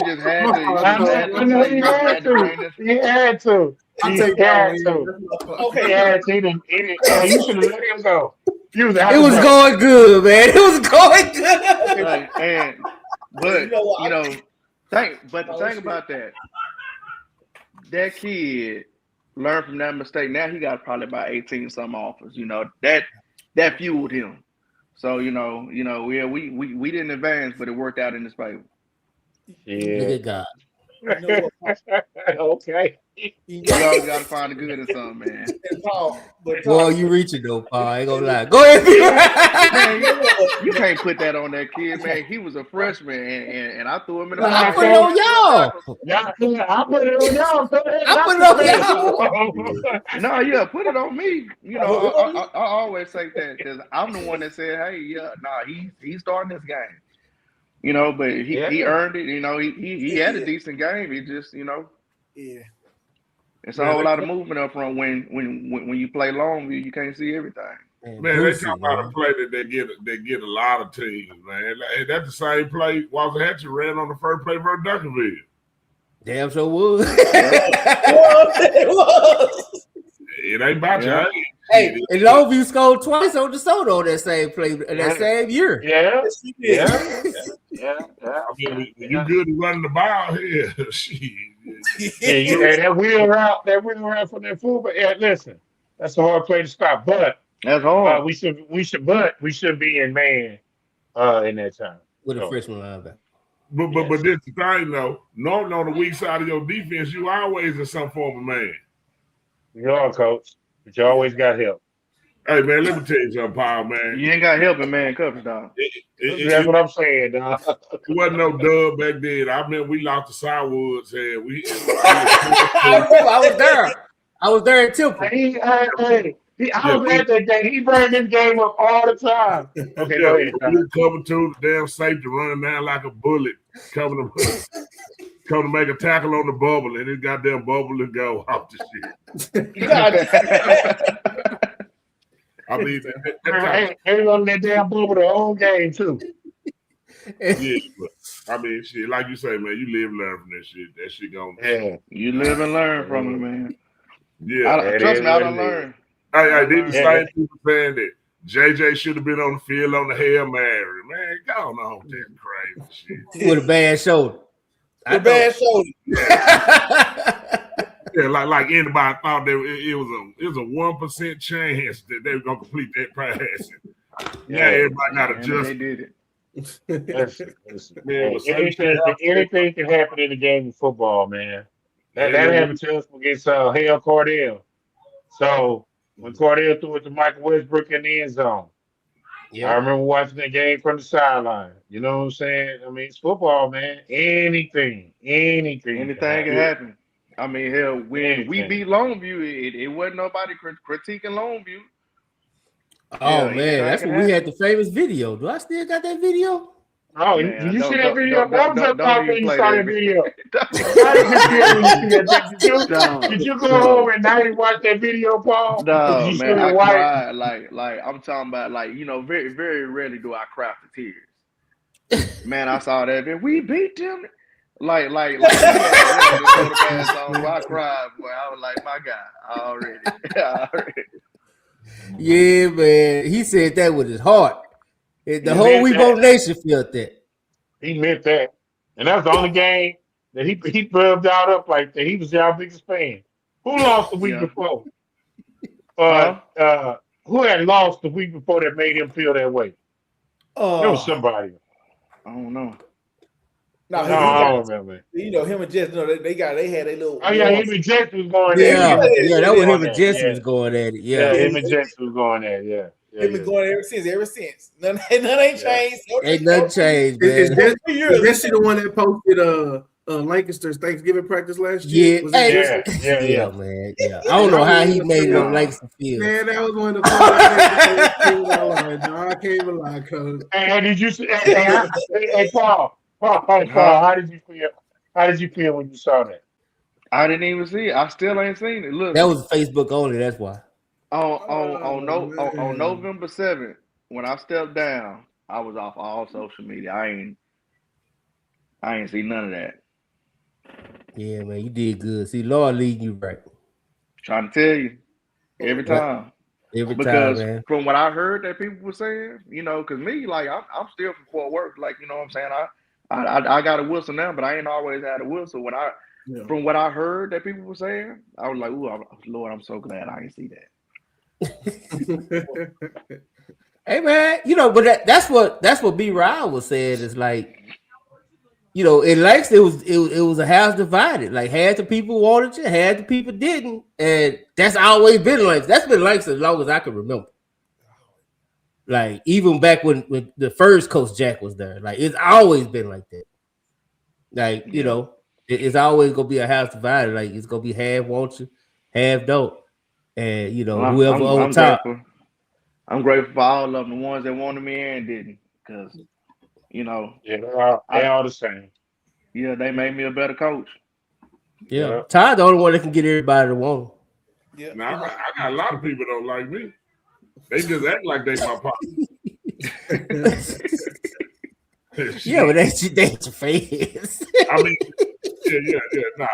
Speaker 2: just had to.
Speaker 10: You had to.
Speaker 8: I'll
Speaker 10: He
Speaker 8: take
Speaker 10: had
Speaker 8: that
Speaker 10: to.
Speaker 8: one.
Speaker 10: He
Speaker 8: Okay.
Speaker 10: had to. Hey, you should have let him go. He was out
Speaker 6: It
Speaker 10: of
Speaker 6: was
Speaker 10: breath.
Speaker 6: going good, man. It was going good.
Speaker 2: Like, but
Speaker 8: You know what?
Speaker 2: the thing about that kid learned from that mistake. Now he got probably about 18 some offers. You know, that fueled him. So, yeah, we didn't advance, but it worked out in his favor.
Speaker 6: Look
Speaker 10: Yeah.
Speaker 6: at God.
Speaker 8: You know what?
Speaker 10: Okay.
Speaker 2: You always got to find the good in something, man.
Speaker 8: And Paul, but
Speaker 6: Boy,
Speaker 8: Paul,
Speaker 6: you reaching though, Paul. I ain't gonna lie. Go ahead.
Speaker 2: Man, you can't put that on that kid, man. He was a freshman, and I threw him in the
Speaker 6: I
Speaker 2: fire.
Speaker 6: put it on y'all.
Speaker 10: Yeah, I put it on y'all. Go ahead,
Speaker 6: I put it on y'all.
Speaker 2: No, yeah, put it on me. You know, I always say that because I'm the one that said, "Hey, yeah, nah, he's starting this game." You know, but he earned it. You know, he had a decent game. He just,
Speaker 8: yeah.
Speaker 2: it's a whole lot of movement up front when you play long view. You can't see everything.
Speaker 1: Man, they talk about a play that they get a lot of teams, man. Like, that's the same play Walter Hatcher ran on the first play for Duncanville.
Speaker 6: Damn sure was.
Speaker 8: It was.
Speaker 1: It ain't about you.
Speaker 6: Hey, and Longview scored twice on DeSoto on that same play that same year.
Speaker 10: Yeah.
Speaker 8: Yeah.
Speaker 1: I mean, when you good at running the ball here, shit.
Speaker 10: Yeah, that wheel route from that fullback. Yeah, listen, that's a hard play to stop. But
Speaker 2: that's hard.
Speaker 10: we should be in man in that time
Speaker 6: With a freshman linebacker.
Speaker 1: But this the thing though. Normally on the weak side of your defense, you always in some form of man.
Speaker 10: You are, coach, but you always got help.
Speaker 1: Hey man, let me tell you something, Paul, man.
Speaker 2: You ain't got help in man coverage, dog.
Speaker 10: That's what I'm saying, dog.
Speaker 1: It wasn't no dub back then. I mean, we lost to Sidewoods and
Speaker 6: I was there. I was there at Temple.
Speaker 10: I was at that game. He bring this game up all the time. Okay, go ahead.
Speaker 1: You cover two, the damn safety running down like a bullet, come to make a tackle on the bubble, and it goddamn bubble and go off the shit. I mean,
Speaker 10: ain't on that damn bubble the whole game too.
Speaker 1: Yeah, but I mean, shit, like you say, man, you live and learn from that shit. That shit going.
Speaker 10: Yeah,
Speaker 2: you live and learn from it, man.
Speaker 1: Yeah,
Speaker 2: trust me, I don't learn.
Speaker 1: Hey, did the same people saying that JJ should have been on the field on the Hail Mary? Man, go on with that crazy shit.
Speaker 6: With a bad shoulder.
Speaker 8: Bad shoulder.
Speaker 1: Yeah, like anybody thought that it was a 1% chance that they were gonna complete that pass. Yeah, everybody got adjusted.
Speaker 2: They did it.
Speaker 10: Anything can happen in the game of football, man. That happened to us against Hale Cordell. So when Cordell threw it to Michael Westbrook in the end zone, I remember watching that game from the sideline. You know what I'm saying? I mean, it's football, man. Anything can
Speaker 2: happen. I mean, hell, when we beat Longview, it wasn't nobody critiquing Longview.
Speaker 6: Oh man, that's when we had the famous video. Do I still got that video?
Speaker 10: Oh, did you see that video? What was up talking when you saw that video? Did you go home and night and watch that video, Paul?
Speaker 2: No, man, I cried. Like I'm talking about, very, very rarely do I cry for tears. Man, I saw that. We beat them. I cried, boy. I was like, my God, already.
Speaker 6: Yeah, man. He said that with his heart. The whole Weebo Nation felt that.
Speaker 10: He meant that. And that's the only game that he bubbed out up like that. He was our biggest fan. Who lost the week before? Who had lost the week before that made him feel that way? There was somebody.
Speaker 2: I don't know.
Speaker 10: No, I don't remember.
Speaker 8: You know, him and Jess, they had their little.
Speaker 10: Oh yeah, him and Jess was going
Speaker 6: at it.
Speaker 10: Yeah,
Speaker 6: that was him and Jess was going at it. Yeah,
Speaker 10: him and Jess was going at it. Yeah.
Speaker 8: They've been going ever since. None ain't changed.
Speaker 6: Ain't nothing changed, man.
Speaker 9: Is Jesse the one that posted Lancaster's Thanksgiving practice last year?
Speaker 6: Yeah, man. Yeah. I don't know how he made it on Lancaster Field.
Speaker 9: Man, that was one of the funniest things I can't even lie, coach.
Speaker 10: And did you see? Hey, Paul, how did you feel? How did you feel when you saw that?
Speaker 2: I didn't even see it. I still ain't seen it. Look,
Speaker 6: that was Facebook only. That's why.
Speaker 2: On November 7th, when I stepped down, I was off all social media. I ain't see none of that.
Speaker 6: Yeah, man, you did good. See, Lord leading you right.
Speaker 2: Trying to tell you every time.
Speaker 6: Every
Speaker 2: Because
Speaker 6: time, man.
Speaker 2: from what I heard that people were saying, because me, like I'm still from Fort Worth, like you know what I'm saying. I got a whistle now, but I ain't always had a whistle. From what I heard that people were saying, I was like, "Ooh, Lord, I'm so glad I didn't see that."
Speaker 6: Hey man, but that's what B. Ryan was saying. Is like, in Langston it was a house divided. Like half the people wanted you, half the people didn't, and that's always been Langston. That's been Langston as long as I can remember. Like even back when the first Coach Jack was there, like it's always been like that. Like it's always gonna be a house divided. Like it's gonna be half want you, half don't, and whoever on top.
Speaker 2: Grateful. I'm grateful for all of them, the ones that wanted me and didn't, because
Speaker 10: they all the same.
Speaker 2: Yeah, they made me a better coach.
Speaker 6: Yeah, Todd the only one that can get everybody to want him.
Speaker 1: Yeah, now I got a lot of people don't like me. They just act like they my partner.
Speaker 6: Yeah, but that's your face.
Speaker 1: I mean, yeah. Nah.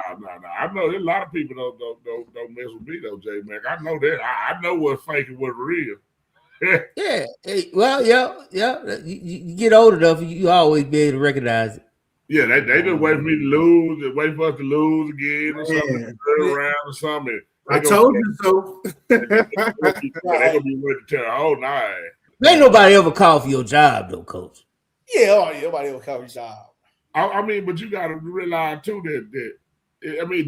Speaker 1: I know there's a lot of people don't mess with me though, J Mac. I know that. I know what's fake and what's real.
Speaker 6: Yeah. Well, yeah. You get old enough, you always be able to recognize it.
Speaker 1: Yeah, they just wait for me to lose, and wait for us to lose again or something, third round or something.
Speaker 9: I told you so.
Speaker 1: They're gonna be ready to tell the whole night.
Speaker 6: Ain't nobody ever called for your job though, Coach.
Speaker 8: Yeah, nobody ever called for your job.
Speaker 1: I mean, but you got to realize too that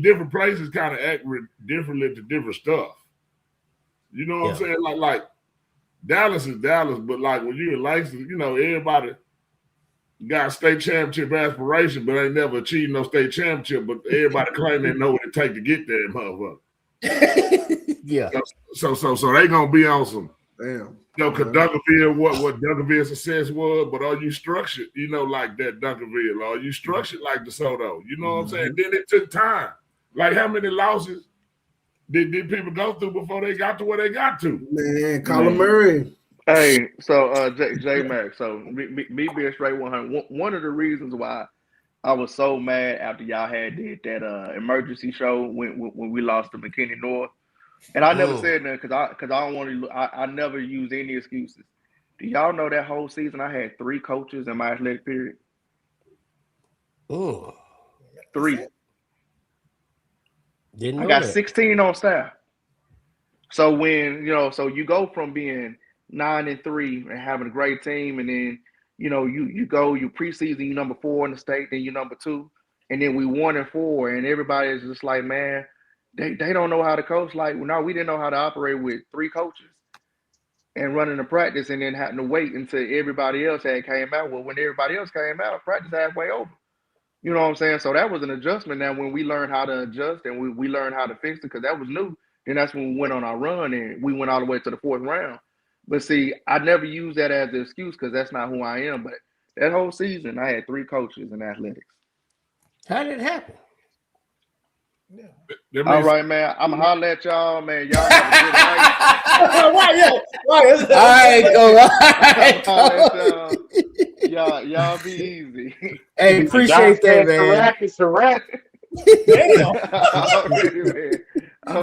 Speaker 1: different places kind of act differently to different stuff. You know what I'm saying? Like Dallas is Dallas, but like when you're in Langston, everybody got state championship aspiration, but ain't never achieved no state championship. But everybody claim they know what it takes to get there, motherfucker.
Speaker 6: Yeah.
Speaker 1: So they gonna be on some.
Speaker 9: Damn.
Speaker 1: Cause Duncanville, what Duncanville's success was, but are you structured, like that Duncanville? Are you structured like DeSoto? You know what I'm saying? Then it took time. Like how many losses did people go through before they got to where they got to?
Speaker 9: Man, Colin Murray.
Speaker 2: Hey, so J Mac, so me being straight 100. One of the reasons why I was so mad after y'all did that emergency show when we lost to McKinney North. And I never said that because I don't want to. I never use any excuses. Do y'all know that whole season I had 3 coaches in my athletic period?
Speaker 6: Oh,
Speaker 2: 3.
Speaker 6: Didn't
Speaker 2: I
Speaker 6: know
Speaker 2: got
Speaker 6: that.
Speaker 2: 16 on staff. So when so you go from being 9-3 and having a great team, and then you preseason, you number 4 in the state, then you number 2, and then we 1-4, and everybody is just like, man. They don't know how to coach. Like, no, we didn't know how to operate with 3 coaches and running the practice and then having to wait until everybody else had came out. Well, when everybody else came out, practice halfway over. You know what I'm saying? So that was an adjustment. Now, when we learned how to adjust and we learned how to fix it, because that was new, then that's when we went on our run and we went all the way to the 4th round. But see, I never use that as an excuse because that's not who I am. But that whole season, I had 3 coaches in athletics.
Speaker 6: How did it happen?
Speaker 2: Yeah. All right, man. I'm gonna holler at y'all, man. Y'all have a good night. Y'all be easy.
Speaker 6: Hey, appreciate that, man.
Speaker 10: It's a wrap.
Speaker 8: Damn.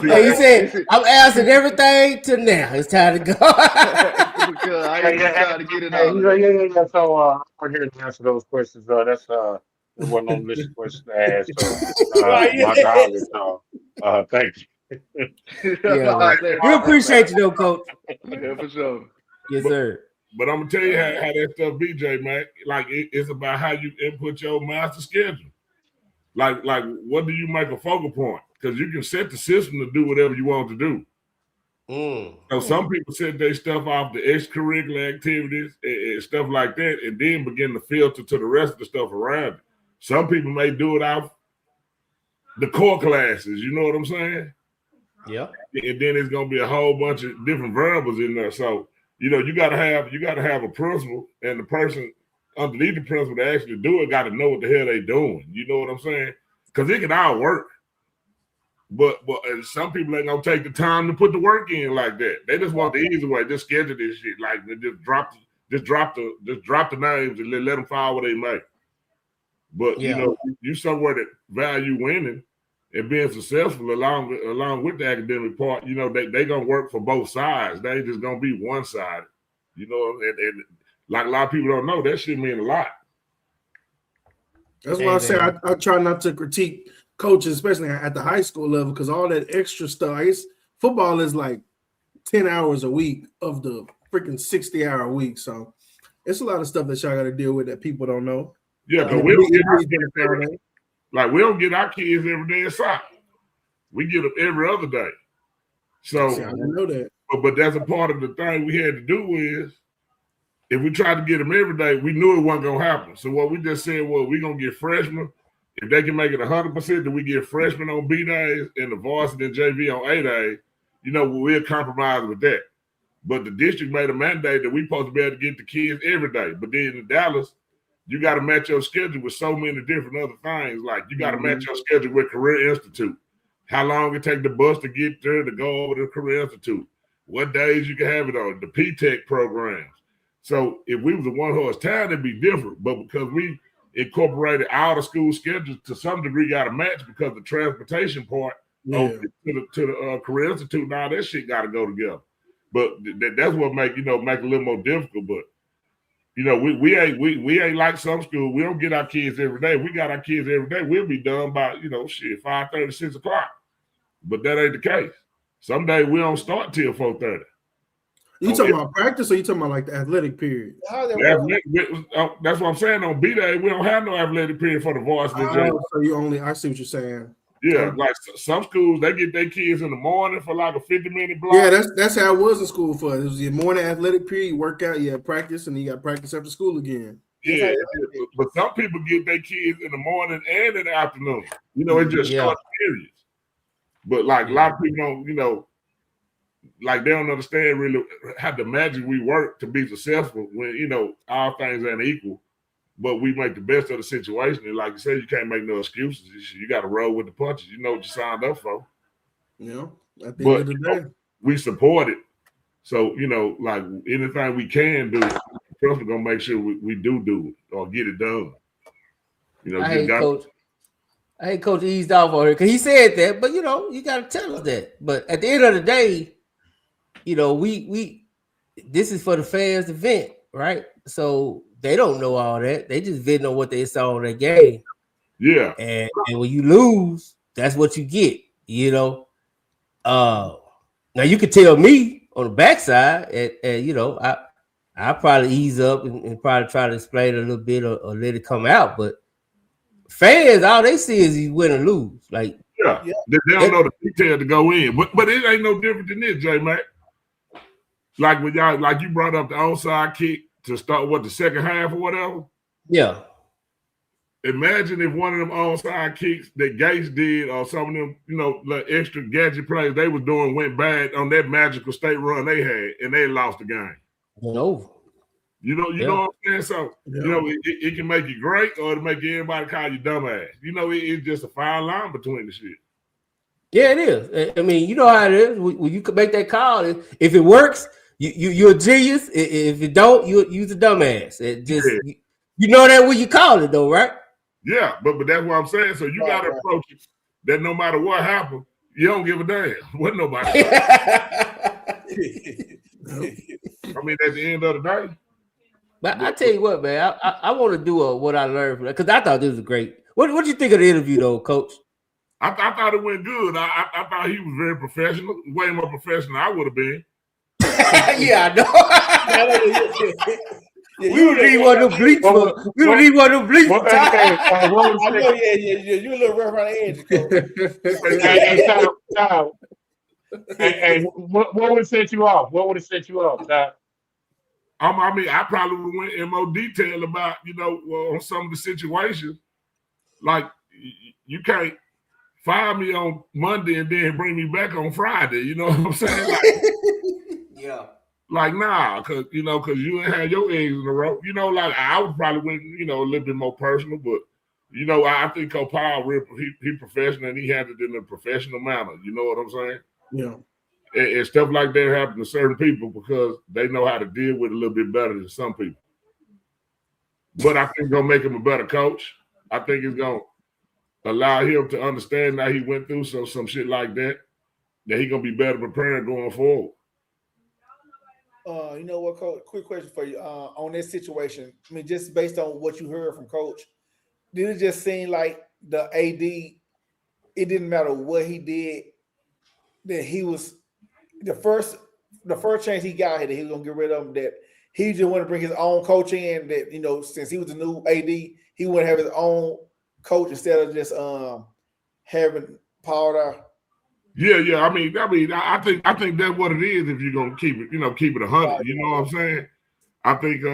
Speaker 6: Hey, he said, I'm answering everything to now. It's time to go.
Speaker 2: Because I ain't trying to get it out.
Speaker 10: Yeah. So I'm here to answer those questions. That's there wasn't no list of questions to ask. So my God, thank you.
Speaker 6: We appreciate you though, Coach.
Speaker 2: Yeah, for sure.
Speaker 6: Yes, sir.
Speaker 1: But I'm gonna tell you how that stuff be, J Mac. Like it's about how you input your master schedule. Like what do you make a focal point? Because you can set the system to do whatever you want to do. So some people set their stuff off the extracurricular activities and stuff like that, and then begin to filter to the rest of the stuff around it. Some people may do it off the core classes. You know what I'm saying?
Speaker 6: Yeah.
Speaker 1: And then it's gonna be a whole bunch of different variables in there. So you gotta have a principal, and the person underneath the principal to actually do it got to know what the hell they doing. You know what I'm saying? Because it can all work. But some people ain't gonna take the time to put the work in like that. They just want the easy way. Just schedule this shit. Like just drop the names and let them file what they make. But you somewhere that value winning, and being successful along with the academic part, you know, they gonna work for both sides. They ain't just gonna be one sided. You know, and like a lot of people don't know, that shit mean a lot.
Speaker 9: That's why I say I try not to critique coaches, especially at the high school level, because all that extra stuff. I guess football is like 10 hours a week of the freaking 60-hour week. So it's a lot of stuff that y'all got to deal with that people don't know.
Speaker 1: Yeah, but we don't get our kids every day in soccer. We get them every other day. So
Speaker 9: I didn't know that.
Speaker 1: But that's a part of the thing we had to do is, if we tried to get them every day, we knew it wasn't going to happen. So what we just said was, we're going to get freshmen. If they can make it 100%, then we get freshmen on B days and the varsity and JV on A days. You know, we'll compromise with that. But the district made a mandate that we're supposed to be able to get the kids every day. But then in Dallas, you got to match your schedule with so many different other things. Like, you got to match your schedule with Career Institute. How long it take the bus to get there to go over to Career Institute. What days you can have it on. The P-Tech programs. So if we was a one-horse town, it'd be different. But because we incorporated out of school schedules, to some degree got to match, because the transportation part to the Career Institute, now that shit got to go together. But that's what make it a little more difficult. But you know, we ain't like some schools. We don't get our kids every day. We got our kids every day. We'll be done by 5:30, 6 o'clock. But that ain't the case. Some days we don't start till 4:30.
Speaker 9: You talking about practice, or you talking about like the athletic period?
Speaker 1: That's what I'm saying. On B day, we don't have no athletic period for the varsity.
Speaker 9: So I see what you're saying.
Speaker 1: Yeah, like some schools, they get their kids in the morning for like a 50-minute block.
Speaker 9: Yeah, that's how it was in school for us. It was your morning athletic period, you work out, you have practice, and then you got practice after school again.
Speaker 1: Yeah, but some people get their kids in the morning and in the afternoon. You know, it just short periods. But like a lot of people don't, like they don't understand really how the magic we work to be successful when, all things ain't equal, but we make the best of the situation. And like you said, you can't make no excuses. You got to roll with the punches. You know what you signed up for.
Speaker 9: Yeah, at the end of the day.
Speaker 1: We support it. So, like anything we can do, we're going to make sure we do it or get it done.
Speaker 6: I hate Coach eased off on her because he said that, but you got to tell us that. But at the end of the day, we this is for the fans event, right? So they don't know all that. They just vetting on what they saw in that game.
Speaker 1: Yeah.
Speaker 6: And when you lose, that's what you get, Now you could tell me on the backside, and I probably ease up and probably try to explain a little bit or let it come out. But fans, all they see is you win or lose. Like,
Speaker 1: they don't know the detail to go in. But it ain't no different than this, J Mac. Like when y'all, like you brought up the onside kick to start the second half or whatever.
Speaker 6: Yeah.
Speaker 1: Imagine if one of them onside kicks that Gates did, or some of them, like extra gadget plays they was doing, went bad on that magical state run they had, and they lost the game.
Speaker 6: No.
Speaker 1: You know what I'm saying? So, it can make you great, or it'll make everybody call you dumbass. It's just a fine line between the shit.
Speaker 6: Yeah, it is. I mean, you know how it is. When you can make that call, if it works, you're a genius. If it don't, you're a dumbass. It just you know that when you call it though, right?
Speaker 1: Yeah, but that's what I'm saying. So you got to approach it that no matter what happens, you don't give a damn what nobody. I mean, at the end of the day.
Speaker 6: But I tell you what, man, I want to do what I learned because I thought this was great. What did you think of the interview, though, Coach?
Speaker 1: I thought it went good. I thought he was very professional, way more professional than I would have been.
Speaker 6: Yeah, I know. We would need one of them bleeps. We would need one of them bleeps.
Speaker 8: You a little rough around the edge, Coach.
Speaker 10: Hey, what would have set you off? What would have set you off, Ty?
Speaker 1: I mean, I probably would have went in more detail about, on some of the situations. Like, you can't fire me on Monday and then bring me back on Friday. You know what I'm saying? Like,
Speaker 6: yeah.
Speaker 1: Like, nah, because you ain't had your eggs in a row. Like, I would probably went, a little bit more personal, but, I think Coach Powell, he professional, and he had it in a professional manner. You know what I'm saying?
Speaker 9: Yeah.
Speaker 1: And stuff like that happen to certain people because they know how to deal with it a little bit better than some people. But I think it's going to make him a better coach. I think it's going to allow him to understand that he went through some shit like that he gonna be better prepared going forward.
Speaker 8: You know what, Coach? Quick question for you on this situation. I mean, just based on what you heard from Coach, did it just seem like the AD? It didn't matter what he did. That he was the first chance he got here that he was gonna get rid of him. That he just wanted to bring his own coach in. That since he was the new AD, he would have his own coach instead of just having Paul there.
Speaker 1: Yeah. I mean, I think that's what it is. If you're gonna keep it, keep it 100. You know what I'm saying? I think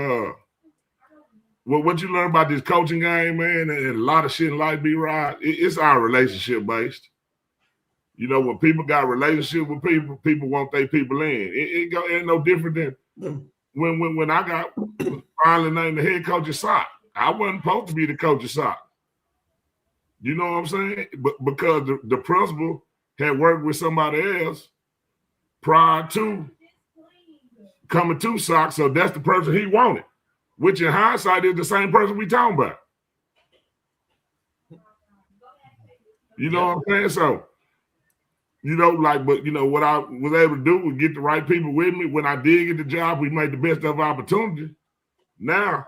Speaker 1: what you learn about this coaching game, man, and a lot of shit in life be right. It's our relationship based. When people got a relationship with people want their people in. It ain't no different than when I got finally named the head coach of soccer. I wasn't supposed to be the coach of soccer. You know what I'm saying? But because the principal had worked with somebody else prior to coming to soccer, so that's the person he wanted, which in hindsight is the same person we talking about. You know what I'm saying? So, what I was able to do was get the right people with me. When I did get the job, we made the best of opportunity. Now,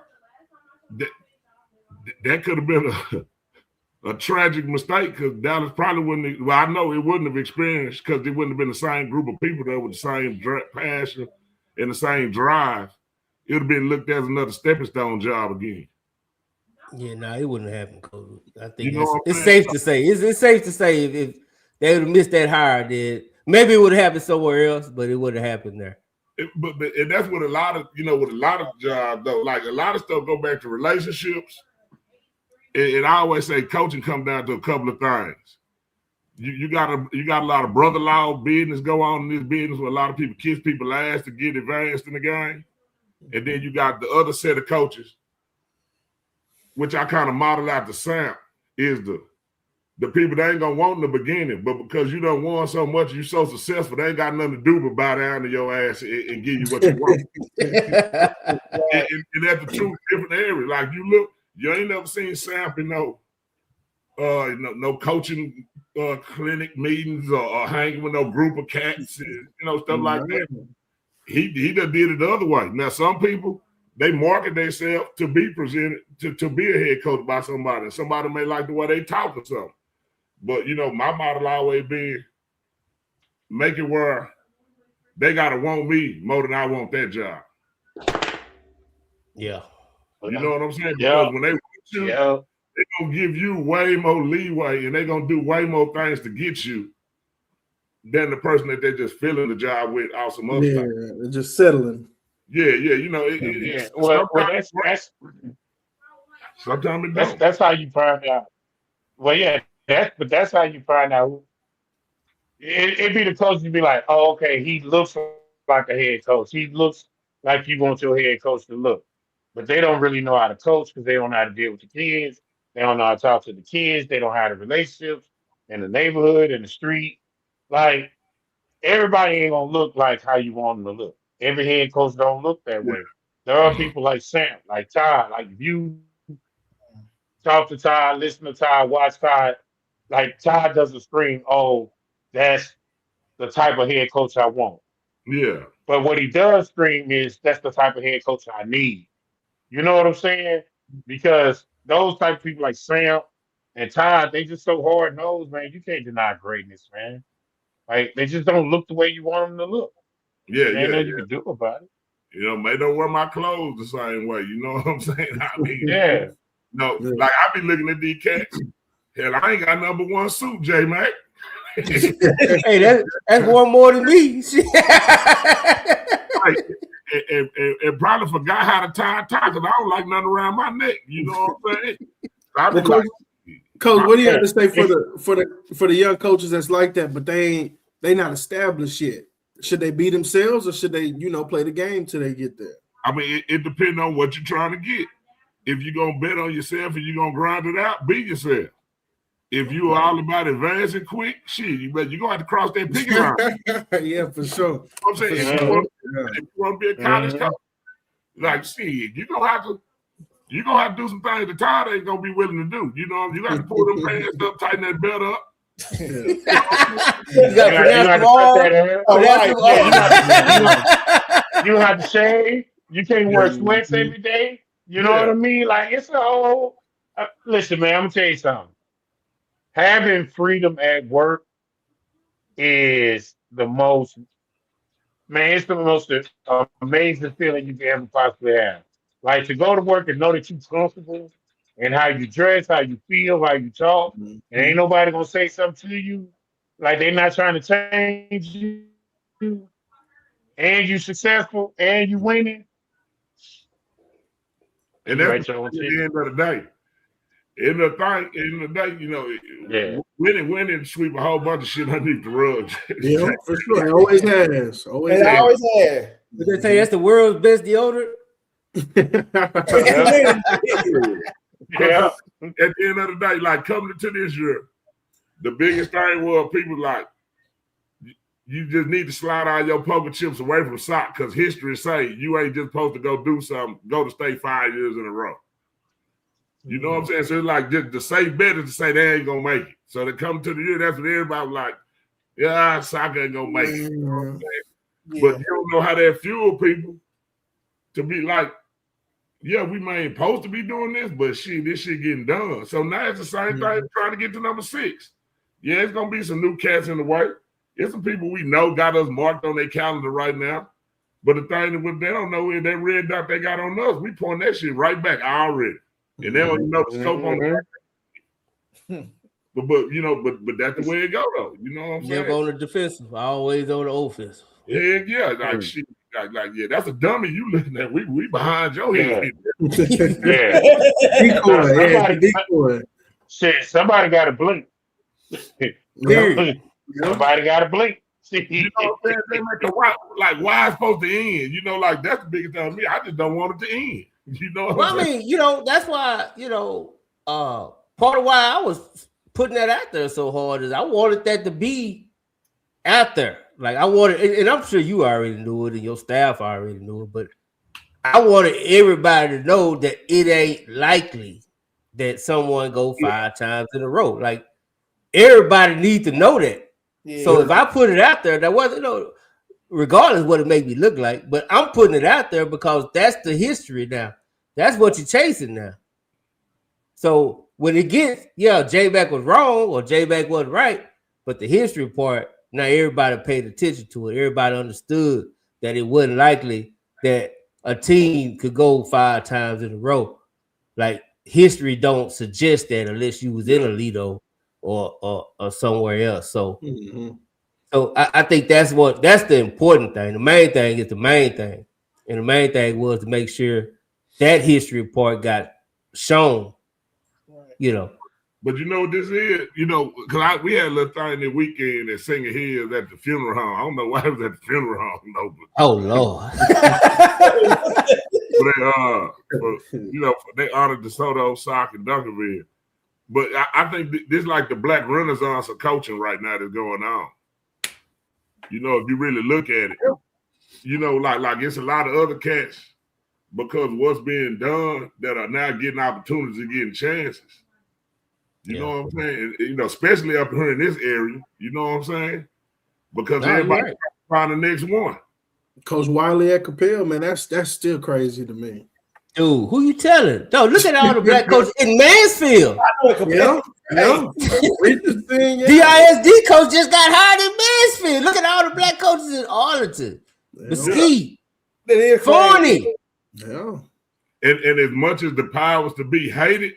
Speaker 1: that could have been a tragic mistake because Dallas probably wouldn't. Well, I know it wouldn't have experienced because it wouldn't have been the same group of people there with the same passion and the same drive. It would have been looked at as another stepping stone job again.
Speaker 6: Yeah, no, it wouldn't happen, Coach. I think it's safe to say. It's safe to say if they would have missed that hire, then maybe it would have happened somewhere else, but it would have happened there.
Speaker 1: But that's what a lot of jobs though. Like a lot of stuff go back to relationships. And I always say coaching comes down to a couple of things. You got a lot of brother-in-law business go on in this business where a lot of people kiss people's ass to get advanced in the game. And then you got the other set of coaches, which I kind of model after Sam, is the people that ain't gonna want in the beginning, but because you done won so much, you so successful, they ain't got nothing to do but bow down to your ass and give you what you want. and that's the two different areas. Like you ain't never seen Sam in no coaching clinic meetings or hanging with no group of cats and stuff like that. He done did it the other way. Now some people, they market themselves to be presented to be a head coach by somebody. And somebody may like the way they talk or something. But my model always been make it where they gotta want me more than I want that job.
Speaker 6: Yeah.
Speaker 1: You know what I'm saying? Because when they want you, they're gonna give you way more leeway and they're gonna do way more things to get you than the person that they're just filling the job with all some other stuff.
Speaker 9: They're just settling.
Speaker 1: Yeah.
Speaker 10: Well, sometimes that's how you find out. Well, yeah, that's how you find out. It'd be the coach to be like, oh, okay, he looks like a head coach. He looks like you want your head coach to look. But they don't really know how to coach because they don't know how to deal with the kids. They don't know how to talk to the kids. They don't have the relationships in the neighborhood, in the street. Like, everybody ain't going to look like how you want them to look. Every head coach don't look that way. There are people like Sam, like Todd, like if you talk to Todd, listen to Todd, watch Todd, like Todd doesn't scream, oh, that's the type of head coach I want.
Speaker 1: Yeah.
Speaker 10: But what he does scream is that's the type of head coach I need. You know what I'm saying? Because those type of people like Sam and Todd, they just so hard nosed, man. You can't deny greatness, man. Like they just don't look the way you want them to look.
Speaker 1: Yeah,
Speaker 10: Ain't nothing you can do about it.
Speaker 1: May don't wear my clothes the same way. You know what I'm saying? I mean,
Speaker 10: yeah.
Speaker 1: No, like I be looking at these cats. Hell, I ain't got number one suit, J Mac.
Speaker 6: Hey, that's one more than me.
Speaker 1: and probably forgot how to tie because I don't like nothing around my neck. You know what I'm saying?
Speaker 9: Coach, what do you have to say for the young coaches that's like that, but they not established yet? Should they be themselves or should they, play the game till they get there?
Speaker 1: I mean, it depends on what you're trying to get. If you're gonna bet on yourself and you're gonna grind it out, be yourself. If you are all about advancing quick, shit, you're gonna have to cross that picket line.
Speaker 9: Yeah, for sure.
Speaker 1: I'm saying if you want to be a college coach, like shit, you're gonna have to you're gonna have to do some things the Tide ain't gonna be willing to do. You know, you got to pull them pants up, tighten that belt up.
Speaker 6: You got to
Speaker 10: you have to shave. You can't wear sweats every day. You know what I mean? Like it's a whole. Listen, man, I'm gonna tell you something. Having freedom at work is the most. Man, it's the most amazing feeling you can ever possibly have. Like to go to work and know that you're comfortable and how you dress, how you feel, how you talk, and ain't nobody gonna say something to you. Like they're not trying to change you, and you successful, and you winning.
Speaker 1: And that's at the end of the day. In the day, you know, winning sweep a whole bunch of shit underneath the rug.
Speaker 9: Yeah, for sure. It always has. Always
Speaker 8: have.
Speaker 6: Did they say that's the world's best deodorant?
Speaker 1: Yeah. At the end of the day, like coming to this year, the biggest thing was people like, you just need to slide all your poker chips away from sock because history say you ain't just supposed to go do something, go to state 5 years in a row. You know what I'm saying? So it's like just the safe bet is to say they ain't gonna make it. So they come to the year, that's what everybody was like, yeah, soccer ain't gonna make it. You know what I'm saying? But you don't know how that fuel people to be like, yeah, we may ain't supposed to be doing this, but shit, this shit getting done. So now it's the same thing trying to get to number 6. Yeah, it's gonna be some new cats in the way. There's some people we know got us marked on their calendar right now. But the thing that they don't know is that red dot they got on us, we point that shit right back already. And they don't even know the scope on the but you know, but that's the way it go though. You know what I'm saying?
Speaker 6: Never on the defensive, always on the offensive.
Speaker 1: Yeah, like shit. Like yeah, that's a dummy you looking at. We behind your head.
Speaker 10: Shit, somebody got to blink. Somebody got to blink.
Speaker 1: You know what I'm saying? They make a why it's supposed to end. You know, like that's the biggest thing to me. I just don't want it to end. You know what
Speaker 6: I mean, you know, that's why, you know, part of why I was putting that out there so hard is I wanted that to be out there. Like I wanted, and I'm sure you already knew it and your staff already knew it, but I wanted everybody to know that it ain't likely that someone go 5 times in a row. Like everybody needs to know that. Yeah. So if I put it out there, that wasn't, you know, regardless of what it made me look like, but I'm putting it out there because that's the history now. That's what you're chasing now. So when it gets, J-Mac was wrong or J-Mac wasn't right, but the history part, now everybody paid attention to it. Everybody understood that it wasn't likely that a team could go 5 times in a row. Like history don't suggest that unless you was in Alito or somewhere else. So, so I think that's the important thing. The main thing is the main thing. And the main thing was to make sure that history part got shown, you know.
Speaker 1: But you know what this is? You know, because we had a little thing that weekend that singing his at the funeral home. I don't know why it was at the funeral home, though. But,
Speaker 6: oh, Lord.
Speaker 1: They honored DeSoto, Sock, and Duncanville. But I think this is like the black renaissance of coaching right now that's going on. You know, if you really look at it, you know, like it's a lot of other cats because what's being done that are now getting opportunities and getting chances. You know what I'm saying? You know, especially up here in this area. You know what I'm saying? Because everybody find the next one.
Speaker 9: Coach Wiley at Capel, man, that's still crazy to me.
Speaker 6: Dude, who you telling? No, look at all the black coaches in Mansfield. DISD coach just got hired in Mansfield. Look at all the black coaches in Arlington, Mesquite, Forney.
Speaker 1: Yeah. And as much as the powers to be hated,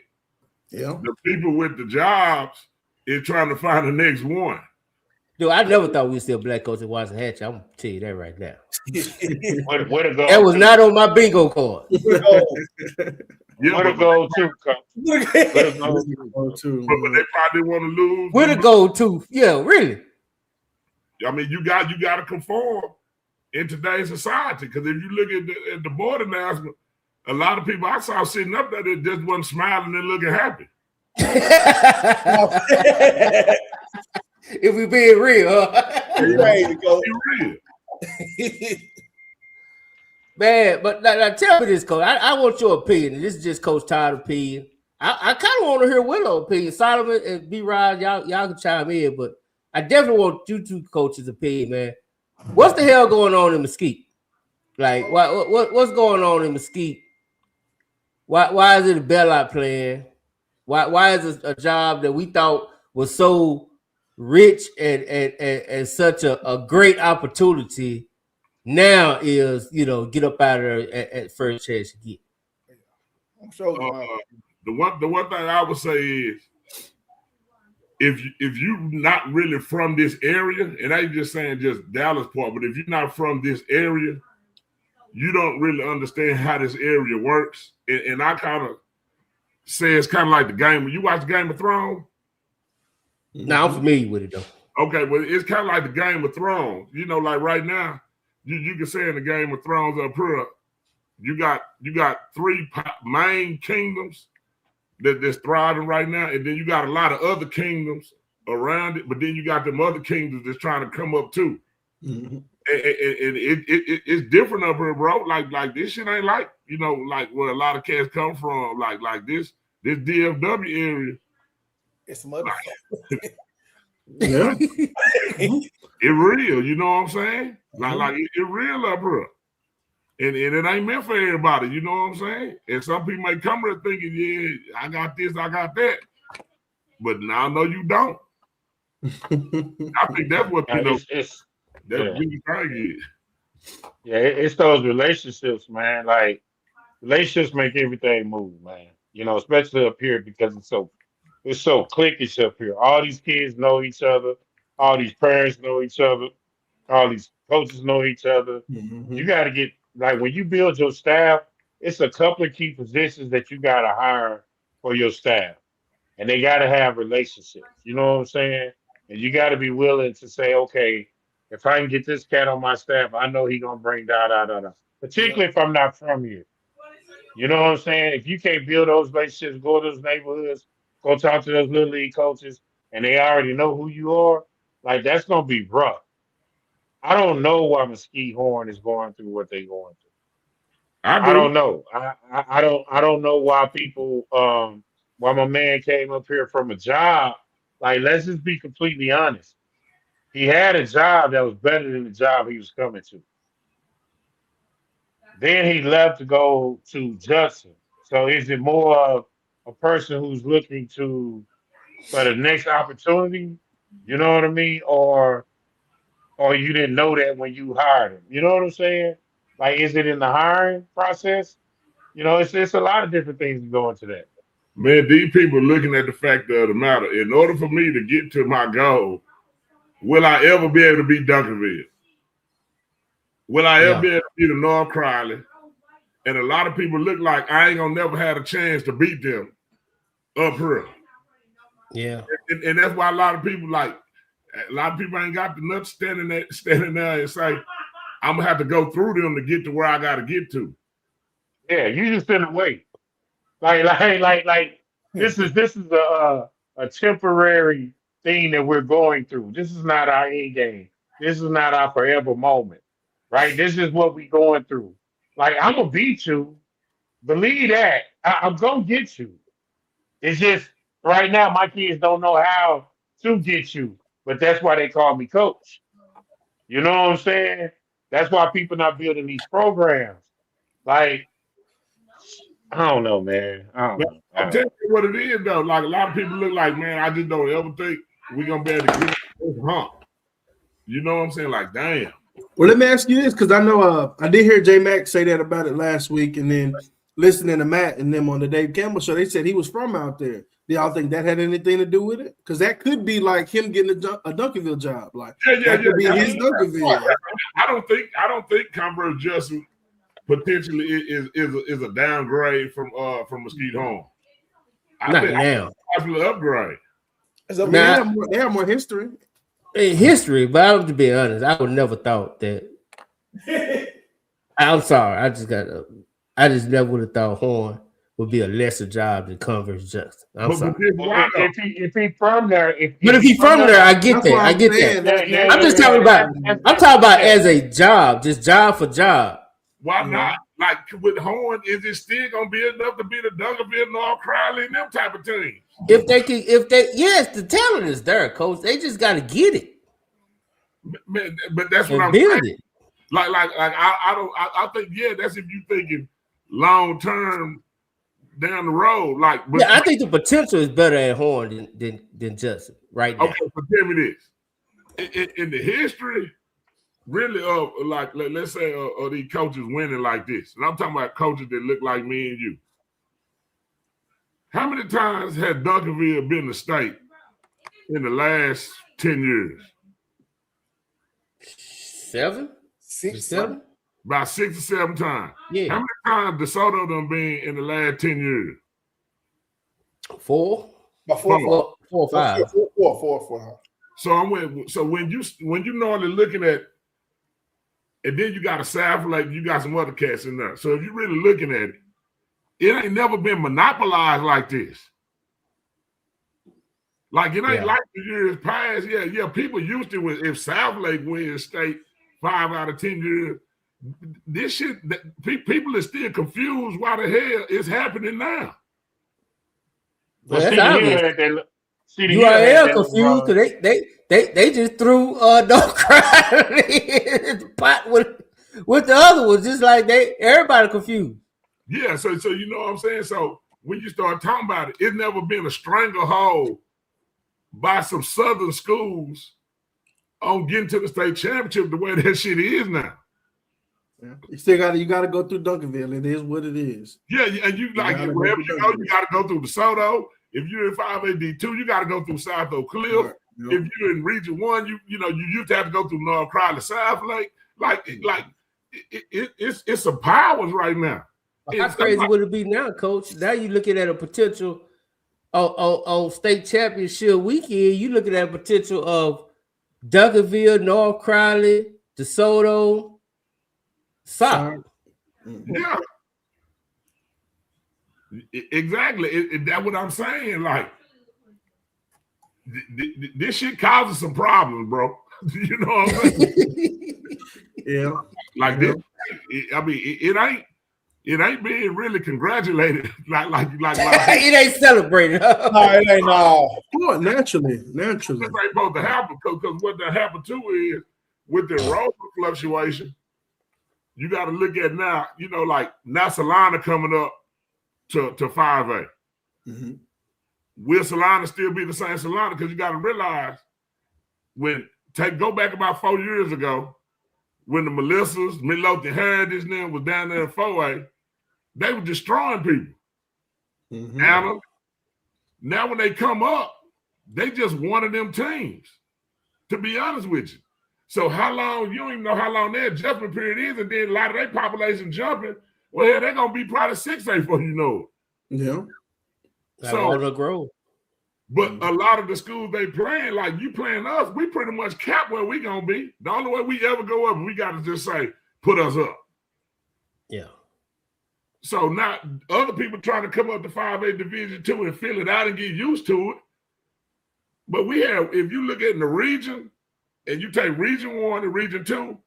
Speaker 1: the people with the jobs is trying to find the next one.
Speaker 6: Dude, I never thought we'd see a black coach at Watson Hatch. I'm gonna tell you that right now.
Speaker 10: Where to go?
Speaker 6: That was not on my bingo card.
Speaker 10: Where to go to, coach?
Speaker 1: But they probably want to lose.
Speaker 6: Where to go to? Yeah, really.
Speaker 1: I mean, you got to conform in today's society because if you look at the board announcement, a lot of people I saw sitting up there that just wasn't smiling and looking happy.
Speaker 6: If we being real, huh?
Speaker 8: Ready to go.
Speaker 1: Be real.
Speaker 6: Man, but now tell me this, Coach. I want your opinion. This is just Coach Todd's opinion. I kind of want to hear Willow's opinion. Solomon and B-Rod, y'all can chime in, but I definitely want you two coaches' opinion, man. What's the hell going on in Mesquite? Like, what's going on in Mesquite? Why is it a bailout plan? Why is it a job that we thought was so rich and such a great opportunity now is, get up out of there at first chance you get?
Speaker 8: I'm sure.
Speaker 1: The one thing I would say is, if you're not really from this area, and I ain't just saying just Dallas part, but if you're not from this area, you don't really understand how this area works. And I kind of say it's kind of like the game. When you watch Game of Thrones?
Speaker 6: No, I'm familiar with it though.
Speaker 1: Okay, well, it's kind of like the Game of Thrones. Like right now, you can say in the Game of Thrones up here, you got three main kingdoms that's thriving right now, and then you got a lot of other kingdoms around it, but then you got them other kingdoms that's trying to come up too. Mm-hmm. And it's different up here, bro. Like this shit ain't like, like where a lot of cats come from, like this DFW area.
Speaker 8: It's motherfucker.
Speaker 9: Yeah.
Speaker 1: It real, you know what I'm saying? Like it real up here. And it ain't meant for everybody, you know what I'm saying? And some people may come here thinking, yeah, I got this, I got that. But now I know you don't. I think that's what, that's the big thing is.
Speaker 10: Yeah, it's those relationships, man. Like, relationships make everything move, man. Especially up here because it's so cliquish up here. All these kids know each other. All these parents know each other. All these coaches know each other. Mm-hmm. You got to get, like, when you build your staff, it's a couple of key positions that you got to hire for your staff. And they got to have relationships. You know what I'm saying? And you got to be willing to say, okay, if I can get this cat on my staff, I know he's going to bring da. Particularly if I'm not from here. You know what I'm saying? If you can't build those relationships, go to those neighborhoods, go talk to those little league coaches, and they already know who you are, like, that's going to be rough. I don't know why Mesquite Horn is going through what they're going through. I don't know. I don't know why people why my man came up here from a job. Like, let's just be completely honest. He had a job that was better than the job he was coming to. Then he left to go to Judson. So is it more of a person who's looking for the next opportunity? You know what I mean? Or you didn't know that when you hired him. You know what I'm saying? Like, is it in the hiring process? It's a lot of different things that go into that.
Speaker 1: Man, these people are looking at the fact of the matter. In order for me to get to my goal, will I ever be able to beat Duncanville? Will I ever be able to beat the North Crowley? And a lot of people look like I ain't gonna never have a chance to beat them up here.
Speaker 6: Yeah.
Speaker 1: And that's why a lot of people ain't got the nuts standing there and say, I'm gonna have to go through them to get to where I gotta get to.
Speaker 10: Yeah, you just in the way. Like this is a temporary thing that we're going through. This is not our end game. This is not our forever moment. Right? This is what we're going through. Like, I'm gonna beat you. Believe that. I'm gonna get you. It's just right now my kids don't know how to get you. But that's why they call me coach. You know what I'm saying? That's why people not building these programs. Like, I don't know, man.
Speaker 1: I'm telling you what it is, though. Like, a lot of people look like, man, I just don't ever think we're going to be able to get this hump. You know what I'm saying? Like, damn.
Speaker 9: Well, let me ask you this, because I know I did hear J Mac say that about it last week, and then listening to Matt and them on the Dave Campbell show, they said he was from out there. Do y'all think that had anything to do with it? Because that could be like him getting a Duncanville job. Like, that could be his Duncanville.
Speaker 1: I don't think Converse Justin potentially is a downgrade from Mesquite Horn. I think
Speaker 6: now.
Speaker 1: Possibly upgrade.
Speaker 9: They have more history.
Speaker 6: History, but I'm to be honest, I would never thought that. I'm sorry, I just never would have thought Horn would be a lesser job than Converse Justin. I'm sorry.
Speaker 10: If he from there,
Speaker 6: if he from there, I get that. I get that. I'm just talking about. I'm talking about as a job, just job for job.
Speaker 1: Why not? Like with Horn, is it still gonna be enough to be the Duncanville, North Crowley, and them type of teams?
Speaker 6: Yes, the talent is there, coach. They just got to get it.
Speaker 1: But that's what I'm
Speaker 6: build
Speaker 1: saying.
Speaker 6: It.
Speaker 1: I think that's if you thinking long term down the road.
Speaker 6: I think the potential is better at Horn than Justin right now.
Speaker 1: Okay, but tell me this: in the history, really, of let's say these coaches winning like this, and I'm talking about coaches that look like me and you. How many times has Duncanville been the state in the last 10 years?
Speaker 6: 7?
Speaker 8: 6,
Speaker 6: 7?
Speaker 1: About 6 or 7 times.
Speaker 6: Yeah.
Speaker 1: How many times DeSoto done been in the last 10 years?
Speaker 6: 4?
Speaker 8: About 4
Speaker 6: or 5.
Speaker 8: 4.
Speaker 1: So when you normally looking at, and then you got a South Lake, you got some other cats in there. So if you're really looking at it, it ain't never been monopolized like this. Like it ain't like the years past. Yeah. People used to if South Lake wins state 5 out of 10 years. This shit, people are still confused why the hell it's happening now.
Speaker 6: Well, that's obvious. You are confused because they just threw North Crowley in the pot with the other ones, just like everybody confused.
Speaker 1: Yeah, so you know what I'm saying? So when you start talking about it, it's never been a stranglehold by some Southern schools on getting to the state championship the way that shit is now.
Speaker 9: Yeah. You gotta go through Duncanville. It is what it is.
Speaker 1: Yeah, and wherever you go, you gotta go through DeSoto. If you're in 5AD2, you gotta go through South Oak Cliff. Right. Yep. If you're in Region 1, you used to have to go through North Crowley, South Lake. It's some powers right now.
Speaker 6: How crazy would it be now, Coach? Now you're looking at a potential on state championship weekend. You're looking at a potential of Duncanville, North Crowley, DeSoto, South.
Speaker 1: Yeah, exactly. That's what I'm saying. Like this shit causes some problems, bro. You know what I'm saying?
Speaker 9: Yeah.
Speaker 1: Like this. I mean, it ain't being really congratulated like
Speaker 6: it ain't celebrated.
Speaker 8: No, it ain't all.
Speaker 9: Well, naturally.
Speaker 1: This ain't supposed to happen because what that happened too is with the enrollment fluctuation, you got to look at now. Like now Solana coming up to 5A.
Speaker 9: Mm-hmm.
Speaker 1: Will Solana still be the same Solana? Because you got to realize go back about 4 years ago when the Melissas, Midlothian Heritage, and them was down there in 4A. They were destroying people.
Speaker 9: Mm-hmm.
Speaker 1: Anna. Now when they come up, they just one of them teams, to be honest with you. So how long, you don't even know how long their adjustment period is, and then a lot of their population jumping, well, they're going to be probably 6A before you know
Speaker 9: it. Yeah.
Speaker 6: So to grow.
Speaker 1: But a lot of the schools they playing, like you playing us, we pretty much cap where we going to be. The only way we ever go up, we got to just say, put us up.
Speaker 6: Yeah.
Speaker 1: So now other people trying to come up to 5A Division 2 and fill it out and get used to it. But we have, if you look at the region and you take Region 1 and Region 2,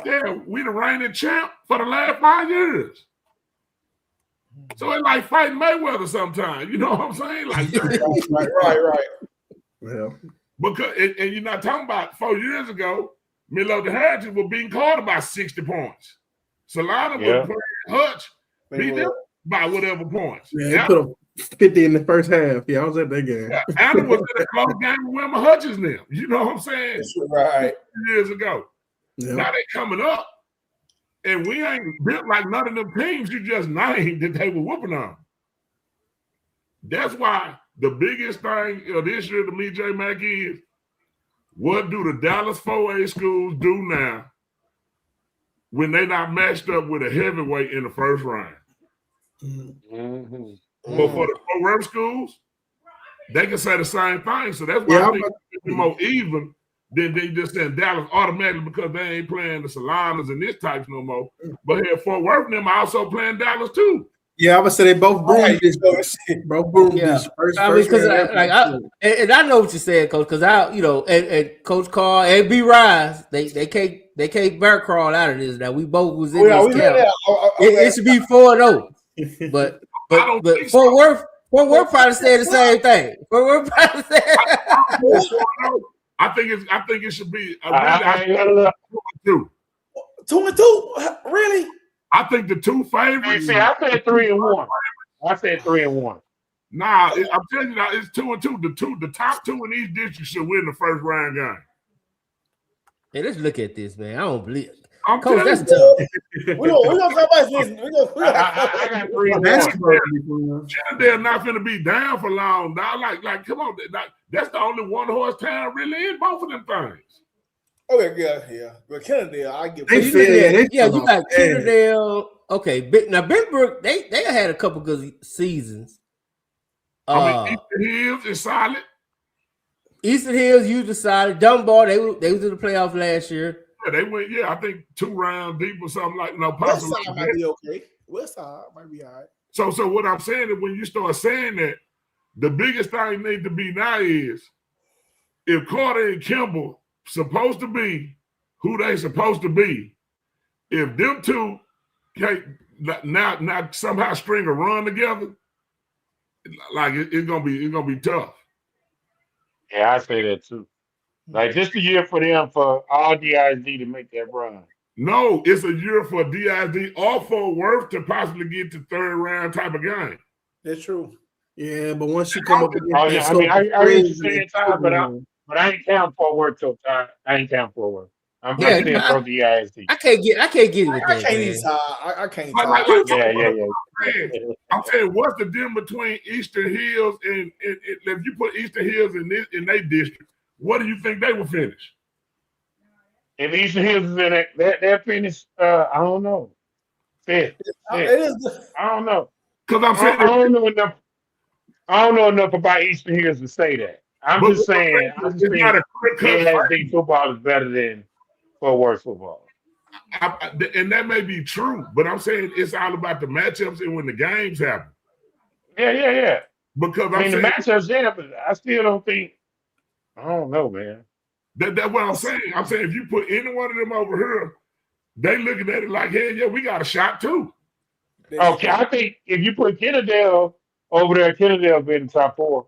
Speaker 1: yeah, we the reigning champ for the last 5 years. So it's like fighting Mayweather sometimes. You know what I'm saying? Like
Speaker 8: right.
Speaker 9: Yeah.
Speaker 1: Because and you're not talking about 4 years ago, Midlothian Heritage was being called about 60 points. Solana was playing Hutch. Beat them by whatever points.
Speaker 9: Yeah, they put a 50 in the first half. Yeah, I was at that game.
Speaker 1: Yeah, Anna was in a close game with Wilma Hutchins now. You know what I'm saying?
Speaker 8: That's right.
Speaker 1: Years ago.
Speaker 9: Yeah.
Speaker 1: Now they coming up, and we ain't built like none of them teams you just named that they were whooping on. That's why the biggest thing this year to me, J Mac, is what do the Dallas 4A schools do now when they not matched up with a heavyweight in the first round?
Speaker 10: Mm-hmm.
Speaker 1: But for the program schools, they can say the same thing. So that's why I think it's more even than they just saying Dallas automatically because they ain't playing the Solanas and this types no more. But here Fort Worth and them are also playing Dallas too.
Speaker 9: Yeah, I would say they both boomed this. Both boomed this.
Speaker 6: I mean, because I know what you're saying, Coach. Because and Coach Carr and B. Rise, they can't bear crawl out of this. Now we both was in this camp. It should be 4-0, but Fort Worth probably said the same thing. Fort Worth probably said.
Speaker 1: I think it should be
Speaker 8: 2-2. Really?
Speaker 1: I think the two favorites.
Speaker 10: I said 3-1. I said 3-1.
Speaker 1: Nah, I'm telling you now, it's 2-2. The top two in each district should win the first round game.
Speaker 6: Hey, let's look at this, man. I don't believe it.
Speaker 1: Coach,
Speaker 6: that's tough.
Speaker 8: We're gonna talk about this.
Speaker 10: I got 3-1.
Speaker 1: They're not going to be down for long. Now, like, come on, that's the only one horse town really in both of them things.
Speaker 8: Okay, yeah. But Kennedale, I give.
Speaker 6: You got Kennedale. Okay, now Benbrook, they had a couple good seasons.
Speaker 1: Eastern Hills is solid.
Speaker 6: Eastern Hills, usually solid. Dunbar, they was in the playoffs last year.
Speaker 1: Yeah, they went. Yeah, I think 2 rounds deep or something like.
Speaker 8: West Side might be okay. West Side might be all right.
Speaker 1: So what I'm saying is, when you start saying that, the biggest thing need to be now is if Carter and Kimball supposed to be who they supposed to be, if them two can't now somehow string a run together, like it's gonna be tough.
Speaker 10: Yeah, I say that too. Like just a year for them for all DISD to make that run.
Speaker 1: No, it's a year for DISD or Fort Worth to possibly get to third round type of game.
Speaker 8: That's true.
Speaker 9: Yeah, but once you come up against
Speaker 10: I mean, I hear you saying time, but I ain't count Fort Worth till time. I ain't count Fort Worth. I'm saying throw DISD.
Speaker 6: I can't get it with that.
Speaker 8: I can't.
Speaker 1: I'm saying, what's the difference between Eastern Hills and if you put Eastern Hills in their district, what do you think they will finish?
Speaker 10: If Eastern Hills is in it, they'll finish. I don't know. Fifth. I don't know.
Speaker 1: Because I'm saying
Speaker 10: I don't know enough. I don't know enough about Eastern Hills to say that. I'm just saying DISD football is better than Fort Worth football.
Speaker 1: And that may be true, but I'm saying it's all about the matchups and when the games happen.
Speaker 10: Yeah.
Speaker 1: Because
Speaker 10: the matchups, but I still don't think. I don't know, man.
Speaker 1: That's what I'm saying. I'm saying if you put any one of them over here, they looking at it like, hey, yeah, we got a shot too.
Speaker 10: Okay, I think if you put Kennedale over there, Kennedale be in the top 4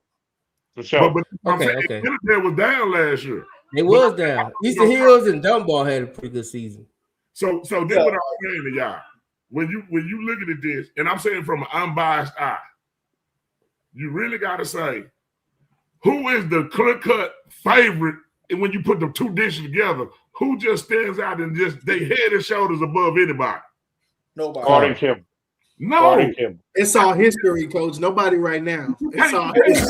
Speaker 10: for sure.
Speaker 1: But I'm saying Kennedale was down last year.
Speaker 6: It was down. Eastern Hills and Dunbar had a pretty good season.
Speaker 1: So this what I'm saying to y'all. When you looking at this, and I'm saying from an unbiased eye, you really got to say, who is the clear-cut favorite? And when you put the two dishes together, who just stands out and just they head and shoulders above anybody?
Speaker 8: Nobody.
Speaker 10: Gordon Kimball.
Speaker 1: No.
Speaker 9: It's all history, Coach. Nobody right now. It's all
Speaker 10: history.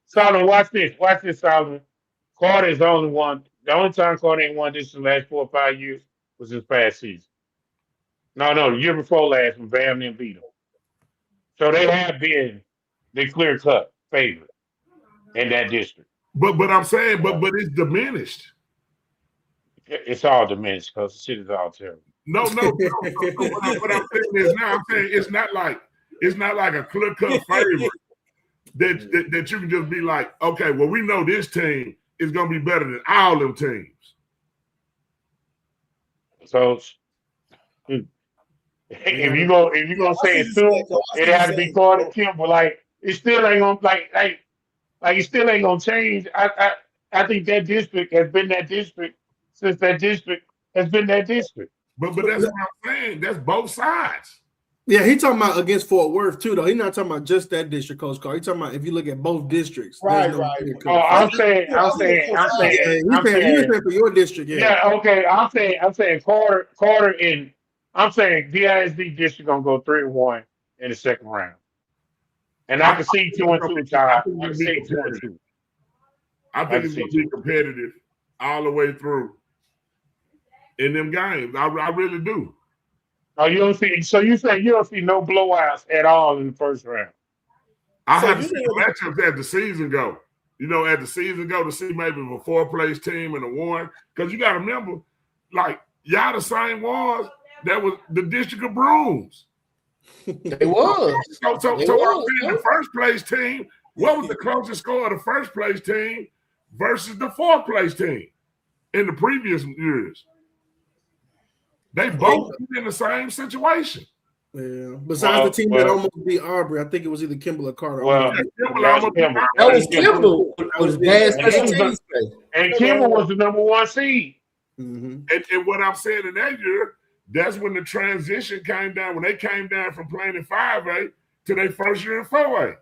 Speaker 10: Solomon, watch this. Watch this, Solomon. Carter is the only one. The only time Carter ain't won this in the last 4 or 5 years was this past season. No, the year before last when Bam didn't beat them. So they have been the clear-cut favorite in that district.
Speaker 1: But I'm saying, but it's diminished.
Speaker 10: It's all diminished because the shit is all terrible.
Speaker 1: No. What I'm saying is now, I'm saying it's not like a clear-cut favorite that you can just be like, okay, well, we know this team is gonna be better than all them teams.
Speaker 10: So if you gonna say it too, it had to be Carter Kimball. Like it still ain't gonna like it still ain't gonna change. I think that district has been that district since that district has been that district.
Speaker 1: But that's what I'm saying. That's both sides.
Speaker 9: Yeah, he talking about against Fort Worth too, though. He's not talking about just that district, Coach Carr. He's talking about if you look at both districts.
Speaker 8: Right.
Speaker 10: Oh, I'm saying
Speaker 9: for your district.
Speaker 10: Yeah. Okay. I'm saying Carter and I'm saying DISD district gonna go 3-1 in the second round, and I can see 2-2 tie. I can see 2-2.
Speaker 1: I think it's gonna be competitive all the way through in them games. I really do.
Speaker 10: Oh, you don't see. So you say you don't see no blowouts at all in the first round?
Speaker 1: I have to see the matchups as the season go. As the season go to see maybe a 4-place team and a 1. Because you got to remember, like y'all the same ones that was the District of Brooms.
Speaker 6: They was.
Speaker 1: So what I'm saying, the first place team, what was the closest score of the first place team versus the fourth place team in the previous years? They both in the same situation.
Speaker 9: Yeah. Besides the team that almost beat Aubrey, I think it was either Kimball or Carter.
Speaker 6: That was Kimball. Was bad
Speaker 10: and Kimball was the number 1 seed.
Speaker 1: Mm-hmm. And what I'm saying in that year, that's when the transition came down. When they came down from playing in 5A to their first year in 4A.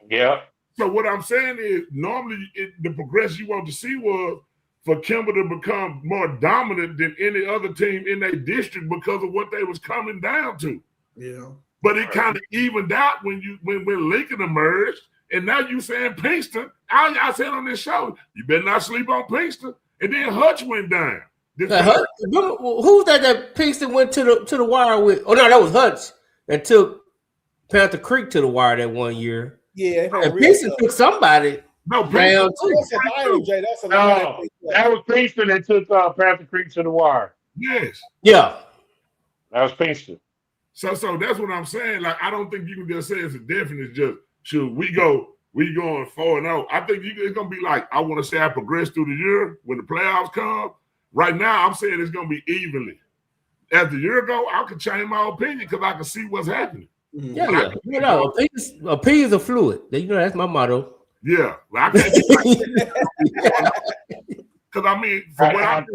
Speaker 10: Yeah.
Speaker 1: So what I'm saying is, normally the progression you want to see was for Kimball to become more dominant than any other team in their district because of what they was coming down to.
Speaker 9: Yeah.
Speaker 1: But it kind of evened out when Lincoln emerged, and now you saying Pinkston. I said on this show, you better not sleep on Pinkston. And then Hutch went down.
Speaker 6: Who's that Pinkston went to the wire with? Oh no, that was Hutch that took Panther Creek to the wire that one year.
Speaker 8: Yeah,
Speaker 6: and Pinkston took somebody.
Speaker 1: No,
Speaker 6: down
Speaker 8: that's a line, Jay. That's a line.
Speaker 10: That was Pinkston that took Panther Creek to the wire.
Speaker 1: Yes.
Speaker 6: Yeah.
Speaker 10: That was Pinkston.
Speaker 1: So that's what I'm saying. Like, I don't think you can just say it's a definite. Just should we going 4-0? I think it's gonna be like, I want to say I progress through the year when the playoffs come. Right now, I'm saying it's gonna be evenly. As the year go, I can change my opinion because I can see wwhat's happening.
Speaker 6: Yeah. You know, opinions are fluid. You know, that's my motto.
Speaker 1: Yeah, well, I can't. Because I mean, from what I've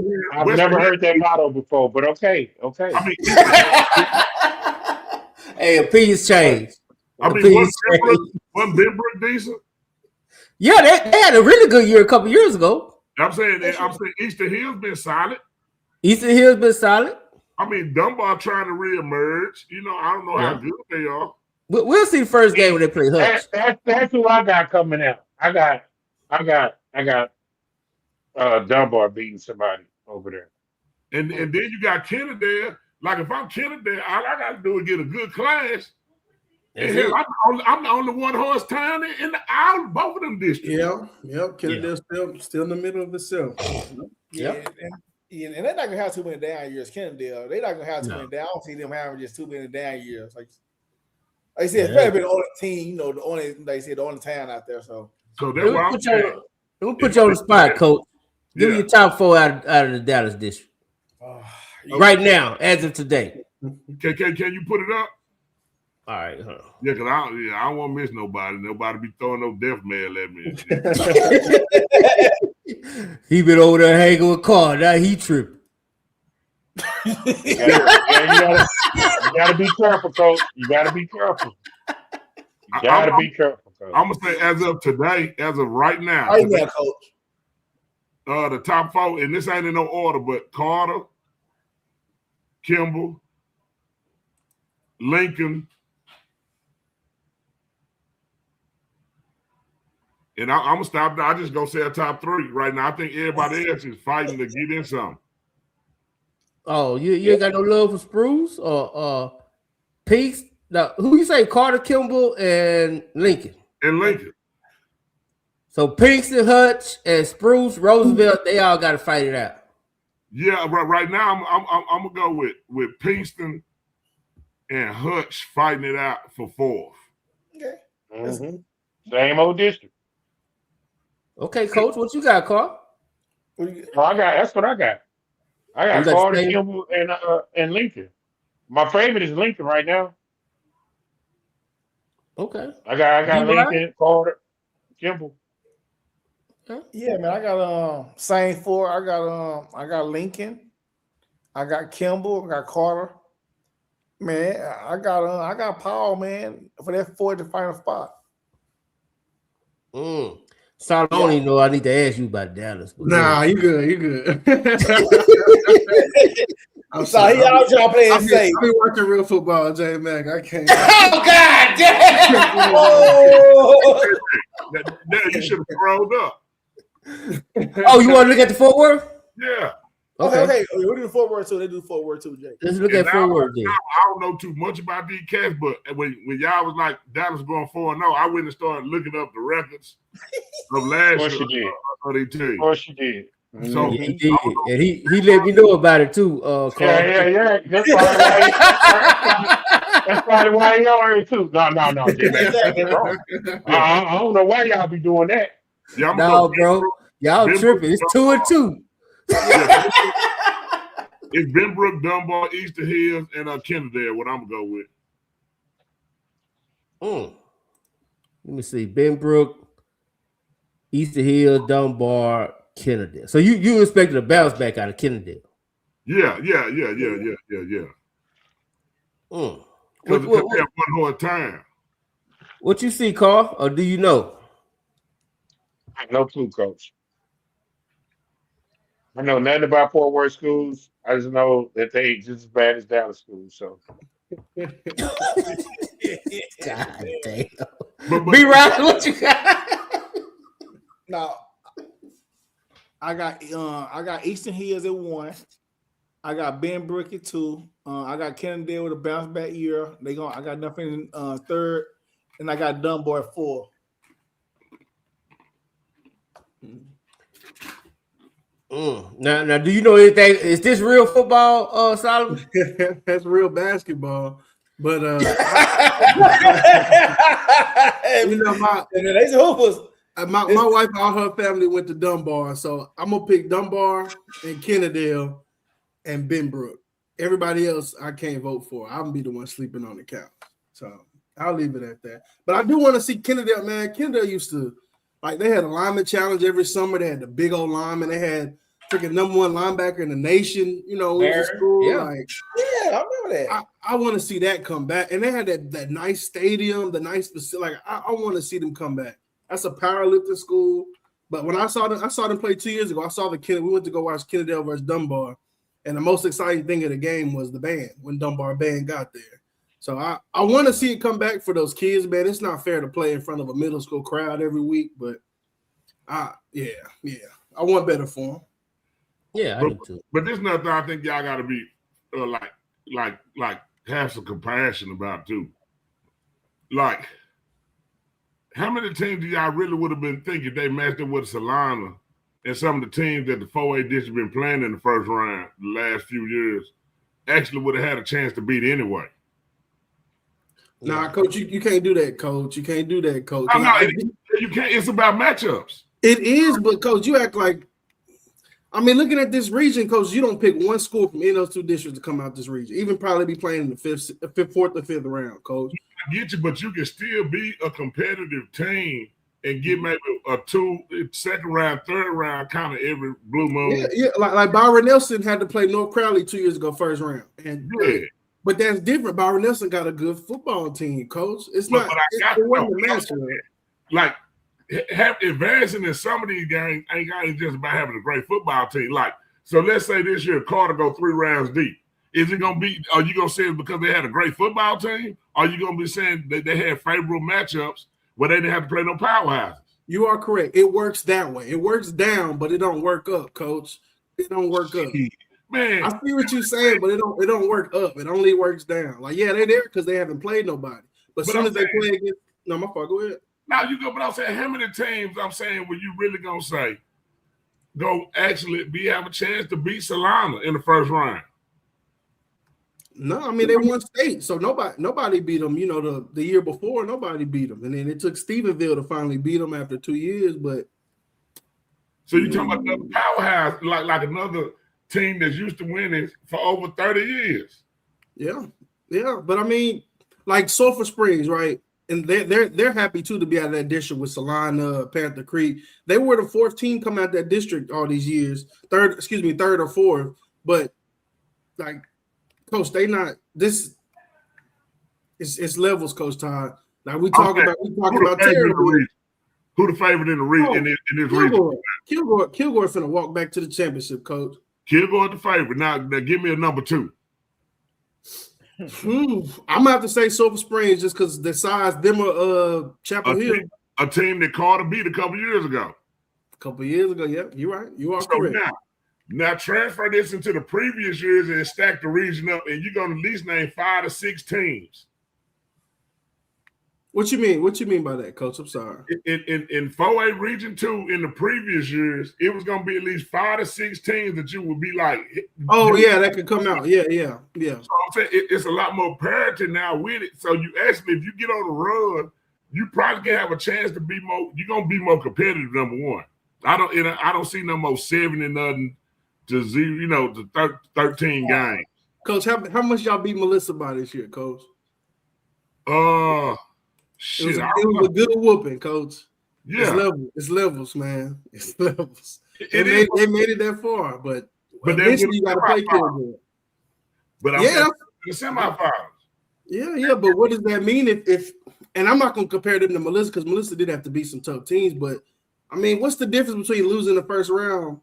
Speaker 10: never heard that motto before, but okay.
Speaker 1: I mean,
Speaker 6: hey, opinions change.
Speaker 1: I mean, wasn't Benbrook decent?
Speaker 6: Yeah, they had a really good year a couple years ago.
Speaker 1: I'm saying Eastern Hill's been solid.
Speaker 6: Eastern Hill's been solid.
Speaker 1: I mean, Dunbar trying to reemerge. You know, I don't know how good they are.
Speaker 6: We'll see the first game when they play Hutch.
Speaker 10: That's who I got coming out. I got Dunbar beating somebody over there.
Speaker 1: And then you got Kennedale. Like, if I'm Kennedale, all I got to do is get a good class. And hell, I'm the only one-horse town in both of them districts.
Speaker 9: Yep. Kennedale's still in the middle of the cell.
Speaker 8: And they're not gonna have too many down years. Kennedale, they're not gonna have too many down. I don't see them having just too many down years. Like I said, it's probably the only team, the only town out there. So
Speaker 1: that's what I'm saying.
Speaker 6: We'll put you on the spot, Coach. Give me your top 4 out of the Dallas district. Right now, as of today.
Speaker 1: Can you put it up?
Speaker 6: All right. Huh.
Speaker 1: Yeah, because I don't want to miss nobody. Nobody be throwing no death mail at me.
Speaker 6: He been over there hanging with Carl. Now he tripping.
Speaker 10: You gotta be careful, Coach. You gotta be careful. You gotta be careful, Coach.
Speaker 1: I'm gonna say as of today, as of right now,
Speaker 8: Coach.
Speaker 1: The top 4, and this ain't in no order, but Carter, Kimball, Lincoln, and I'm gonna stop there. I just gonna say a top 3 right now. I think everybody else is fighting to get in something.
Speaker 6: Oh, you ain't got no love for Spruce or Peaks? Now, who you say? Carter, Kimball, and Lincoln. So Peaks and Hutch and Spruce, Roosevelt, they all got to fight it out.
Speaker 1: Yeah, right now I'm gonna go with Pinkston and Hutch fighting it out for 4th.
Speaker 8: Okay.
Speaker 10: Mm-hmm. Same old district.
Speaker 6: Okay, Coach, what you got, Carl?
Speaker 10: That's what I got. I got Carter, Kimball, and Lincoln. My favorite is Lincoln right now.
Speaker 6: Okay.
Speaker 10: I got Lincoln, Carter, Kimball.
Speaker 8: Yeah, man. I got same 4. I got Lincoln. I got Kimball. I got Carter. Man, I got Paul, man, for that 4th to final spot.
Speaker 6: So I don't even know I need to ask you about Dallas.
Speaker 9: Nah, you good.
Speaker 8: I'm sorry, y'all playing safe.
Speaker 9: I be watching real football, J Mac. I can't.
Speaker 6: Oh God damn!
Speaker 1: You should have scrolled up.
Speaker 6: Oh, you want to look at the Fort Worth?
Speaker 1: Yeah.
Speaker 8: Okay. We do Fort Worth too. They do Fort Worth too, Jay.
Speaker 6: Let's look at Fort Worth.
Speaker 1: I don't know too much about these cats, but when y'all was like Dallas going 4-0, I went and started looking up the records of last year.
Speaker 10: Of course you did.
Speaker 1: So
Speaker 6: yeah, he did, and he let me know about it too. Carl.
Speaker 10: Yeah. That's probably why he on here too. No, J-Man. Wrong. I don't know why y'all be doing that.
Speaker 1: yeah,
Speaker 6: No, bro, y'all tripping. It's 2-2.
Speaker 1: Yeah. It's Benbrook, Dunbar, Easter Hills, and Kennedale. What I'm gonna go with.
Speaker 6: Let me see. Benbrook, Easter Hill, Dunbar, Kennedale. So you expected a bounce back out of Kennedale?
Speaker 1: Yeah. Because they have one hard time.
Speaker 6: What you see, Carl, or do you know?
Speaker 10: I have no clue, Coach. I know nothing about Fort Worth schools. I just know that they just as bad as Dallas schools. So,
Speaker 6: God damn. Be right. What you got?
Speaker 8: No, I got Eastern Hills at 1. I got Benbrook at 2. I got Kennedale with a bounce back year. I got nothing in 3rd, and I got Dunbar at 4.
Speaker 6: Now, do you know anything? Is this real football, Solomon?
Speaker 9: That's real basketball. But my wife, all her family went to Dunbar, so I'm gonna pick Dunbar and Kennedale and Benbrook. Everybody else, I can't vote for. I'm gonna be the one sleeping on the couch. So I'll leave it at that. But I do want to see Kennedale, man. Kennedale used to, they had a lineman challenge every summer. They had the big old lineman. They had freaking number 1 linebacker in the nation, in school.
Speaker 8: Yeah. I remember that.
Speaker 9: I want to see that come back. And they had that nice stadium, the nice facility. I want to see them come back. That's a powerlifting school. But when I saw them play 2 years ago, we went to go watch Kennedale versus Dunbar. And the most exciting thing of the game was the band, when Dunbar band got there. So I want to see it come back for those kids, man. It's not fair to play in front of a middle school crowd every week, but I want better for them.
Speaker 6: Yeah, I do too.
Speaker 1: But there's nothing I think y'all got to be like have some compassion about too. Like, how many teams do y'all really would have been thinking they matched up with Salina and some of the teams that the 4A district been playing in the first round the last few years actually would have had a chance to beat anyway?
Speaker 9: Nah, Coach, you can't do that, Coach. You can't do that, Coach.
Speaker 1: No, you can't. It's about matchups.
Speaker 9: It is, but Coach, you act like, looking at this region, Coach, you don't pick one school from any of those 2 districts to come out this region. Even probably be playing in the 4th or 5th round, Coach.
Speaker 1: I get you, but you can still be a competitive team and get maybe a 2nd round, 3rd round kind of every blue moon.
Speaker 9: Yeah, like Byron Nelson had to play North Crowley 2 years ago, 1st round. And but that's different. Byron Nelson got a good football team, Coach. It wasn't a master.
Speaker 1: Like, advancing in some of these games ain't got just about having a great football team. Like, so let's say this year Carter go 3 rounds deep. Is it gonna be? Are you gonna say it's because they had a great football team? Or are you gonna be saying that they had favorable matchups where they didn't have to play no powerhouses?
Speaker 9: You are correct. It works that way. It works down, but it don't work up, Coach. It don't work up.
Speaker 1: Man,
Speaker 9: I see what you're saying, but it don't work up. It only works down. Like, yeah, they're there because they haven't played nobody. But as soon as they play against, no, my fault. Go ahead.
Speaker 1: Now you go, but I'm saying, how many teams I'm saying were you really gonna say go actually have a chance to beat Salina in the first round?
Speaker 9: No, they won state, so nobody beat them. The year before, nobody beat them, and then it took Stephenville to finally beat them after 2 years. But
Speaker 1: so you talking about another powerhouse, like another team that's used to winning for over 30 years?
Speaker 9: Yeah, but like Sulphur Springs, right? And they're happy too to be out of that district with Salina, Panther Creek. They were the 4th team coming out that district all these years, 3rd or 4th. But like, Coach, they not this. It's levels, Coach Todd. Like we talk about territory.
Speaker 1: Who the favorite in the region in this region?
Speaker 9: Kilgore's finna walk back to the championship, Coach.
Speaker 1: Kilgore the favorite. Now give me a number 2.
Speaker 9: I'm gonna have to say Sulphur Springs just because the size them are Chapel Hill.
Speaker 1: A team that Carter beat a couple years ago.
Speaker 9: Yeah, you're right. You are correct.
Speaker 1: Now transfer this into the previous years and stack the region up, and you're gonna at least name 5 to 6 teams.
Speaker 9: What you mean? What you mean by that, Coach? I'm sorry.
Speaker 1: In 4A Region 2 in the previous years, it was going to be at least 5 to 6 teams that you would be like.
Speaker 9: Oh, yeah, that could come out. Yeah.
Speaker 1: So I'm saying it's a lot more parity now with it. So you actually, if you get on the run, you probably can have a chance to be more. You're going to be more competitive, number one. I don't see no more 70 nothing to 0, to 13 games.
Speaker 9: Coach, how much y'all beat Melissa by this year, Coach?
Speaker 1: Shit,
Speaker 9: it was a good whooping, Coach.
Speaker 1: Yeah,
Speaker 9: it's levels, man. It's levels. They made it that far, but eventually you got to play Kilgore.
Speaker 1: But I'm in the semifinals.
Speaker 9: Yeah. But what does that mean if? And I'm not going to compare them to Melissa because Melissa did have to beat some tough teams. But I mean, what's the difference between losing the first round?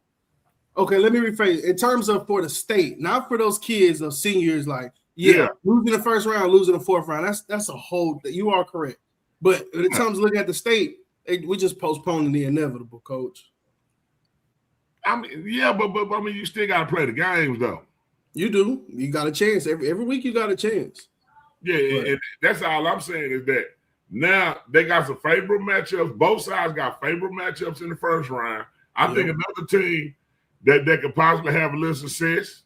Speaker 9: Okay, let me rephrase. In terms of for the state, not for those kids of seniors, like losing the first round, losing the fourth round. That's a whole. You are correct. But in terms of looking at the state, we just postponing the inevitable, Coach.
Speaker 1: I mean, yeah, but I mean, you still got to play the games, though.
Speaker 9: You do. You got a chance every week. You got a chance.
Speaker 1: Yeah, and that's all I'm saying is that now they got some favorable matchups. Both sides got favorable matchups in the first round. I think another team that could possibly have a little success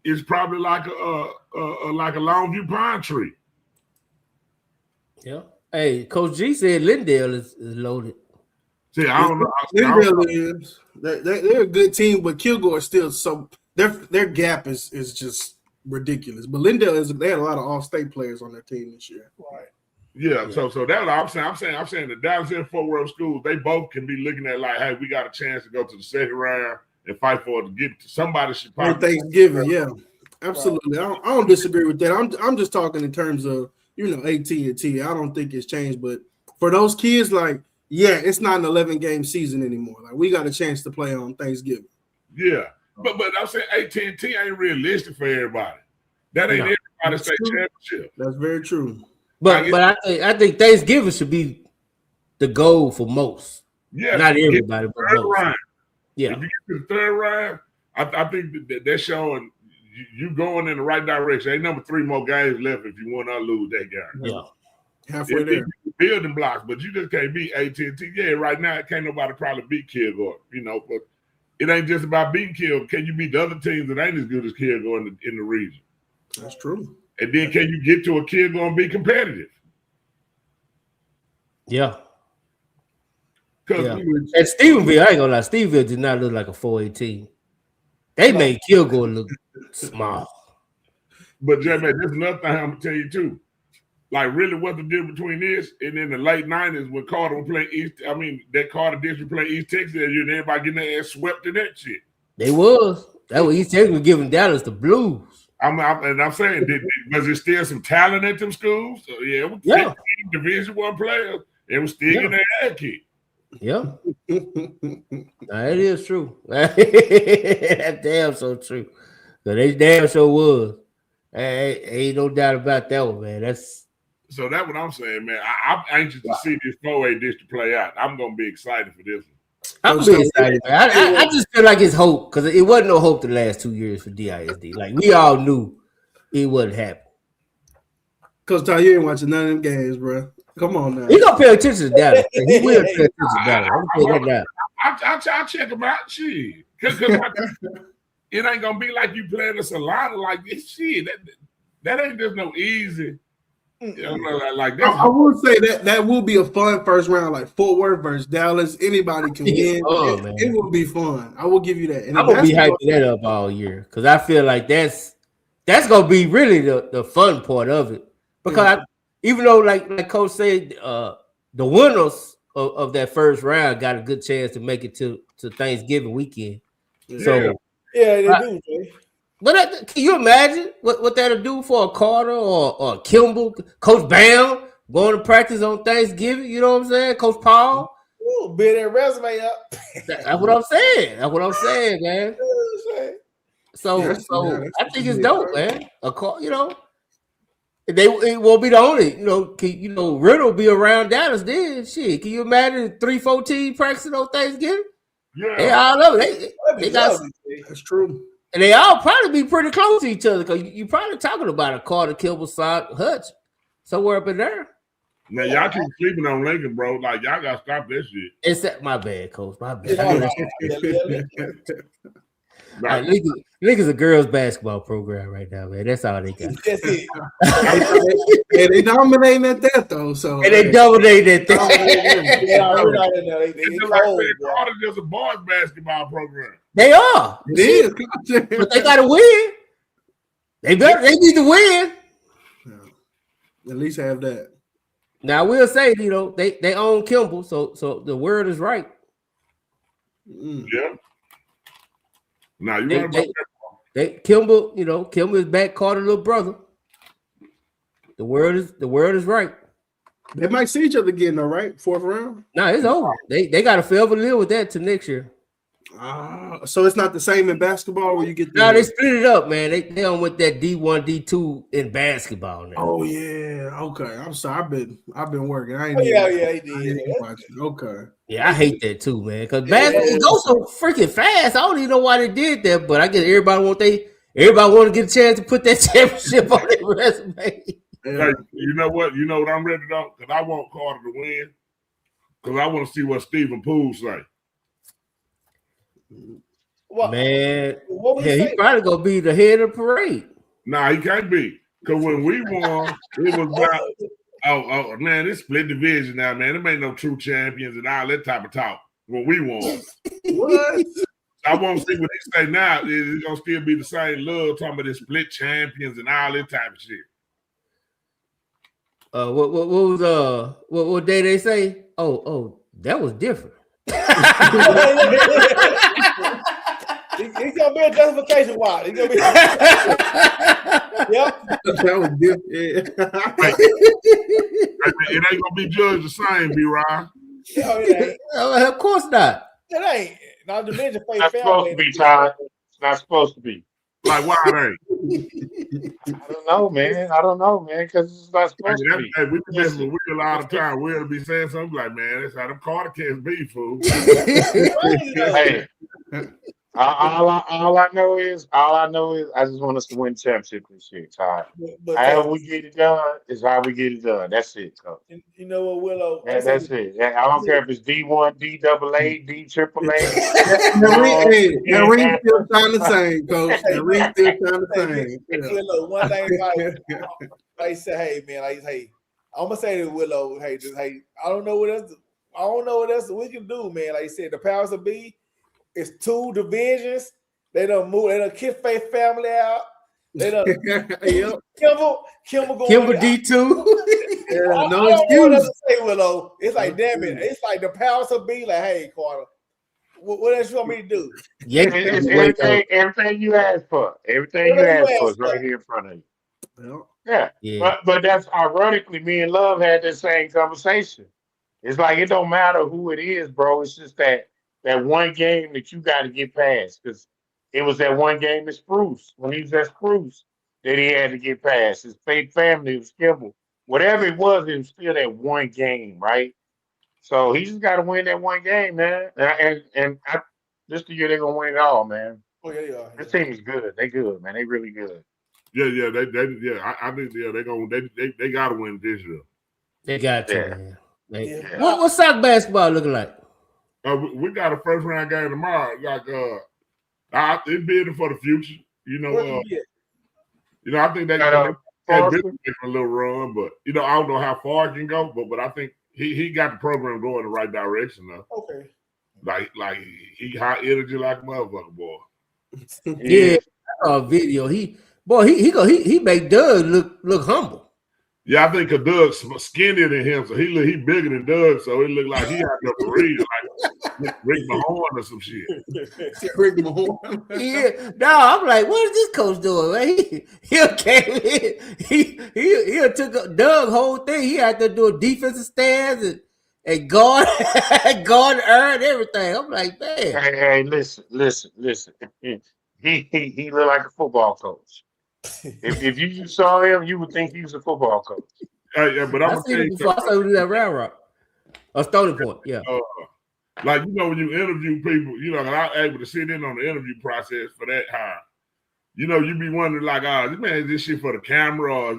Speaker 1: is probably like a Longview Pine Tree.
Speaker 6: Yeah. Hey, Coach G said Lindale is loaded.
Speaker 1: See, I don't know.
Speaker 9: Lindale is. They're a good team, but Kilgore is still so their gap is just ridiculous. But Lindale they had a lot of all-state players on their team this year.
Speaker 8: Right.
Speaker 1: Yeah. So that's what I'm saying. I'm saying the Dallas and Fort Worth schools, they both can be looking at like, hey, we got a chance to go to the second round and fight for it to get to somebody. Should probably
Speaker 9: Thanksgiving, yeah, absolutely. Right. I don't disagree with that. I'm just talking in terms of AT&T. I don't think it's changed, but for those kids, like, it's not an 11-game season anymore. Like, we got a chance to play on Thanksgiving.
Speaker 1: Yeah, but I'm saying AT&T ain't realistic for everybody. That ain't everybody's state championship.
Speaker 9: That's very true.
Speaker 6: But I think Thanksgiving should be the goal for most.
Speaker 1: Yeah,
Speaker 6: not everybody, but most.
Speaker 1: Round.
Speaker 6: Yeah,
Speaker 1: if you get to the third round, I think they're showing you going in the right direction. Ain't number 3 more games left if you want to lose that game.
Speaker 6: Yeah,
Speaker 9: halfway there.
Speaker 1: Building blocks, but you just can't beat AT&T. Yeah, right now can't nobody probably beat Kilgore. But it ain't just about beating Kilgore. Can you beat the other teams that ain't as good as Kilgore in the region?
Speaker 9: That's true.
Speaker 1: And then can you get to a Kilgore and be competitive?
Speaker 6: Yeah. And Stephenville, I ain't gonna lie, Stephenville did not look like a 4A team. They made Kilgore look small.
Speaker 1: But J-Man, there's another thing I'm gonna tell you too. Like, really, what the difference between this and in the late 90s when Carter was playing that Carter district playing East Texas, and everybody getting their ass swept in that shit.
Speaker 6: They was. That was East Texas was giving Dallas the blues.
Speaker 1: I'm saying, was there still some talent at them schools? So, it was Division I players. It was still getting their ass kicked.
Speaker 6: Yeah, it is true. That's damn so true. So they damn sure was. Ain't no doubt about that one, man.
Speaker 1: So that's what I'm saying, man. I'm anxious to see this 4A district play out. I'm gonna be excited for this one.
Speaker 6: I'm be excited, man. I just feel like it's hope because it wasn't no hope the last 2 years for DISD. Like, we all knew it wouldn't happen.
Speaker 9: Coach Ty, you ain't watching none of them games, bro. Come on now.
Speaker 6: He gonna pay attention to Dallas. He will pay attention to Dallas.
Speaker 1: I'll check him out. Shit. Because it ain't gonna be like you playing a Solana like this. Shit, that ain't just no easy. Like that.
Speaker 9: I will say that will be a fun first round, like Fort Worth versus Dallas. Anybody can win. It will be fun. I will give you that. And
Speaker 6: I'm gonna be hyping that up all year because I feel like that's gonna be really the fun part of it. Because even though, like Coach said, the winners of that first round got a good chance to make it to Thanksgiving weekend.
Speaker 8: Yeah.
Speaker 6: So
Speaker 8: they do, Jay.
Speaker 6: But can you imagine what that'll do for a Carter or a Kimball, Coach Bam going to practice on Thanksgiving? You know what I'm saying, Coach Paul?
Speaker 8: Ooh, build that resume up.
Speaker 6: That's what I'm saying. That's what I'm saying, man. So I think it's dope, man. It won't be the only. Riddle be around Dallas then. Shit, can you imagine 3-14 practicing on Thanksgiving?
Speaker 1: Yeah,
Speaker 6: they all love it. They got.
Speaker 9: That's true.
Speaker 6: And they all probably be pretty close to each other because you're probably talking about a Carter, Kimball, Hutch, somewhere up in there.
Speaker 1: Man, y'all keep sleeping on Lincoln, bro. Like y'all gotta stop that shit.
Speaker 6: Except my bad, coach. My bad.
Speaker 1: Like,
Speaker 6: Lincoln's a girls' basketball program right now, man. That's all they got.
Speaker 8: That's it.
Speaker 9: And they dominating at that though. So
Speaker 6: And they dominate at that.
Speaker 1: it's like Carter just a boys basketball program.
Speaker 6: They are.
Speaker 9: It is.
Speaker 6: But they gotta win. They need to win.
Speaker 9: At least have that.
Speaker 6: Now I will say, they own Kimball, so the word is right.
Speaker 1: Yeah. Now you want
Speaker 6: to Kimball, Kimball is back, Carter's little brother. The word is right.
Speaker 9: They might see each other again, though, right? 4th round.
Speaker 6: No, it's over. They got to forever live with that till next year.
Speaker 9: So it's not the same in basketball where you get.
Speaker 6: No, they split it up, man. They don't with that D1, D2 in basketball now.
Speaker 9: Oh yeah, okay. I'm sorry. I've been working. I ain't.
Speaker 8: He did.
Speaker 9: Okay.
Speaker 6: Yeah, I hate that too, man. Because basketball it goes so freaking fast. I don't even know why they did that, but I guess everybody want to get a chance to put that championship on their resume.
Speaker 1: Hey, you know what? You know what I'm ready to do? Because I want Carter to win. Because I want to see what Stephen Poole say.
Speaker 8: What,
Speaker 6: man,
Speaker 8: he
Speaker 6: probably gonna be the head of the parade.
Speaker 1: Nah, he can't be. Because when we won, it was about oh man, it's split division now, man. There ain't no true champions and all that type of talk. When we won.
Speaker 8: What?
Speaker 1: I won't see what they say now. It's gonna still be the same love talking about the split champions and all that type of shit.
Speaker 6: What day they say? Oh, that was different.
Speaker 8: He's gonna be a justification. Why? He's gonna be. Yep.
Speaker 9: That was different.
Speaker 1: It ain't gonna be judged the same, B-Ryan.
Speaker 8: No, it ain't.
Speaker 6: Of course not.
Speaker 8: It ain't. Not to mention face
Speaker 10: Not supposed to be, Todd. It's not supposed to be.
Speaker 1: Like why it ain't?
Speaker 10: I don't know, man. Because it's not supposed to be.
Speaker 1: Hey, we do this with Will all the time. We'll be saying something like, "Man, that's how them Carter cats be, fool."
Speaker 10: Hey, all I know is I just want us to win championship this year, Todd. However we get it done is how we get it done. That's it, Coach.
Speaker 8: You know what, Willow?
Speaker 10: That's it. I don't care if it's D1, DAA, DAAA.
Speaker 9: The ring still sound the same, Coach. The ring still sound the same.
Speaker 8: Willow, one thing about it, I say, hey man, I'm gonna say to Willow, hey, I don't know what else we can do, man. Like you said, the powers of be. It's 2 divisions. They done move. They done kick Faith family out. They done Kimball going
Speaker 6: D2.
Speaker 9: Yeah, no excuse.
Speaker 8: Say, Willow. It's like damn it. It's like the powers of be like, hey, Carter, what else you want me to do?
Speaker 10: Yeah, everything you asked for. Everything you asked for is right here in front of you. Yeah. But that's ironically, me and Love had the same conversation. It's like it don't matter who it is, bro. It's just that one game that you got to get past, because it was that one game at Spruce, when he was at Spruce, that he had to get past. His fake family was Kimball. Whatever it was still that one game, right? So he just got to win that one game, man. And this year they're going to win it all, man.
Speaker 8: Oh, yeah, they are.
Speaker 10: This team is good. They good, man. They really good.
Speaker 1: Yeah. I think they got to win this year.
Speaker 6: They got to, man. What's soccer basketball looking like?
Speaker 1: We got a first round game tomorrow. Like they're bidding for the future. I think they make a little run, but I don't know how far it can go. But I think he got the program going in the right direction now.
Speaker 8: Okay.
Speaker 1: Like he high energy like a motherfucker, boy.
Speaker 6: Yeah, video. He make Doug look humble.
Speaker 1: Yeah, I think Doug's skinnier than him, so he bigger than Doug, so it looked like he had to breathe like Rick Mahorn or some shit.
Speaker 9: Rick Mahorn.
Speaker 6: Yeah, no, I'm like, what is this coach doing? Man? He came in, he took Doug whole thing. He had to do a defensive stance and guard, earn everything. I'm like, man.
Speaker 10: Hey, listen. He looked like a football coach. If you saw him, you would think he was a football coach.
Speaker 1: Yeah, but I'm
Speaker 6: seen him before. I saw him do that round rock. A Stony Point, yeah.
Speaker 1: Like when you interview people, I'm able to sit in on the interview process for that hire. You be wondering like, this man is this shit for the camera, or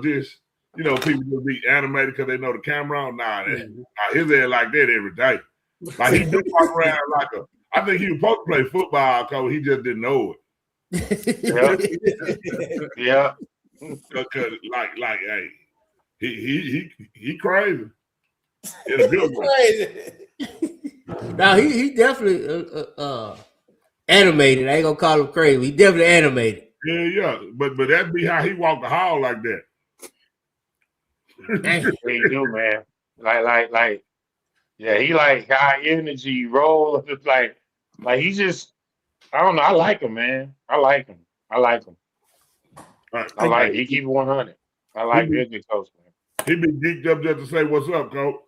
Speaker 1: just you know, people will be animated because they know the camera on. Nah, his head like that every day. Like he do walk around like a. I think he was supposed to play football, cause he just didn't know
Speaker 10: it. Yeah.
Speaker 1: Cause like, hey, he crazy. In a good way.
Speaker 6: Now he definitely animated. I ain't gonna call him crazy. He definitely animated.
Speaker 1: Yeah. But that'd be how he walked the hall like that.
Speaker 10: He do, man. Like. Yeah, he like high energy roll. It's like he just. I don't know. I like him, man. I like him. He keep 100. I like good coach, man.
Speaker 1: He be geeked up just to say what's up, coach.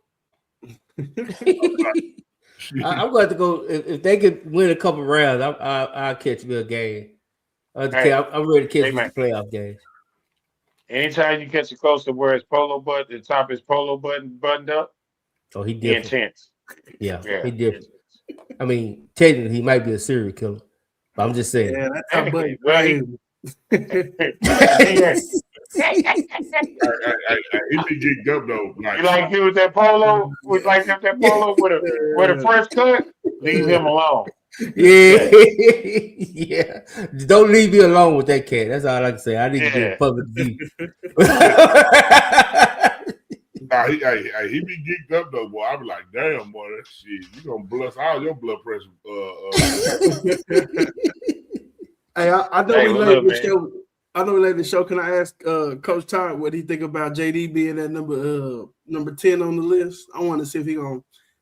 Speaker 6: I'm going to go if they could win a couple rounds. I'll catch me a game. I'm ready to catch the playoff games.
Speaker 10: Anytime you catch a coach that wears polo button, the top of his polo button buttoned up.
Speaker 6: Oh, he different.
Speaker 10: Intense.
Speaker 6: Yeah, he different. I mean, technically, he might be a serial killer. But I'm just saying.
Speaker 9: Yeah, that's how buddy.
Speaker 1: He be geeked up though.
Speaker 10: You like him with that polo? With that polo with a fresh cut? Leave him alone.
Speaker 6: Yeah. Don't leave me alone with that cat. That's all I can say. I need to get a public view.
Speaker 1: Nah, he be geeked up though, boy. I be like, damn, boy, that shit, you gonna bless all your blood pressure.
Speaker 9: Hey, I know we late the show. I know we late the show. Can I ask Coach Todd what he think about JD being at number 10 on the list? I want to see if he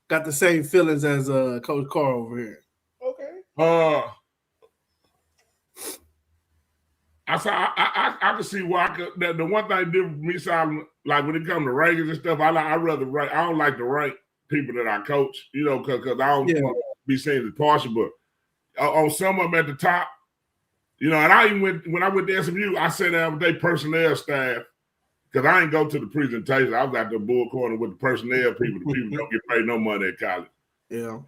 Speaker 9: got the same feelings as Coach Carr over here.
Speaker 8: Okay.
Speaker 1: I can see why. The one thing different for me, Solomon, like when it comes to rankings and stuff, I rather rank. I don't like to rank people that I coach, you know, because I don't want to be seen as partial. But on some of them at the top, you know, and I even when I went to SMU, I sat down with their personnel staff because I ain't go to the presentation. I was out there bull corner with the personnel people. The people don't get paid no money at college.
Speaker 9: Yeah.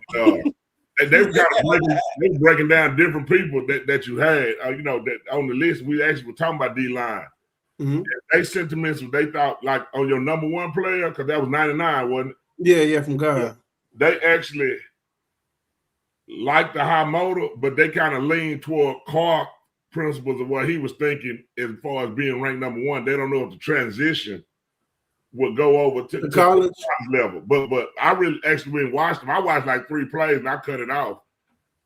Speaker 1: They were kind of breaking down different people that you had, you know, that on the list. We actually were talking about D-line.
Speaker 9: Mm-hmm.
Speaker 1: They sentiments, they thought like on your number one player, because that was 99, wasn't it?
Speaker 9: Yeah, from God.
Speaker 1: Yeah. They actually liked the high motor, but they kind of leaned toward Carr principles of what he was thinking as far as being ranked number one. They don't know if the transition would go over to
Speaker 9: college
Speaker 1: level. But I really actually went and watched him. I watched like 3 plays and I cut it off.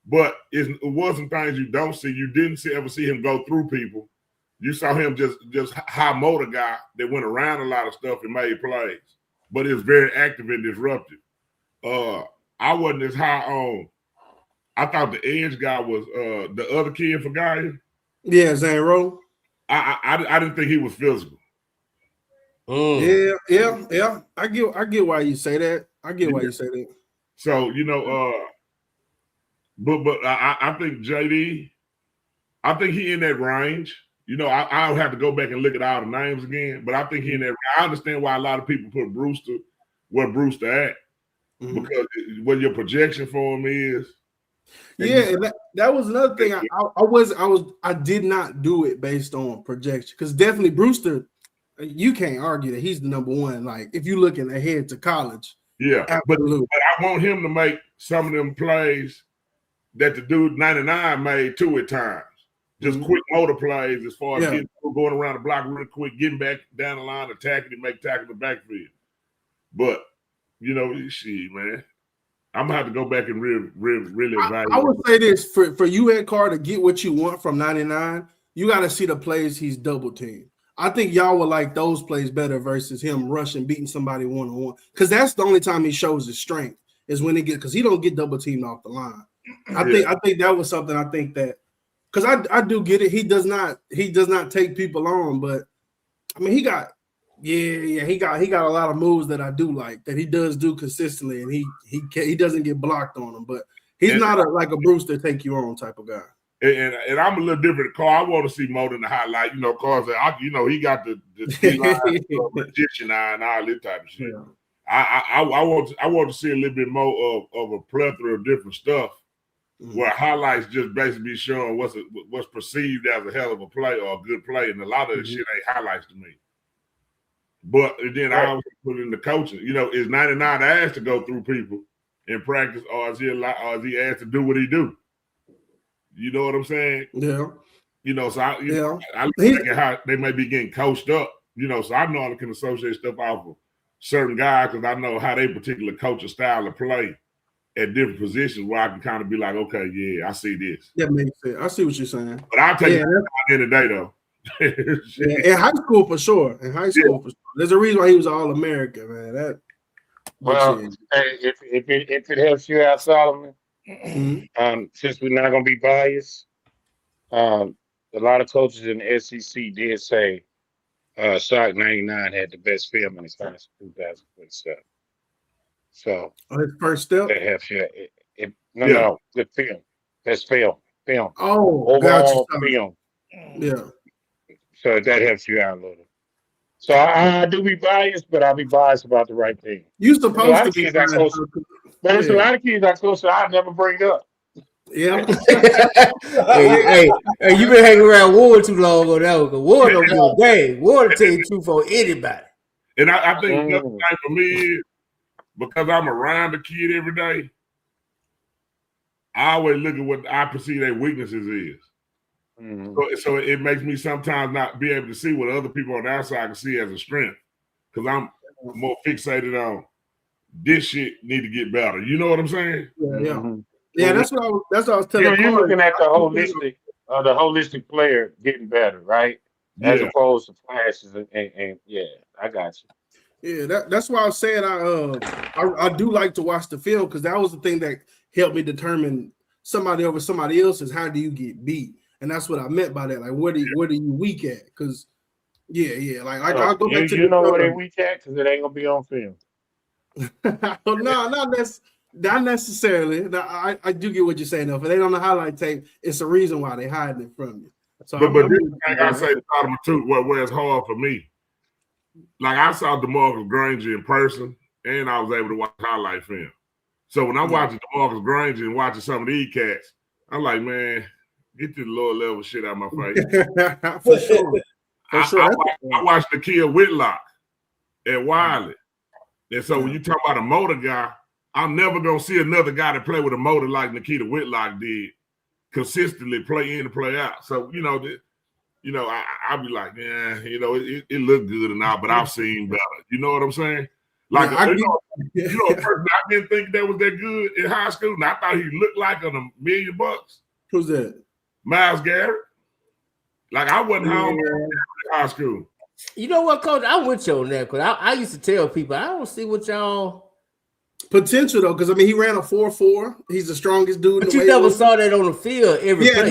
Speaker 1: But it wasn't things you don't see. You didn't ever see him go through people. You saw him just high motor guy that went around a lot of stuff and made plays. But it's very active and disruptive. I wasn't as high on. I thought the edge guy was the other kid for Guy.
Speaker 9: Yeah, Zane Rowe.
Speaker 1: I didn't think he was physical.
Speaker 9: Yeah. I get why you say that. I get why you say that.
Speaker 1: So, you know, but I think JD, I think he in that range. You know, I'll have to go back and look at all the names again, but I think he in that range. I understand why a lot of people put Brewster where Brewster at, because what your projection for him is.
Speaker 9: Yeah, and that was another thing. I did not do it based on projection, because definitely Brewster, you can't argue that he's the number one. Like if you're looking ahead to college,
Speaker 1: but I want him to make some of them plays that the dude 99 made too at times. Just quick motor plays as far as going around the block real quick, getting back down the line, attacking and make tackle the backfield. But you know, shit, man. I'm gonna have to go back and really evaluate.
Speaker 9: I would say this for you and Carr to get what you want from 99, you got to see the plays he's double teamed. I think y'all would like those plays better versus him rushing, beating somebody one-on-one, because that's the only time he shows his strength is when he because he don't get double teamed off the line. I think that was something. I think that because I do get it. He does not take people on, but I mean he got. Yeah, he got a lot of moves that I do like that he does do consistently, and he doesn't get blocked on them. But he's not like a Brewster take you on type of guy.
Speaker 1: And I'm a little different. Carr, I want to see more than the highlight. You know, Carr's he got the magician eye and all this type of shit. Yeah. I want to see a little bit more of a plethora of different stuff, where highlights just basically be showing what's perceived as a hell of a play or a good play, and a lot of the shit ain't highlights to me. But then I always put in the coaching. You know, is 99 asked to go through people in practice, or is he asked to do what he do? You know what I'm saying?
Speaker 9: Yeah.
Speaker 1: You know, so I look at how they may be getting coached up. You know, so I know I can associate stuff off of certain guys because I know how they particular coach a style of play at different positions where I can kind of be like, okay, yeah, I see this.
Speaker 9: That makes sense. I see what you're saying.
Speaker 1: But I'll take it at the end of the day, though.
Speaker 9: Yeah, in high school for sure. In high school for sure. There's a reason why he was All-American, man.
Speaker 10: If it helps you out, Solomon, since we're not gonna be biased, a lot of coaches in the SEC did say Shark 99 had the best film in his class of 2027. So
Speaker 9: his first step.
Speaker 10: That helps you. No, the film. That's film.
Speaker 9: Oh,
Speaker 10: overall
Speaker 9: gotcha.
Speaker 10: film.
Speaker 9: Yeah.
Speaker 10: So that helps you out a little. So I do be biased, but I'll be biased about the right thing.
Speaker 9: You're supposed to be biased.
Speaker 10: But there's a lot of kids I coach that I never bring up.
Speaker 9: Yeah.
Speaker 6: hey, you been hanging around Ward too long on that one. Ward don't give a game. Ward will tell you the truth on anybody.
Speaker 1: And I think the thing for me is because I'm around the kid every day, I always look at what I perceive their weaknesses is. So it makes me sometimes not be able to see what other people on the outside can see as a strength because I'm more fixated on this shit need to get better. You know what I'm saying?
Speaker 9: Yeah, that's what I was telling.
Speaker 10: You're looking at the holistic player getting better, right? As opposed to flashes and yeah, I got you.
Speaker 9: Yeah, that's why I was saying I do like to watch the film because that was the thing that helped me determine somebody over somebody else is how do you get beat, and that's what I meant by that. Like, what are you weak at? Because like I'll go back to
Speaker 10: you know where they weak at because it ain't gonna be on film.
Speaker 9: No, not necessarily. I do get what you're saying though. If they don't know highlight tape, it's a reason why they hiding it from you. So
Speaker 1: but this thing I say Solomon too, where it's hard for me. Like I saw DeMarcus Granger in person, and I was able to watch highlight film. So when I'm watching DeMarcus Granger and watching some of these cats, I'm like, man, get the lower level shit out of my face.
Speaker 9: For sure.
Speaker 1: I watched the kid Whitlock at Wiley. And so when you talk about a motor guy, I'm never gonna see another guy that play with a motor like Nikita Whitlock did, consistently play in and play out. So I'll be like, yeah, it looked good and all, but I've seen better. You know what I'm saying? Like, a person I didn't think that was that good in high school, and I thought he looked like $1 million.
Speaker 9: Who's that?
Speaker 1: Myles Garrett. Like I wasn't home in high school.
Speaker 6: You know what, Coach? I'm with you on that because I used to tell people I don't see what y'all
Speaker 9: potential though, because I mean he ran a 4.4. He's the strongest dude.
Speaker 6: But you never saw that on the field every play.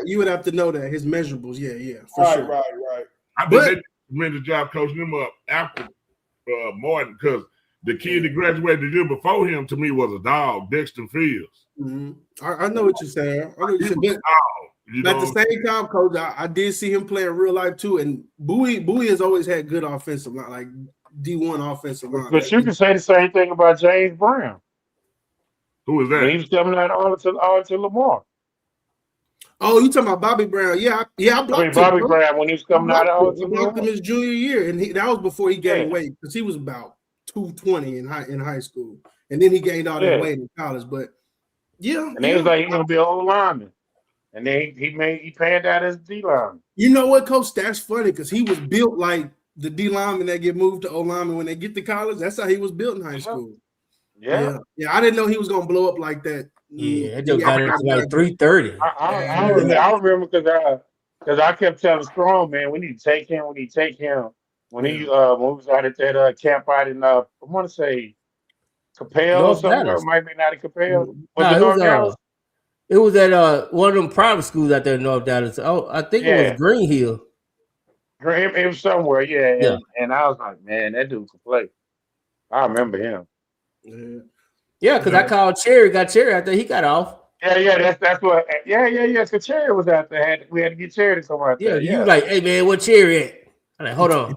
Speaker 9: You would have to know that his measurables.
Speaker 8: Right.
Speaker 1: I think they did a tremendous job coaching him up after Martin because the kid that graduated the year before him to me was a dog, Dexter Fields.
Speaker 9: I know what you're saying. At the same time, Coach, I did see him play in real life too. And Bowie has always had good offensive line, like D1 offensive line.
Speaker 10: But you can say the same thing about James Brown.
Speaker 1: Who is that?
Speaker 10: When he was coming out all to Lamar.
Speaker 9: Oh, you talking about Bobby Brown? Yeah, I blocked
Speaker 10: Bobby Brown when he was coming out all
Speaker 9: I blocked him his junior year, and that was before he gained weight because he was about 220 in high school, and then he gained all that weight in college. But
Speaker 10: and they was like he's gonna be an old lineman, and then he panned out as D lineman.
Speaker 9: You know what, Coach? That's funny because he was built like the D lineman that get moved to O lineman when they get to college. That's how he was built in high school. Yeah. I didn't know he was gonna blow up like that.
Speaker 6: Yeah, that just got it to like 330.
Speaker 10: I remember because I kept telling Strong, man, we need to take him. When he was out at that camp out in I want to say Capel or somewhere. It might be not in Capel.
Speaker 6: It was at one of them private schools out there in North Dallas. Oh, I think it was Green Hill.
Speaker 10: It was somewhere, and I was like, man, that dude could play. I remember him.
Speaker 6: Yeah, because I called Cherry, got Cherry out there. He got off.
Speaker 10: That's what. Because Cherry was out there. We had to get Cherry to come out there.
Speaker 6: You was like, hey man, what Cherry at? I'm like, hold on.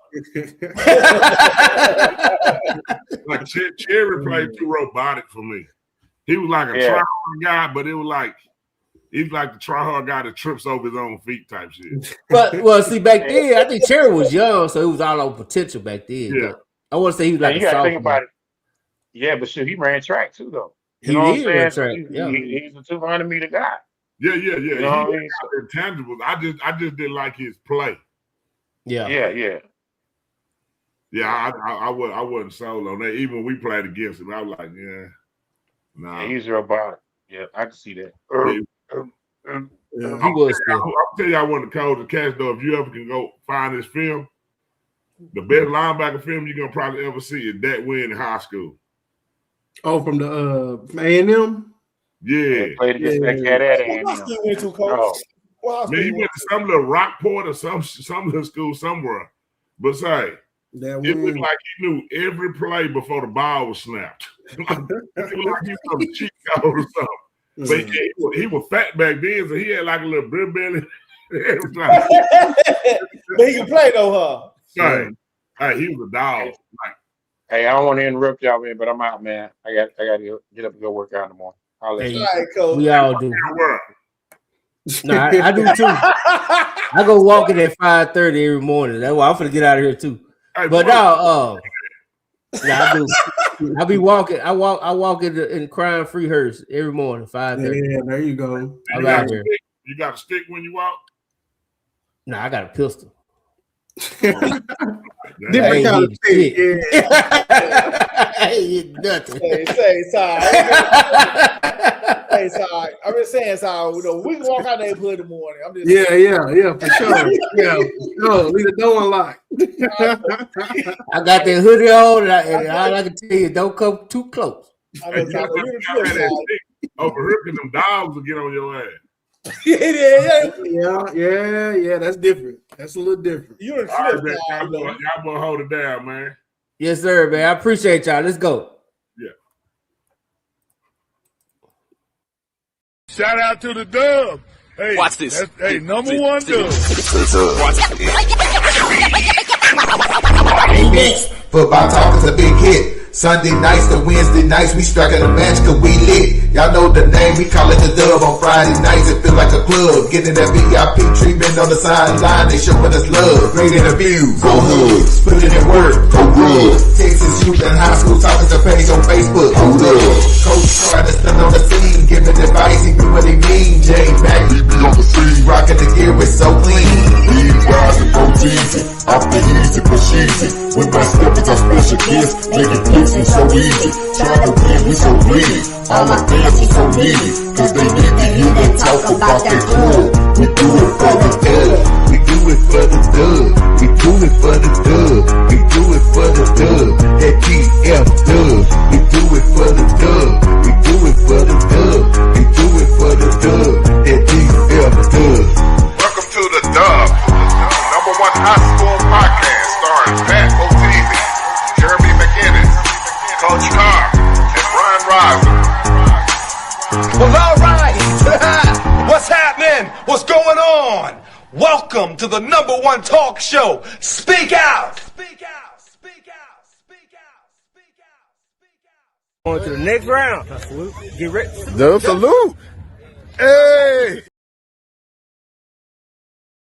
Speaker 1: Like Cherry played too robotic for me. He was like a trying guy, but it was like He's like the try hard guy that trips over his own feet type shit.
Speaker 6: But well, see, back then, I think Cherry was young, so he was all on potential back then.
Speaker 1: Yeah.
Speaker 6: But I want to say he was like
Speaker 10: you
Speaker 6: a
Speaker 10: gotta think
Speaker 6: sophomore.
Speaker 10: about it. Yeah, but shit, he ran track too, though. You
Speaker 6: He
Speaker 10: know what I'm
Speaker 6: did
Speaker 10: saying?
Speaker 6: run
Speaker 10: So
Speaker 6: track, yeah.
Speaker 10: he's a 200-meter guy.
Speaker 1: Yeah.
Speaker 10: You know
Speaker 1: He
Speaker 10: what I mean?
Speaker 1: got intangibles. I just didn't like his play.
Speaker 6: Yeah.
Speaker 1: Yeah, I wasn't sold on that. Even when we played against him, I was like, nah.
Speaker 10: Yeah, he's robotic. Yeah, I can see that.
Speaker 6: He was good.
Speaker 1: I'll tell y'all one of the codes to catch though. If you ever can go find this film, the best linebacker film you're gonna probably ever see is that win in high school.
Speaker 9: Oh, from the A&M?
Speaker 1: Yeah.
Speaker 10: Played against that cat at
Speaker 8: What
Speaker 10: A&M.
Speaker 8: hospital you went to, Coach? What
Speaker 1: Man, he
Speaker 8: hospital?
Speaker 1: went to some little Rockport or some little school somewhere. But say,
Speaker 9: That
Speaker 1: it
Speaker 9: win.
Speaker 1: looked like he knew every play before the ball was snapped. It looked like he was on the cheat code or something. But he was fat back then, so he had like a little beer belly.
Speaker 8: But he can play though, huh?
Speaker 1: Hey, he was a dog.
Speaker 10: Hey, I don't want to interrupt y'all, man, but I'm out, man. I got to get up and go work out in the morning. I'll let you.
Speaker 8: All right, Coach.
Speaker 6: We all do. No, I do too. I go walking at 5:30 every morning. That's why I'm finna get out of here too.
Speaker 1: Hey,
Speaker 6: But now, I do. I be walking. I walk in crime free hearse every morning, 5:30.
Speaker 9: Yeah, there you go.
Speaker 6: I'm out here.
Speaker 1: You got a stick when you walk?
Speaker 6: No, I got a pistol.
Speaker 9: Different
Speaker 6: I
Speaker 9: kind of
Speaker 6: ain't
Speaker 9: thing.
Speaker 6: hit
Speaker 9: Yeah.
Speaker 6: I ain't hit nothing.
Speaker 8: Say sorry. Hey, sorry. I'm just saying, sorry. You know, we can walk out there and put in the morning. I'm just
Speaker 9: Yeah, for sure. Yeah, no, leave the door unlocked.
Speaker 6: I got that hoodie on, and all I can tell you, don't come too close.
Speaker 8: I'm
Speaker 1: Hey,
Speaker 8: just
Speaker 1: you
Speaker 8: talking.
Speaker 1: ever
Speaker 8: You
Speaker 1: got
Speaker 8: the
Speaker 1: that
Speaker 8: flip
Speaker 1: stick over here, 'cause them dogs will get on your ass.
Speaker 8: side.
Speaker 9: Yeah, that's different. That's a little different.
Speaker 8: You the
Speaker 1: All right,
Speaker 8: flip
Speaker 1: man.
Speaker 8: side, though.
Speaker 1: Y'all gonna hold it down, man.
Speaker 6: Yes, sir, man. I appreciate y'all. Let's go.
Speaker 11: Shout out to the Dub. Hey,
Speaker 12: Watch this.
Speaker 11: Hey, number one Dub.
Speaker 3: Football talk is a big hit. Sunday nights to Wednesday nights, we striking a match cause we lit. Y'all know the name, we call it the Dub. On Friday nights, it feel like a club. Getting that VIP treatment on the sideline, they showing us love. Great interviews, go hoods, put it in work, go good. Texas youth and high school talking to page on Facebook, hold up. Coach trying to stand on the scene, giving advice, he do what he mean. Jay Mack, he be on the scene, rocking the gear, it's so clean. Lead wise and go easy, off the easy, push easy. With my steppers, our special gifts, making places so easy. Trying to win, we so greedy. All my fans, we so needy. Cause they need to hear them talk about that club. We do it for the dub. We do it for the dub. We do it for the dub. We do it for the dub. That GF dub. We do it for the dub. We do it for the dub. We do it for the dub. That GF dub.
Speaker 4: Welcome to the Dub, number one high school podcast starring Pat O'Teevy, Jeremy McInnes, Coach Carr, and Brian Riser.
Speaker 5: Well, all right. What's happening? What's going on? Welcome to the number one talk show. Speak out. Speak out. Speak out. Speak out. Speak out. Speak out.
Speaker 6: On to the next round. Get ready.
Speaker 11: Dub salute. Hey.